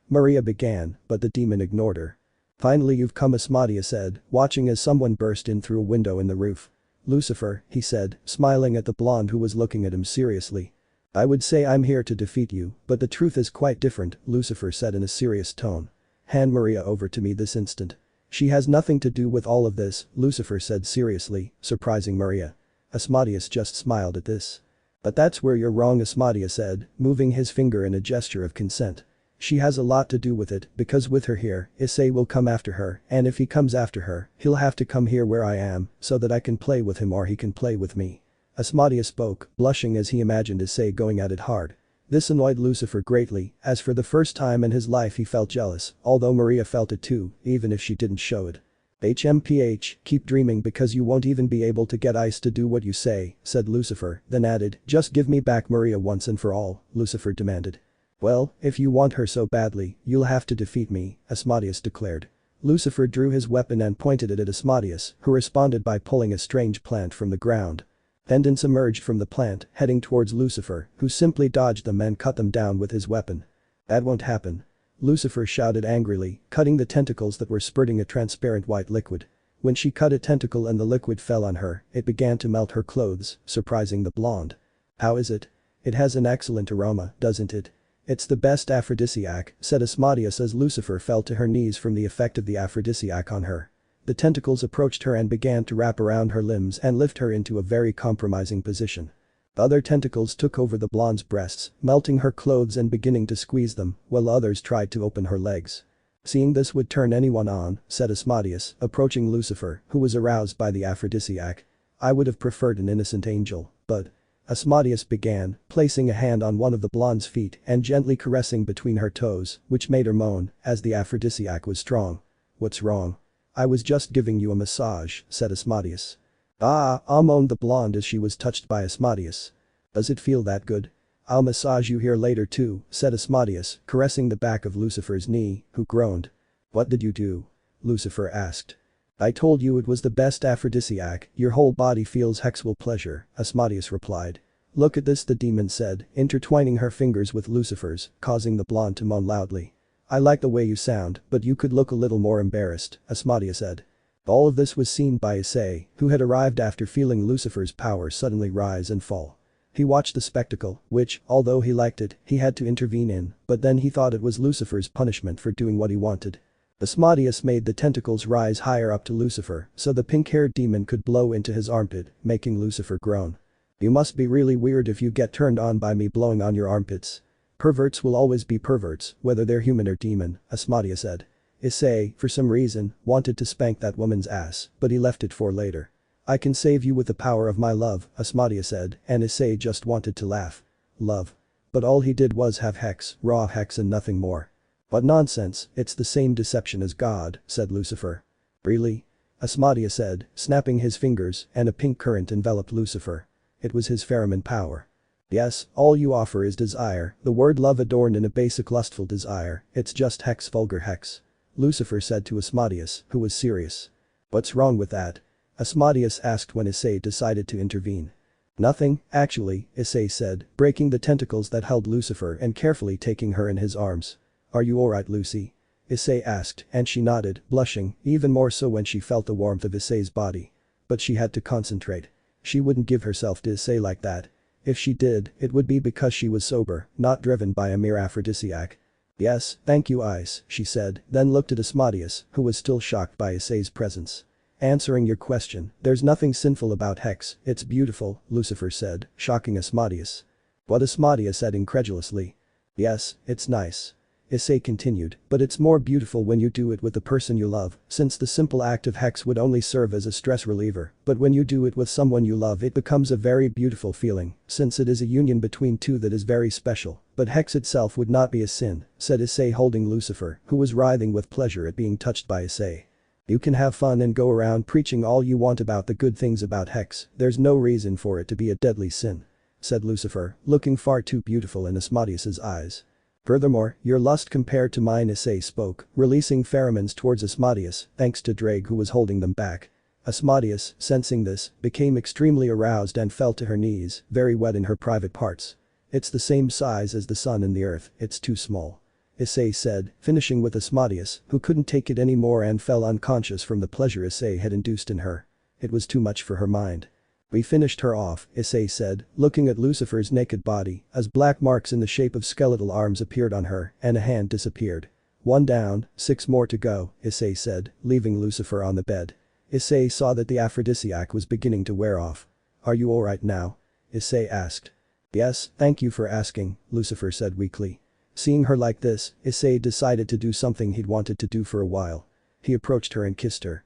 Maria began, but the demon ignored her. Finally you've come, Asmodeus said, watching as someone burst in through a window in the roof. Lucifer, he said, smiling at the blonde who was looking at him seriously. I would say I'm here to defeat you, but the truth is quite different, Lucifer said in a serious tone. Hand Maria over to me this instant. She has nothing to do with all of this, Lucifer said seriously, surprising Maria. Asmodeus just smiled at this. But that's where you're wrong, Asmodeus said, moving his finger in a gesture of consent. She has a lot to do with it, because with her here, Issei will come after her, and if he comes after her, he'll have to come here where I am, so that I can play with him or he can play with me. Asmodeus spoke, blushing as he imagined Issei going at it hard. This annoyed Lucifer greatly, as for the first time in his life he felt jealous, although Maria felt it too, even if she didn't show it. HMPH, keep dreaming because you won't even be able to get Ice to do what you say, said Lucifer, then added, just give me back Maria once and for all, Lucifer demanded. Well, if you want her so badly, you'll have to defeat me, Asmodeus declared. Lucifer drew his weapon and pointed it at Asmodeus, who responded by pulling a strange plant from the ground. Pendants emerged from the plant, heading towards Lucifer, who simply dodged them and cut them down with his weapon. That won't happen. Lucifer shouted angrily, cutting the tentacles that were spurting a transparent white liquid. When she cut a tentacle and the liquid fell on her, it began to melt her clothes, surprising the blonde. How is it? It has an excellent aroma, doesn't it? It's the best aphrodisiac, said Asmodeus as Lucifer fell to her knees from the effect of the aphrodisiac on her. The tentacles approached her and began to wrap around her limbs and lift her into a very compromising position. Other tentacles took over the blonde's breasts, melting her clothes and beginning to squeeze them, while others tried to open her legs. Seeing this would turn anyone on, said Asmodeus, approaching Lucifer, who was aroused by the aphrodisiac. I would have preferred an innocent angel, but… Asmodeus began, placing a hand on one of the blonde's feet and gently caressing between her toes, which made her moan, as the aphrodisiac was strong. What's wrong? I was just giving you a massage, said Asmodeus. Moaned the blonde as she was touched by Asmodeus. Does it feel that good? I'll massage you here later too, said Asmodeus, caressing the back of Lucifer's knee, who groaned. What did you do? Lucifer asked. I told you it was the best aphrodisiac, your whole body feels sexual pleasure, Asmodeus replied. Look at this, the demon said, intertwining her fingers with Lucifer's, causing the blonde to moan loudly. I like the way you sound, but you could look a little more embarrassed, Asmodeus said. All of this was seen by Issei, who had arrived after feeling Lucifer's power suddenly rise and fall. He watched the spectacle, which, although he liked it, he had to intervene in, but then he thought it was Lucifer's punishment for doing what he wanted. Asmodeus made the tentacles rise higher up to Lucifer so the pink-haired demon could blow into his armpit, making Lucifer groan. You must be really weird if you get turned on by me blowing on your armpits. Perverts will always be perverts, whether they're human or demon, Asmodeus said. Issei, for some reason, wanted to spank that woman's ass, but he left it for later. I can save you with the power of my love, Asmodeus said, and Issei just wanted to laugh. Love. But all he did was have hex, raw hex and nothing more. What nonsense, it's the same deception as God, said Lucifer. Really? Asmodeus said, snapping his fingers, and a pink current enveloped Lucifer. It was his pheromone power. Yes, all you offer is desire, the word love adorned in a basic lustful desire, it's just hex, vulgar hex. Lucifer said to Asmodeus, who was serious. What's wrong with that? Asmodeus asked when Issei decided to intervene. Nothing, actually, Issei said, breaking the tentacles that held Lucifer and carefully taking her in his arms. Are you alright, Lucy? Issei asked, and she nodded, blushing, even more so when she felt the warmth of Issei's body. But she had to concentrate. She wouldn't give herself to Issei like that. If she did, it would be because she was sober, not driven by a mere aphrodisiac. Yes, thank you, Ice, she said, then looked at Asmodeus, who was still shocked by Issei's presence. Answering your question, there's nothing sinful about hex, it's beautiful, Lucifer said, shocking Asmodeus. What? Asmodeus said incredulously. Yes, it's nice. Issei continued, but it's more beautiful when you do it with the person you love, since the simple act of hex would only serve as a stress reliever, but when you do it with someone you love it becomes a very beautiful feeling, since it is a union between two that is very special, but hex itself would not be a sin, said Issei holding Lucifer, who was writhing with pleasure at being touched by Issei. You can have fun and go around preaching all you want about the good things about hex, there's no reason for it to be a deadly sin, said Lucifer, looking far too beautiful in Asmodeus's eyes. Furthermore, your lust compared to mine, Issei spoke, releasing pheromones towards Asmodeus, thanks to Drake who was holding them back. Asmodeus, sensing this, became extremely aroused and fell to her knees, very wet in her private parts. It's the same size as the sun and the earth, it's too small. Issei said, finishing with Asmodeus, who couldn't take it anymore and fell unconscious from the pleasure Issei had induced in her. It was too much for her mind. We finished her off, Issei said, looking at Lucifer's naked body, as black marks in the shape of skeletal arms appeared on her and a hand disappeared. 1 down, 6 more to go, Issei said, leaving Lucifer on the bed. Issei saw that the aphrodisiac was beginning to wear off. Are you alright now? Issei asked. Yes, thank you for asking, Lucifer said weakly. Seeing her like this, Issei decided to do something he'd wanted to do for a while. He approached her and kissed her.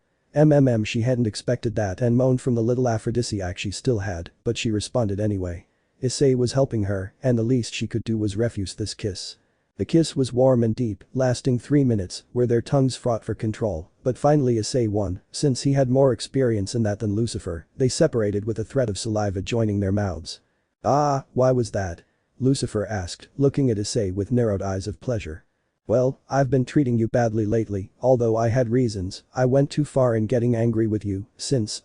She hadn't expected that and moaned from the little aphrodisiac she still had, but she responded anyway. Issei was helping her, and the least she could do was refuse this kiss. The kiss was warm and deep, lasting 3 minutes, where their tongues fought for control, but finally Issei won, since he had more experience in that than Lucifer. They separated with a thread of saliva joining their mouths. "Ah, why was that?" Lucifer asked, looking at Issei with narrowed eyes of pleasure. "Well, I've been treating you badly lately, although I had reasons. I went too far in getting angry with you, since,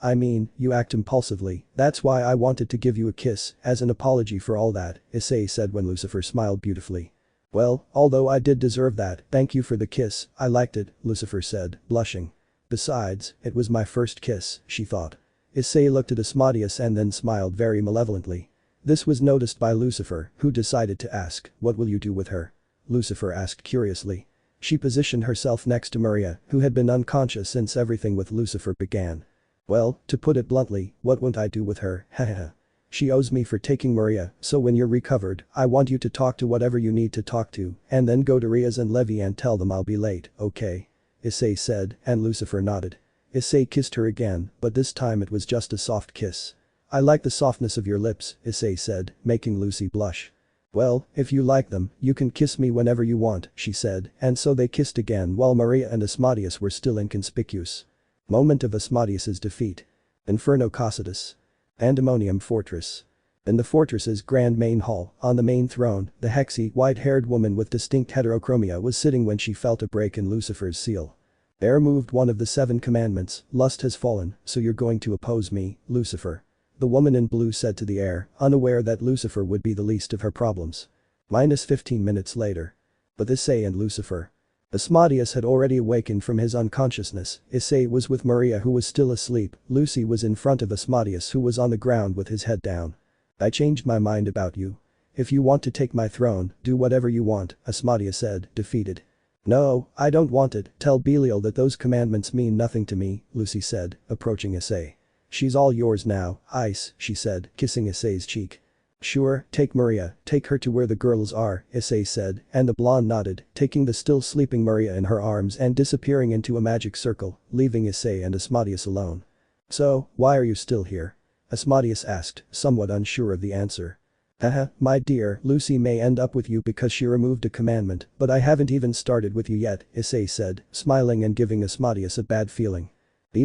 you act impulsively. That's why I wanted to give you a kiss, as an apology for all that," Issei said when Lucifer smiled beautifully. "Well, although I did deserve that, thank you for the kiss, I liked it," Lucifer said, blushing. "Besides, it was my first kiss," she thought. Issei looked at Asmodeus and then smiled very malevolently. This was noticed by Lucifer, who decided to ask, "What will you do with her?" Lucifer asked curiously. She positioned herself next to Maria, who had been unconscious since everything with Lucifer began. "Well, to put it bluntly, what won't I do with her, hahaha. She owes me for taking Maria, so when you're recovered, I want you to talk to whatever you need to talk to, and then go to Rias and Levi and tell them I'll be late, okay?" Issei said, and Lucifer nodded. Issei kissed her again, but this time it was just a soft kiss. "I like the softness of your lips," Issei said, making Lucy blush. "Well, if you like them, you can kiss me whenever you want," she said, and so they kissed again while Maria and Asmodeus were still inconspicuous. Moment of Asmodeus's defeat. Inferno Causatus. Pandemonium Fortress. In the fortress's grand main hall, on the main throne, the hexy, white-haired woman with distinct heterochromia was sitting when she felt a break in Lucifer's seal. Heir moved one of the 7 commandments, lust has fallen, so you're going to oppose me, Lucifer. The woman in blue said to the Heir, unaware that Lucifer would be the least of her problems. Minus 15 minutes later. But Issei and Lucifer. Asmodeus had already awakened from his unconsciousness. Issei was with Maria who was still asleep. Lucy was in front of Asmodeus who was on the ground with his head down. "I changed my mind about you. If you want to take my throne, do whatever you want," Asmodeus said, defeated. "No, I don't want it, tell Belial that those commandments mean nothing to me," Lucy said, approaching Issei. "She's all yours now, Ice," she said, kissing Issei's cheek. "Sure, take Maria, take her to where the girls are," Issei said, and the blonde nodded, taking the still sleeping Maria in her arms and disappearing into a magic circle, leaving Issei and Asmodeus alone. "So, why are you still here?" Asmodeus asked, somewhat unsure of the answer. "Haha, my dear, Lucy may end up with you because she removed a commandment, but I haven't even started with you yet," Issei said, smiling and giving Asmodeus a bad feeling.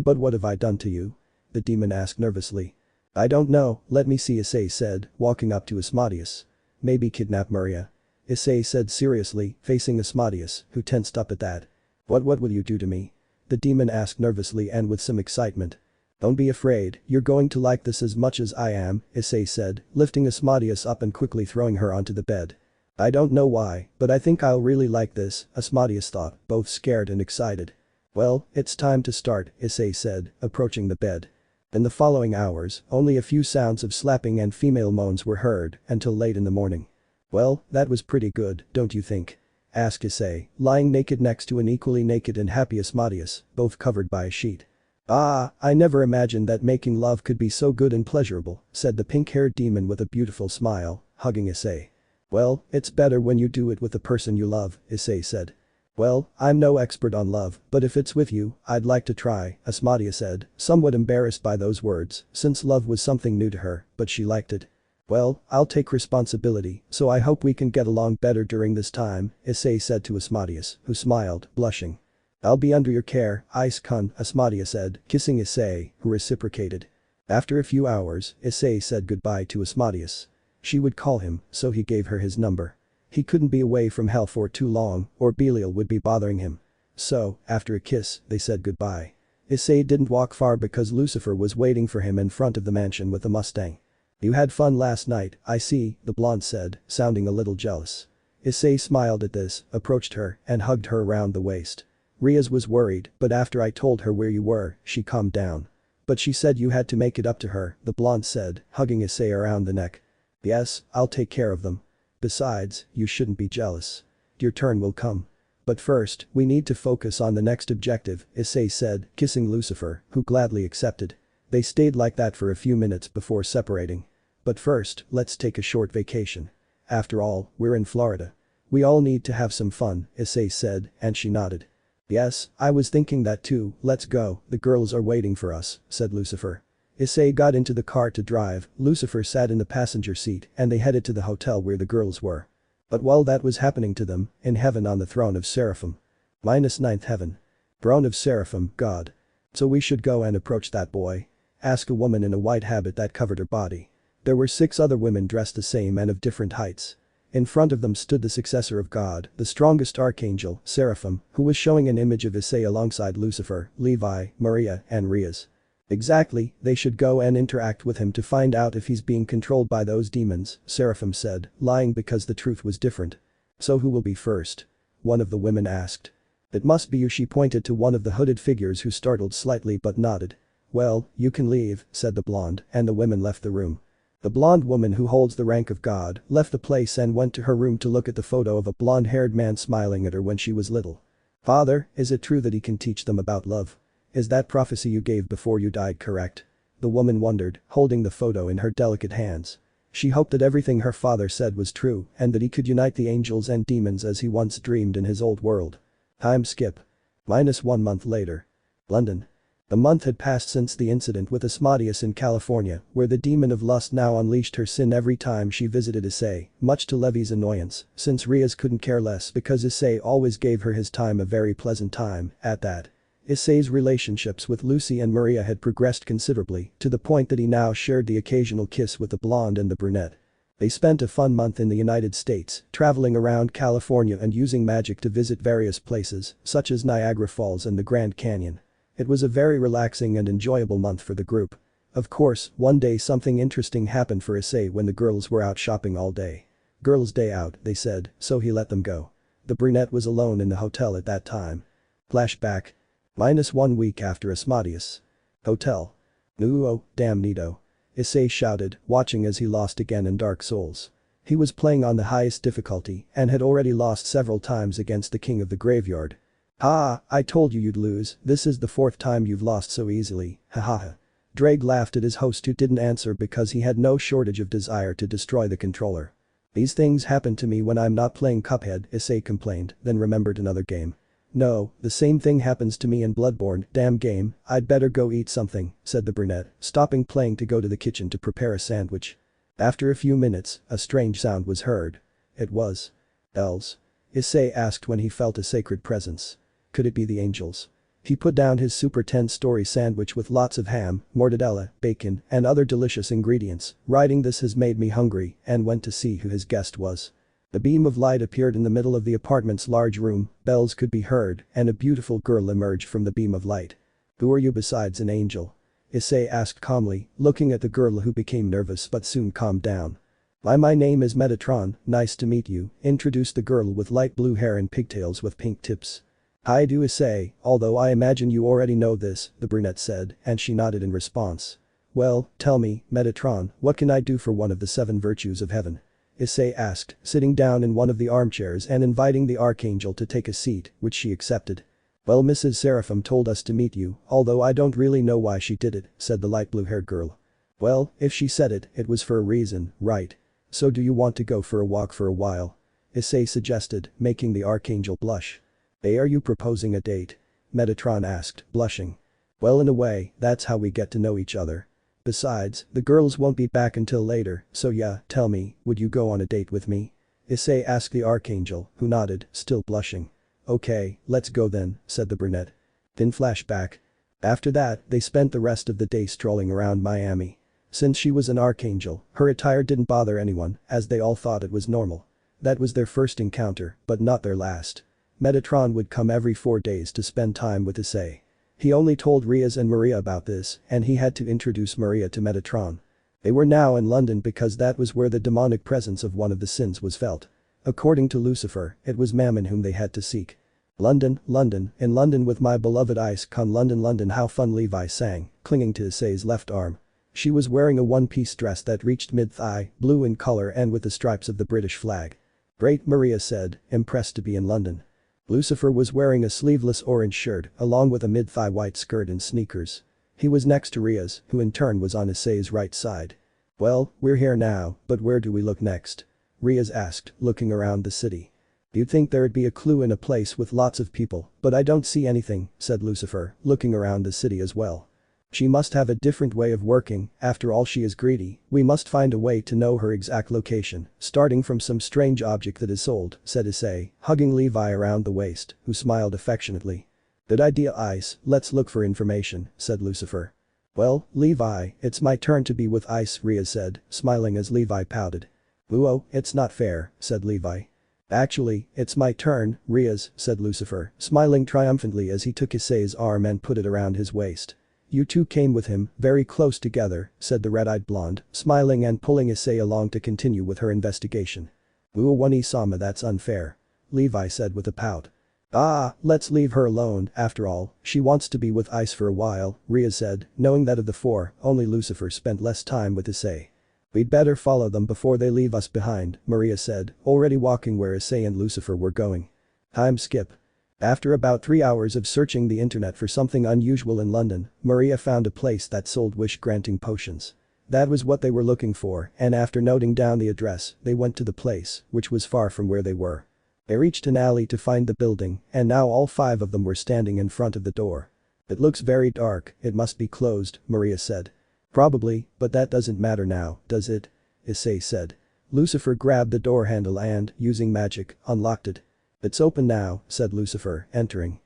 "But what have I done to you?" the demon asked nervously. "I don't know, let me see," Issei said, walking up to Asmodeus. "Maybe kidnap Maria," Issei said seriously, facing Asmodeus, who tensed up at that. What will you do to me?" the demon asked nervously and with some excitement. "Don't be afraid, you're going to like this as much as I am," Issei said, lifting Asmodeus up and quickly throwing her onto the bed. "I don't know why, but I think I'll really like this," Asmodeus thought, both scared and excited. "Well, it's time to start," Issei said, approaching the bed. In the following hours, only a few sounds of slapping and female moans were heard, until late in the morning. "Well, that was pretty good, don't you think?" asked Issei, lying naked next to an equally naked and happy Asmodeus, both covered by a sheet. "Ah, I never imagined that making love could be so good and pleasurable," said the pink-haired demon with a beautiful smile, hugging Issei. "Well, it's better when you do it with the person you love," Issei said. "Well, I'm no expert on love, but if it's with you, I'd like to try," Asmodeus said, somewhat embarrassed by those words, since love was something new to her, but she liked it. "Well, I'll take responsibility, so I hope we can get along better during this time," Issei said to Asmodeus, who smiled, blushing. "I'll be under your care, Ice-kun," Asmodeus said, kissing Issei, who reciprocated. After a few hours, Issei said goodbye to Asmodeus. She would call him, so he gave her his number. He couldn't be away from hell for too long, or Belial would be bothering him. So, after a kiss, they said goodbye. Issei didn't walk far because Lucifer was waiting for him in front of the mansion with a Mustang. "You had fun last night, I see," the blonde said, sounding a little jealous. Issei smiled at this, approached her, and hugged her around the waist. "Rias was worried, but after I told her where you were, she calmed down. But she said you had to make it up to her," the blonde said, hugging Issei around the neck. "Yes, I'll take care of them. Besides, you shouldn't be jealous. Your turn will come. But first, we need to focus on the next objective," Issei said, kissing Lucifer, who gladly accepted. They stayed like that for a few minutes before separating. "But first, let's take a short vacation. After all, we're in Florida. We all need to have some fun," Issei said, and she nodded. "Yes, I was thinking that too, let's go, the girls are waiting for us," said Lucifer. Issei got into the car to drive, Lucifer sat in the passenger seat and they headed to the hotel where the girls were. But while that was happening to them, in heaven on the throne of Seraphim. Minus ninth heaven. Throne of Seraphim, God. So we should go and approach that boy? Asked a woman in a white habit that covered her body. There were 6 other women dressed the same and of different heights. In front of them stood the successor of God, the strongest archangel, Seraphim, who was showing an image of Issei alongside Lucifer, Levi, Maria, and Rias. Exactly, they should go and interact with him to find out if he's being controlled by those demons, Seraphim said, lying because the truth was different. So who will be first? One of the women asked. It must be you, she pointed to one of the hooded figures who startled slightly but nodded. Well, you can leave, said the blonde, and the women left the room. The blonde woman who holds the rank of God left the place and went to her room to look at the photo of a blonde-haired man smiling at her when she was little. Father, is it true that he can teach them about love? Is that prophecy you gave before you died correct? The woman wondered, holding the photo in her delicate hands. She hoped that everything her father said was true and that he could unite the angels and demons as he once dreamed in his old world. Time skip. Minus 1 month later. London. The month had passed since the incident with Asmodeus in California, where the demon of lust now unleashed her sin every time she visited Issei, much to Levy's annoyance, since Rias couldn't care less because Issei always gave her his time, a very pleasant time, at that. Issei's relationships with Lucy and Maria had progressed considerably, to the point that he now shared the occasional kiss with the blonde and the brunette. They spent a fun month in the United States, traveling around California and using magic to visit various places, such as Niagara Falls and the Grand Canyon. It was a very relaxing and enjoyable month for the group. Of course, one day something interesting happened for Issei when the girls were out shopping all day. Girls' day out, they said, so he let them go. The brunette was alone in the hotel at that time. Flashback. Minus 1 week after Asmodeus. Hotel. Oh, damn neato. Issei shouted, watching as he lost again in Dark Souls. He was playing on the highest difficulty and had already lost several times against the king of the graveyard. Ah, I told you you'd lose, this is the 4th time you've lost so easily, hahaha. Drake laughed at his host who didn't answer because he had no shortage of desire to destroy the controller. These things happen to me when I'm not playing Cuphead, Issei complained, then remembered another game. No, the same thing happens to me in Bloodborne, damn game, I'd better go eat something, said the brunette, stopping playing to go to the kitchen to prepare a sandwich. After a few minutes, a strange sound was heard. It was bells. Issei asked when he felt a sacred presence. Could it be the angels? He put down his super 10-story sandwich with lots of ham, mortadella, bacon, and other delicious ingredients, writing "This has made me hungry," and went to see who his guest was. A beam of light appeared in the middle of the apartment's large room, bells could be heard, and a beautiful girl emerged from the beam of light. Who are you besides an angel? Issei asked calmly, looking at the girl who became nervous but soon calmed down. My name is Metatron, nice to meet you, introduced the girl with light blue hair and pigtails with pink tips. I do, Issei, although I imagine you already know this, the brunette said, and she nodded in response. Well, tell me, Metatron, what can I do for one of the 7 virtues of heaven? Issei asked, sitting down in one of the armchairs and inviting the archangel to take a seat, which she accepted. Well, Mrs. Seraphim told us to meet you, although I don't really know why she did it, said the light blue-haired girl. Well, if she said it, it was for a reason, right? So do you want to go for a walk for a while? Issei suggested, making the archangel blush. Hey, are you proposing a date? Metatron asked, blushing. Well, in a way, that's how we get to know each other. Besides, the girls won't be back until later, so yeah, tell me, would you go on a date with me? Issei asked the archangel, who nodded, still blushing. Okay, let's go then, said the brunette. Then flashback. After that, they spent the rest of the day strolling around Miami. Since she was an archangel, her attire didn't bother anyone, as they all thought it was normal. That was their first encounter, but not their last. Metatron would come every 4 days to spend time with Issei. He only told Rias and Maria about this, and he had to introduce Maria to Metatron. They were now in London because that was where the demonic presence of one of the sins was felt. According to Lucifer, it was Mammon whom they had to seek. London, London, in London with my beloved Icon, London, London, how fun, Levi sang, clinging to Issei's left arm. She was wearing a one-piece dress that reached mid-thigh, blue in color and with the stripes of the British flag. Great, Maria said, impressed to be in London. Lucifer was wearing a sleeveless orange shirt along with a mid-thigh white skirt and sneakers. He was next to Rias, who in turn was on Issei's right side. Well, we're here now, but where do we look next? Rias asked, looking around the city. You'd think there'd be a clue in a place with lots of people, but I don't see anything, said Lucifer, looking around the city as well. She must have a different way of working, after all she is greedy, we must find a way to know her exact location, starting from some strange object that is sold, said Issei, hugging Levi around the waist, who smiled affectionately. Good idea Ice, let's look for information, said Lucifer. Well, Levi, it's my turn to be with Ice, Rias said, smiling as Levi pouted. Oh, it's not fair, said Levi. Actually, it's my turn, Rias, said Lucifer, smiling triumphantly as he took Issei's arm and put it around his waist. You two came with him, very close together, said the red-eyed blonde, smiling and pulling Issei along to continue with her investigation. One-sama, that's unfair. Levi said with a pout. Ah, let's leave her alone, after all, she wants to be with Ice for a while, Rias said, knowing that of the four, only Lucifer spent less time with Issei. We'd better follow them before they leave us behind, Maria said, already walking where Issei and Lucifer were going. Time skip. After about 3 hours of searching the internet for something unusual in London, Maria found a place that sold wish-granting potions. That was what they were looking for, and after noting down the address, they went to the place, which was far from where they were. They reached an alley to find the building, and now all 5 of them were standing in front of the door. It looks very dark, it must be closed, Maria said. Probably, but that doesn't matter now, does it? Issei said. Lucifer grabbed the door handle and, using magic, unlocked it. It's open now, said Lucifer, entering.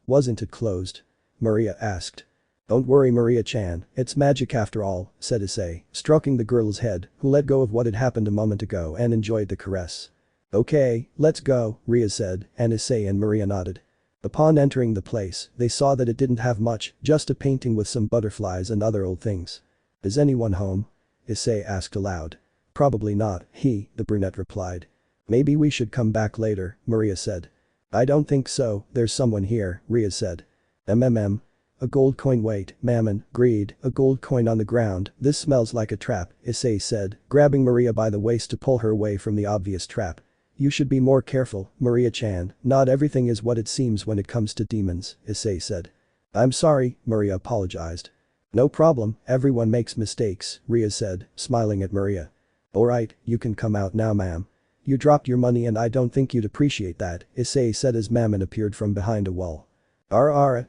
Wasn't it closed? Maria asked. Don't worry Maria-chan, it's magic after all, said Issei, stroking the girl's head, who let go of what had happened a moment ago and enjoyed the caress. Okay, let's go, Rias said, and Issei and Maria nodded. Upon entering the place, they saw that it didn't have much, just a painting with some butterflies and other old things. Is anyone home? Issei asked aloud. Probably not, the brunette replied. Maybe we should come back later, Maria said. I don't think so, there's someone here, Rias said. A gold coin wait, Mammon, greed, a gold coin on the ground, this smells like a trap, Issei said, grabbing Maria by the waist to pull her away from the obvious trap. You should be more careful, Maria-chan, not everything is what it seems when it comes to demons, Issei said. I'm sorry, Maria apologized. No problem, everyone makes mistakes, Rias said, smiling at Maria. Alright, you can come out now ma'am. You dropped your money and I don't think you'd appreciate that, Issei said as Mammon appeared from behind a wall.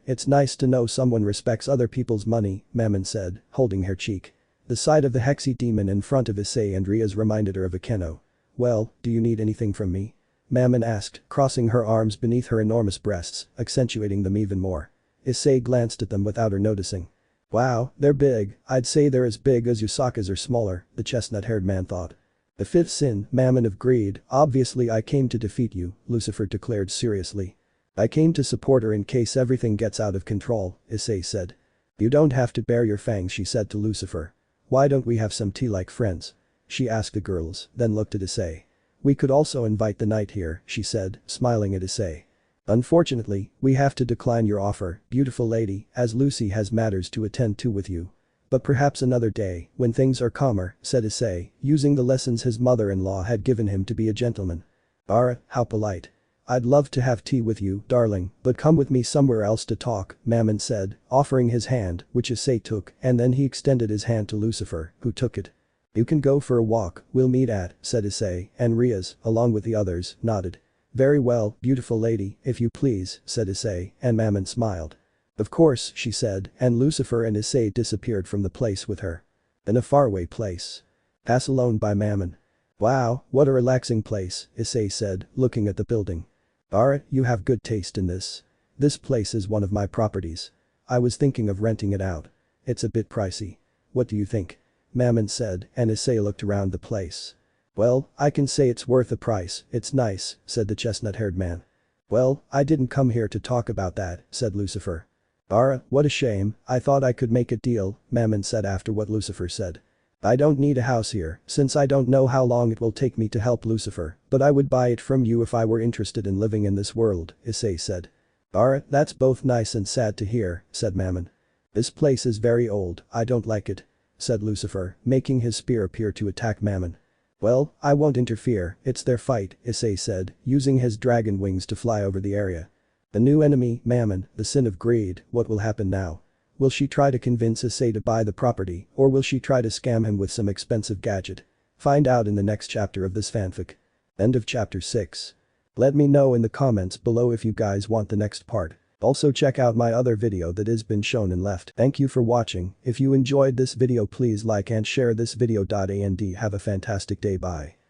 It's nice to know someone respects other people's money, Mammon said, holding her cheek. The sight of the Hexy demon in front of Issei and Rias reminded her of Akeno. Well, do you need anything from me? Mammon asked, crossing her arms beneath her enormous breasts, accentuating them even more. Issei glanced at them without her noticing. Wow, they're big, I'd say they're as big as Yusaka's or smaller, the chestnut-haired man thought. The 5th sin, Mammon of greed, obviously I came to defeat you, Lucifer declared seriously. I came to support her in case everything gets out of control, Issei said. You don't have to bare your fangs, she said to Lucifer. Why don't we have some tea like friends? She asked the girls, then looked at Issei. We could also invite the knight here, she said, smiling at Issei. Unfortunately, we have to decline your offer, beautiful lady, as Lucy has matters to attend to with you. But perhaps another day, when things are calmer, said Issei, using the lessons his mother-in-law had given him to be a gentleman. How polite. I'd love to have tea with you, darling, but come with me somewhere else to talk, Mammon said, offering his hand, which Issei took, and then he extended his hand to Lucifer, who took it. You can go for a walk, we'll meet at, said Issei, and Rias, along with the others, nodded. Very well, beautiful lady, if you please, said Issei, and Mammon smiled. Of course, she said, and Lucifer and Issei disappeared from the place with her. In a faraway place. Pass alone by Mammon. Wow, what a relaxing place, Issei said, looking at the building. You have good taste in this. This place is one of my properties. I was thinking of renting it out. It's a bit pricey. What do you think? Mammon said, and Issei looked around the place. Well, I can say it's worth the price, it's nice, said the chestnut-haired man. Well, I didn't come here to talk about that, said Lucifer. What a shame, I thought I could make a deal, Mammon said after what Lucifer said. I don't need a house here, since I don't know how long it will take me to help Lucifer, but I would buy it from you if I were interested in living in this world, Issei said. That's both nice and sad to hear, said Mammon. This place is very old, I don't like it, said Lucifer, making his spear appear to attack Mammon. Well, I won't interfere, it's their fight, Issei said, using his dragon wings to fly over the area. The new enemy, Mammon, the sin of greed, what will happen now? Will she try to convince Issei to buy the property, or will she try to scam him with some expensive gadget? Find out in the next chapter of this fanfic. End of chapter 6. Let me know in the comments below if you guys want the next part. Also check out my other video that has been shown and left. Thank you for watching. If you enjoyed this video please like and share this video. And have a fantastic day. Bye.